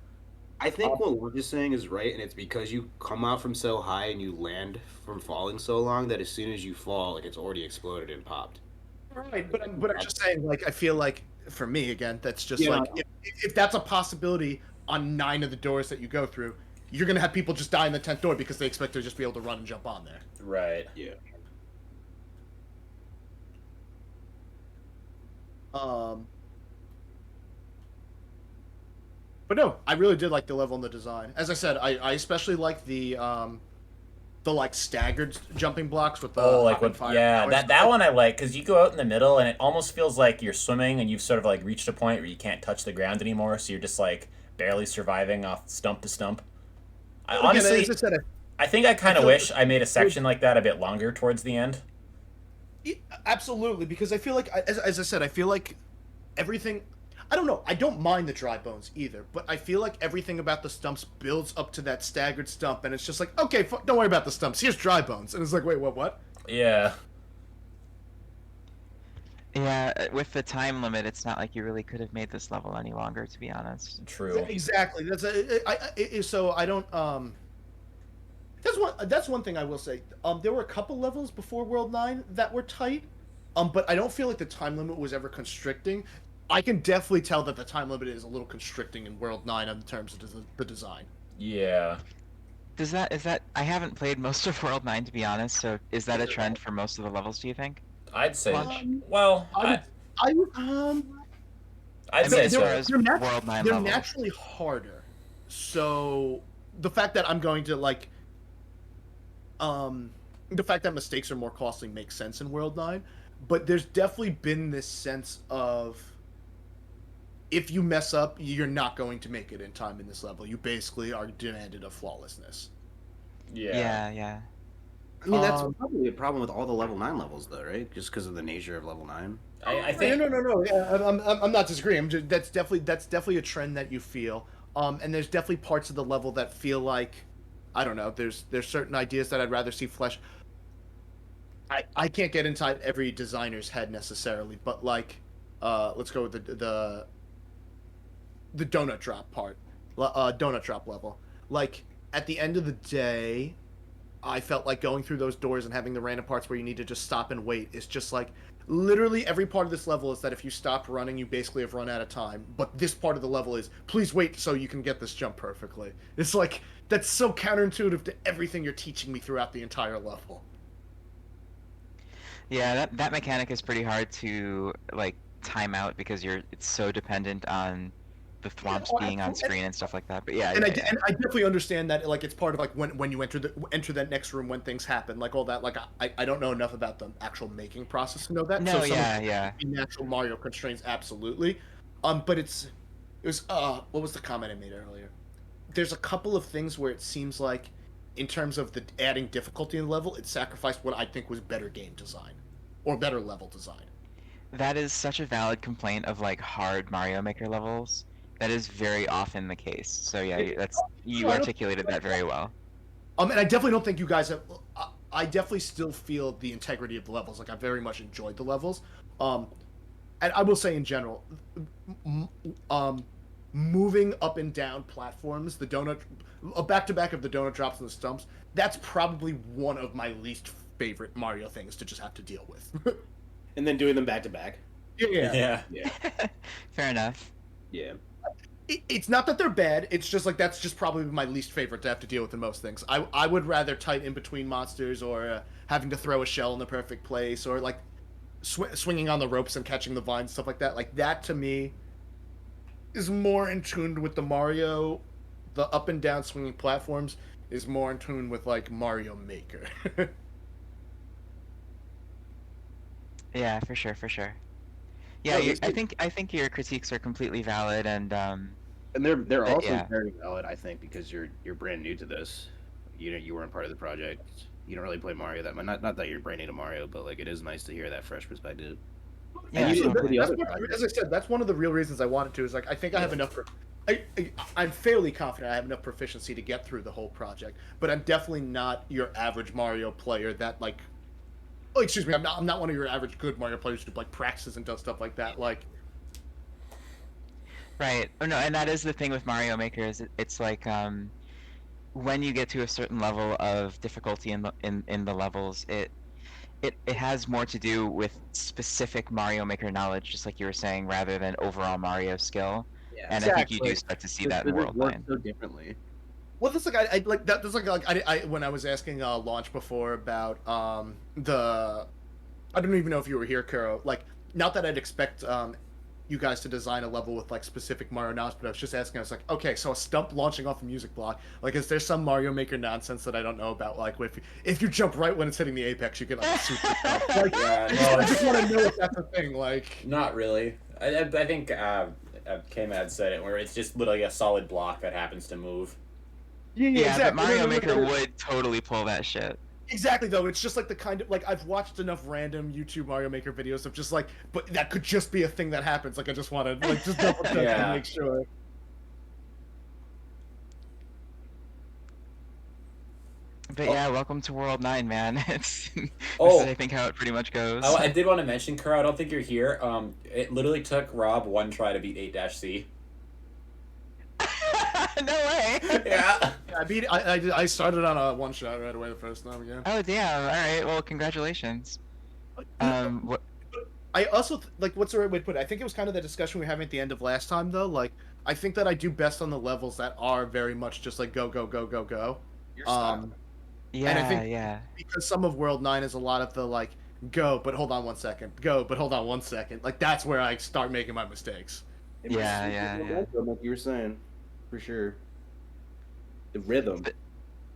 Speaker 3: I think what we're just saying is right, and it's because you come out from so high and you land from falling so long that as soon as you fall, like it's already exploded and popped.
Speaker 4: Right, but I'm just saying, like I feel like for me again, that's just
Speaker 3: Yeah.
Speaker 4: like if that's a possibility on 9 of the doors that you go through, you're gonna have people just die in the 10th door because they expect to just be able to run and jump on there.
Speaker 2: Right.
Speaker 3: Yeah.
Speaker 4: But no, I really did like the level and the design. As I said, I especially like the like staggered jumping blocks with the
Speaker 2: Like
Speaker 4: hot and
Speaker 2: what?
Speaker 4: fire
Speaker 2: Yeah,
Speaker 4: powers.
Speaker 2: that one I like because you go out in the middle and it almost feels like you're swimming and you've sort of like reached a point where you can't touch the ground anymore, so you're just like barely surviving off stump to stump. I
Speaker 4: Again,
Speaker 2: honestly,
Speaker 4: as I said,
Speaker 2: I think I kind of
Speaker 4: feel
Speaker 2: wish
Speaker 4: like-
Speaker 2: I made a section like that a bit longer towards the end.
Speaker 4: absolutely, because I feel like, as I said, I feel like everything. I don't know. I don't mind the dry bones either, but I feel like everything about the stumps builds up to that staggered stump, and it's just like, okay, don't worry about the stumps. Here's dry bones, and it's like, wait, what?
Speaker 2: Yeah.
Speaker 6: Yeah, with the time limit, it's not like you really could have made this level any longer, to be honest.
Speaker 2: True.
Speaker 4: Exactly. That's so I don't That's one thing I will say. There were a couple levels before World 9 that were tight. But I don't feel like the time limit was ever constricting. I can definitely tell that the time limit is a little constricting in World 9 in terms of the design.
Speaker 2: Yeah.
Speaker 6: Is that I haven't played most of World 9 to be honest, so is that a trend for most of the levels, do you think?
Speaker 2: I'd say.
Speaker 4: Um,
Speaker 2: Well,
Speaker 4: I would,
Speaker 2: I'd
Speaker 6: I
Speaker 2: say
Speaker 6: mean, as
Speaker 2: so.
Speaker 6: far as World 9
Speaker 4: they're
Speaker 6: levels.
Speaker 4: naturally harder. So the fact that I'm going to like the fact that mistakes are more costly makes sense in World 9, but there's definitely been this sense of if you mess up, you're not going to make it in time in this level. You basically are demanded of flawlessness.
Speaker 2: Yeah.
Speaker 6: Yeah.
Speaker 3: I mean, that's probably a problem with all the level 9 levels, though, right? Just because of the nature of level 9.
Speaker 2: I think.
Speaker 4: No. Yeah, I'm not disagreeing. That's definitely a trend that you feel. And there's definitely parts of the level that feel like, I don't know. There's certain ideas that I'd rather see flesh. I can't get inside every designer's head necessarily, but like, let's go with the donut drop part, donut drop level. Like at the end of the day, I felt like going through those doors and having the random parts where you need to just stop and wait is just like literally every part of this level is that if you stop running, you basically have run out of time. But this part of the level is please wait so you can get this jump perfectly. It's like that's so counterintuitive to everything you're teaching me throughout the entire level.
Speaker 6: Yeah, that mechanic is pretty hard to like time out because it's so dependent on the thwomps being on screen and stuff like that. But yeah,
Speaker 4: and
Speaker 6: yeah.
Speaker 4: I definitely understand that like it's part of like when you enter that next room when things happen like all that like I don't know enough about the actual making process to know that.
Speaker 6: No,
Speaker 4: So
Speaker 6: yeah.
Speaker 4: natural Mario constraints absolutely, but it was what was the comment I made earlier? There's a couple of things where it seems like in terms of the adding difficulty in the level, it sacrificed what I think was better game design or better level design.
Speaker 6: That is such a valid complaint of like hard Mario Maker levels. That is very often the case. So yeah, you articulated that very well.
Speaker 4: And I definitely don't think you guys have. I definitely still feel the integrity of the levels. Like I very much enjoyed the levels. And I will say in general, moving up and down platforms, the donut, a back to back of the donut drops and the stumps. That's probably one of my least favorite Mario things to just have to deal with.
Speaker 3: And then doing them back to back.
Speaker 4: Yeah.
Speaker 6: Fair enough.
Speaker 3: Yeah.
Speaker 4: It's not that they're bad. It's just like that's just probably my least favorite to have to deal with in most things. I would rather tight in between monsters or having to throw a shell in the perfect place or like swinging on the ropes and catching the vines, stuff like that. Like that to me is more in tune with the Mario. The up and down swinging platforms is more in tune with like Mario Maker.
Speaker 6: Yeah, for sure. Yeah, I think your critiques are completely valid, and
Speaker 3: they're also
Speaker 6: yeah.
Speaker 3: very valid, I think, because you're brand new to this. You weren't part of the project. You don't really play Mario that much. Not that you're brand new to Mario, but like it is nice to hear that fresh perspective.
Speaker 6: Yeah,
Speaker 3: And you didn't play the
Speaker 4: That's
Speaker 3: other
Speaker 4: what,
Speaker 3: project.
Speaker 4: as I said, that's one of the real reasons I wanted to. Is like I think I have enough. I'm fairly confident I have enough proficiency to get through the whole project, but I'm definitely not your average Mario player that like. Oh, excuse me. I'm not one of your average good Mario players who like practices and does stuff like that. Like,
Speaker 6: right. Oh no, and that is the thing with Mario Maker is it's like when you get to a certain level of difficulty in the levels, it has more to do with specific Mario Maker knowledge, just like you were saying, rather than overall Mario skill.
Speaker 3: Yeah,
Speaker 6: And I think you do
Speaker 3: exactly.
Speaker 6: start to see
Speaker 3: It-
Speaker 6: that in
Speaker 3: it
Speaker 6: World
Speaker 3: works
Speaker 6: 9.
Speaker 3: so differently.
Speaker 4: well, that's like I like that. That's like I when I was asking Launch before about the. I don't even know if you were here, Kuro. Like, not that I'd expect you guys to design a level with like specific Mario knowledge, but I was just asking. I was like, okay, so a stump launching off a music block. Like, is there some Mario Maker nonsense that I don't know about? Like, if you jump right when it's hitting the apex, you get like a super jump. Like,
Speaker 2: Yeah,
Speaker 4: I just want to know if that's a thing. Like,
Speaker 2: Not really. I think K-Mad said it, where it's just literally a solid block that happens to move.
Speaker 4: yeah,
Speaker 6: Yeah,
Speaker 4: exactly.
Speaker 6: but Mario
Speaker 4: No,
Speaker 6: Maker
Speaker 4: no.
Speaker 6: would totally pull that shit.
Speaker 4: Exactly though, it's just like the kind of like I've watched enough random YouTube Mario Maker videos of just like, but that could just be a thing that happens. Like I just want to like just double check
Speaker 2: Yeah.
Speaker 4: and make sure.
Speaker 6: But yeah, welcome to World 9, man. It's this
Speaker 2: Oh.
Speaker 6: is, I think, how it pretty much goes.
Speaker 2: I did want to mention, Kuro, I don't think you're here. It literally took Rob one try to beat 8-C.
Speaker 6: No way!
Speaker 2: Yeah.
Speaker 4: Yeah, I started on a one shot right away the first time again.
Speaker 6: Oh damn! All right. Well, congratulations. What?
Speaker 4: I also like what's the right way to put it? I think it was kind of the discussion we were having at the end of last time though. Like I think that I do best on the levels that are very much just like go go go go go.
Speaker 3: Your style.
Speaker 6: Yeah,
Speaker 4: And I think
Speaker 6: yeah.
Speaker 4: because some of World 9 is a lot of the like go but hold on 1 second, go but hold on 1 second. Like that's where I start making my mistakes.
Speaker 6: Yeah.
Speaker 3: Like you were saying, for sure. The rhythm.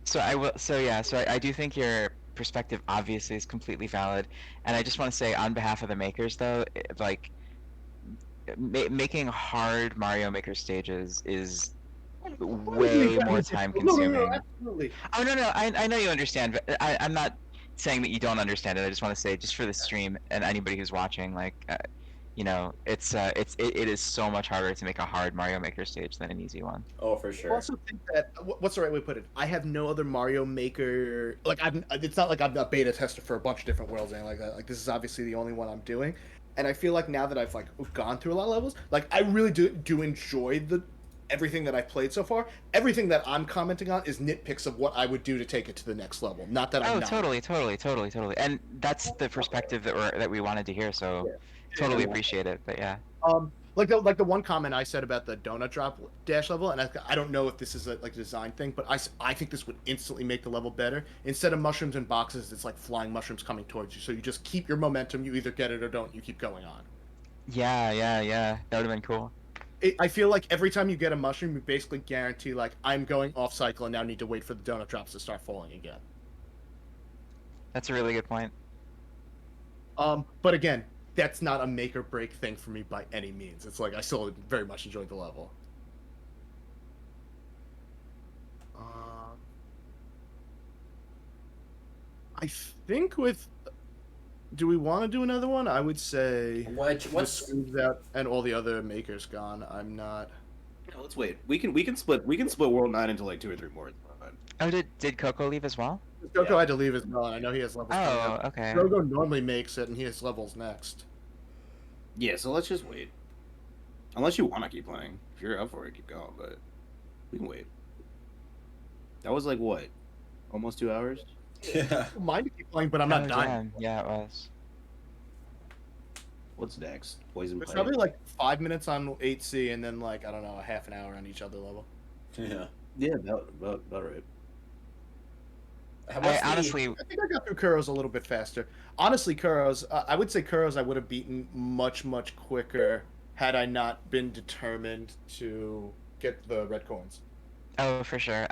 Speaker 6: So I will. So yeah. So I do think your perspective obviously is completely valid, and I just want to say on behalf of the makers though, like making hard Mario Maker stages is way more time consuming.
Speaker 4: Absolutely.
Speaker 6: Oh no, I know you understand, but I'm not saying that you don't understand it. I just want to say, just for the stream and anybody who's watching, like, you know, it is so much harder to make a hard Mario Maker stage than an easy one.
Speaker 2: Oh, for
Speaker 4: I
Speaker 2: sure.
Speaker 4: also think that what's the right way to put it? I have no other Mario Maker like it's not like I'm a beta tester for a bunch of different worlds and like that. Like this is obviously the only one I'm doing, and I feel like now that I've like gone through a lot of levels, like I really do enjoy everything that I've played so far. Everything that I'm commenting on is nitpicks of what I would do to take it to the next level. Not that I'm not.
Speaker 6: Totally, and that's the perspective that we wanted to hear. So totally appreciate it. But yeah.
Speaker 4: Like the one comment I said about the donut drop dash level, and I don't know if this is a design thing, but I think this would instantly make the level better. Instead of mushrooms and boxes, it's like flying mushrooms coming towards you. So you just keep your momentum. You either get it or don't. You keep going on.
Speaker 6: Yeah. That would have been cool.
Speaker 4: I feel like every time you get a mushroom, you basically guarantee like I'm going off cycle and now need to wait for the donut drops to start falling again.
Speaker 6: That's a really good point.
Speaker 4: But again, that's not a make or break thing for me by any means. It's like I still very much enjoyed the level. I think with. Do we want to do another one? I would say.
Speaker 2: What's
Speaker 4: that and all the other makers gone. I'm not.
Speaker 3: No, let's wait. We can split World 9 into like 2 or 3 more.
Speaker 6: Oh, did Coco leave as well?
Speaker 4: Coco had to leave as well. I know he has levels.
Speaker 6: Oh, okay.
Speaker 4: Coco normally makes it, and he has levels next.
Speaker 3: Yeah, so let's just wait. Unless you want to keep playing. If you're up for it, keep going. But we can wait. That was like what? Almost 2 hours?
Speaker 2: Yeah.
Speaker 4: I don't mind to keep playing, but I'm not dying.
Speaker 6: Yeah, it was.
Speaker 3: What's next? Poison
Speaker 4: It's
Speaker 3: Plague.
Speaker 4: probably like 5 minutes on 8C, and then like I don't know, a half an hour on each other level.
Speaker 2: Yeah.
Speaker 3: Yeah, about right.
Speaker 6: Honestly,
Speaker 4: I think I got through Kuro's a little bit faster. Honestly, Kuro's, I would say Kuro's I would have beaten much quicker had I not been determined to get the red coins.
Speaker 6: oh, for sure.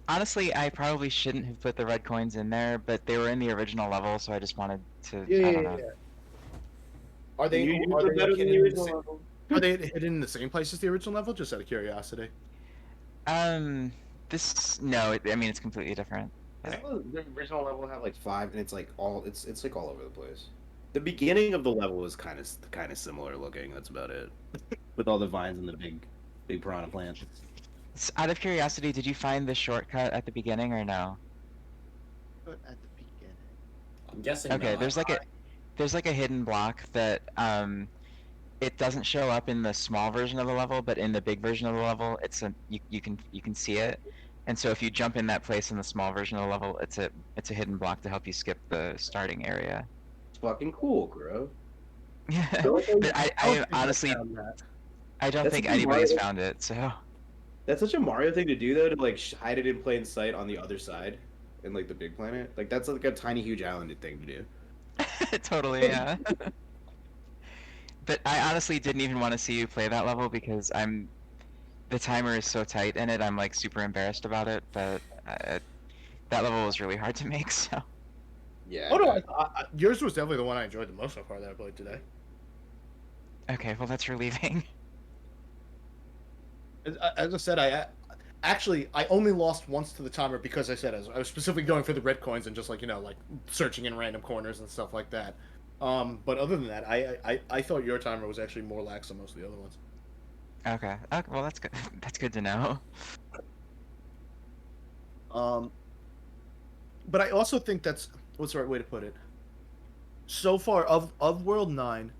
Speaker 6: Honestly, I probably shouldn't have put the red coins in there, but they were in the original level, so I just wanted to. I don't know.
Speaker 4: Are they
Speaker 3: You
Speaker 4: are
Speaker 3: did
Speaker 4: they
Speaker 3: better
Speaker 4: like
Speaker 3: than
Speaker 4: hidden
Speaker 3: the
Speaker 4: in the
Speaker 3: original
Speaker 4: same,
Speaker 3: level.
Speaker 4: are they hidden in the same place as the original level? Just out of curiosity.
Speaker 6: This no. I mean, it's completely different.
Speaker 3: Doesn't the original level have like 5, and it's like it's like all over the place. The beginning of the level is kind of similar looking. That's about it, with all the vines and the big piranha plants.
Speaker 6: Out of curiosity, did you find the shortcut at the beginning or no?
Speaker 4: But at the beginning.
Speaker 2: I'm guessing.
Speaker 6: Okay,
Speaker 2: not.
Speaker 6: there's like a hidden block that it doesn't show up in the small version of the level, but in the big version of the level, you can see it. And so if you jump in that place in the small version of the level, it's a hidden block to help you skip the starting area.
Speaker 3: It's fucking cool, bro.
Speaker 6: Yeah, but I honestly I don't
Speaker 3: That's
Speaker 6: think
Speaker 3: a good
Speaker 6: anybody's
Speaker 3: Mario-
Speaker 6: found it. So
Speaker 3: That's such a Mario thing to do, though, to like hide it in plain sight on the other side, in like the big planet. Like that's like a tiny, huge island thing to do.
Speaker 6: totally, yeah. But I honestly didn't even want to see you play that level because the timer is so tight in it. I'm like super embarrassed about it, but that level was really hard to make. So
Speaker 3: Yeah.
Speaker 4: Oh no, yours was definitely the one I enjoyed the most so far that I played today.
Speaker 6: okay, well that's relieving.
Speaker 4: As I said, I only lost once to the timer because I was specifically going for the red coins and just like like searching in random corners and stuff like that. But other than that, I thought your timer was actually more lax than most of the other ones.
Speaker 6: Okay, well that's good. That's good to know.
Speaker 4: But I also think that's what's the right way to put it. So far of World 9,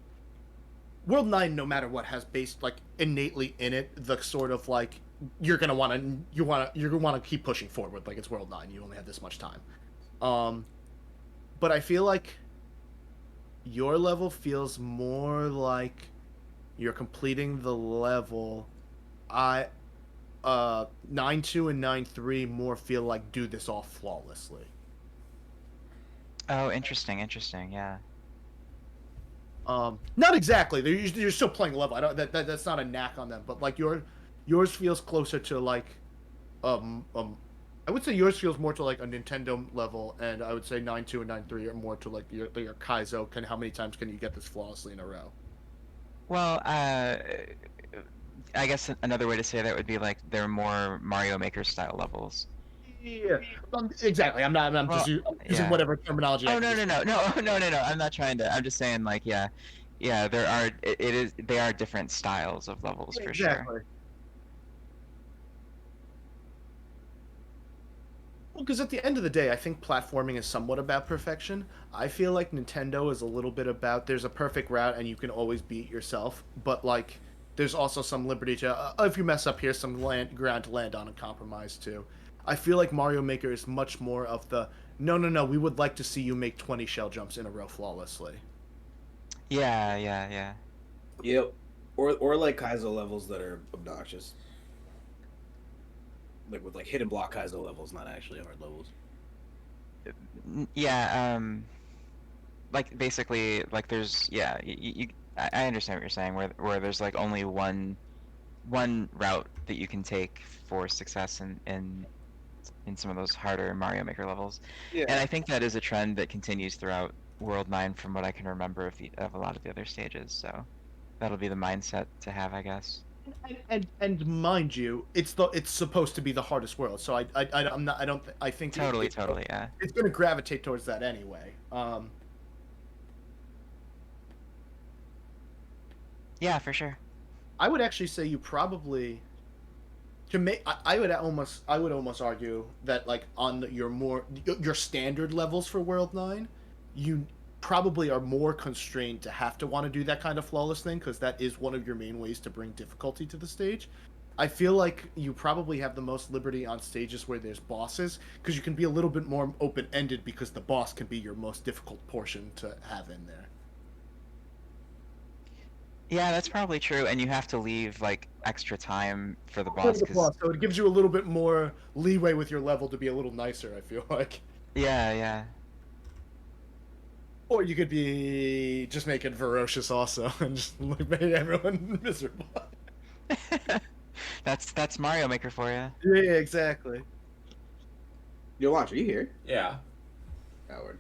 Speaker 4: no matter what has based like innately in it the sort of like you're gonna want to keep pushing forward. Like it's World 9, you only have this much time. But I feel like your level feels more like you're completing the level. 9-2 and 9-3 more feel like do this all flawlessly.
Speaker 6: Oh, interesting, yeah.
Speaker 4: Not exactly. You're still playing a level. I don't. That's not a knack on them. But like yours feels closer to like, I would say yours feels more to like a Nintendo level, and I would say 9-2 and 9-3 are more to like your Kaizo. How many times can you get this flawlessly in a row?
Speaker 6: Well, I guess another way to say that would be like they're more Mario Maker style levels.
Speaker 4: Yeah, exactly. I'm
Speaker 6: Well,
Speaker 4: just using
Speaker 6: yeah.
Speaker 4: whatever terminology.
Speaker 6: Oh, no, no, no, no, no, no, no. I'm not trying to. I'm just saying, like, yeah, yeah. There are. It is. They are different styles of levels for sure.
Speaker 4: Exactly. Well, because at the end of the day, I think platforming is somewhat about perfection. I feel like Nintendo is a little bit about there's a perfect route and you can always beat yourself, but like there's also some liberty to if you mess up, here's some ground to land on and compromise too. I feel like Mario Maker is much more of the no, no, no. We would like to see you make 20 shell jumps in a row flawlessly.
Speaker 6: Yeah, yeah, yeah.
Speaker 7: Yep. Or like Kaizo levels that are obnoxious. Like with like hidden block Kaizo levels, not actually hard levels.
Speaker 6: Yeah. Like basically, like there's yeah. I understand what you're saying. Where there's like only one route that you can take for success in some of those harder Mario Maker levels.
Speaker 7: Yeah.
Speaker 6: And I think that is a trend that continues throughout World 9 from what I can remember of a lot of the other stages, so that'll be the mindset to have, I guess.
Speaker 4: And mind you, it's supposed to be the hardest world. So I'm not I don't I think
Speaker 6: Totally, totally, yeah.
Speaker 4: it's going to gravitate towards that anyway.
Speaker 6: Yeah, for sure.
Speaker 4: I would actually say you probably to make I would almost argue that like on your standard levels for World 9, you probably are more constrained to have to want to do that kind of flawless thing because that is one of your main ways to bring difficulty to the stage. I feel like you probably have the most liberty on stages where there's bosses because you can be a little bit more open-ended because the boss can be your most difficult portion to have in there.
Speaker 6: Yeah, that's probably true, and you have to leave like extra time for the boss because
Speaker 4: So it gives you a little bit more leeway with your level to be a little nicer, I feel like.
Speaker 6: yeah, yeah.
Speaker 4: Or you could be just make it ferocious also and just like, make everyone miserable.
Speaker 6: That's Mario Maker for you.
Speaker 4: Yeah, exactly.
Speaker 7: Yo, Launch, are you here?
Speaker 2: Yeah,
Speaker 7: Howard.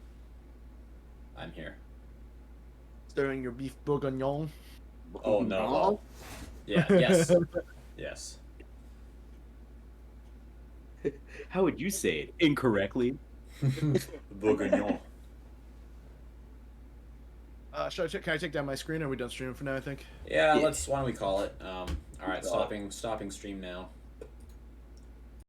Speaker 2: I'm here.
Speaker 4: Stirring your beef bourguignon.
Speaker 2: Oh no. Yeah. Yes. Yes.
Speaker 3: How would you say it incorrectly?
Speaker 2: Bourguignon.
Speaker 4: Can I take down my screen? Are we done streaming for now, I think?
Speaker 2: Yeah. Let's. Why don't we call it? All right. Stopping stream now.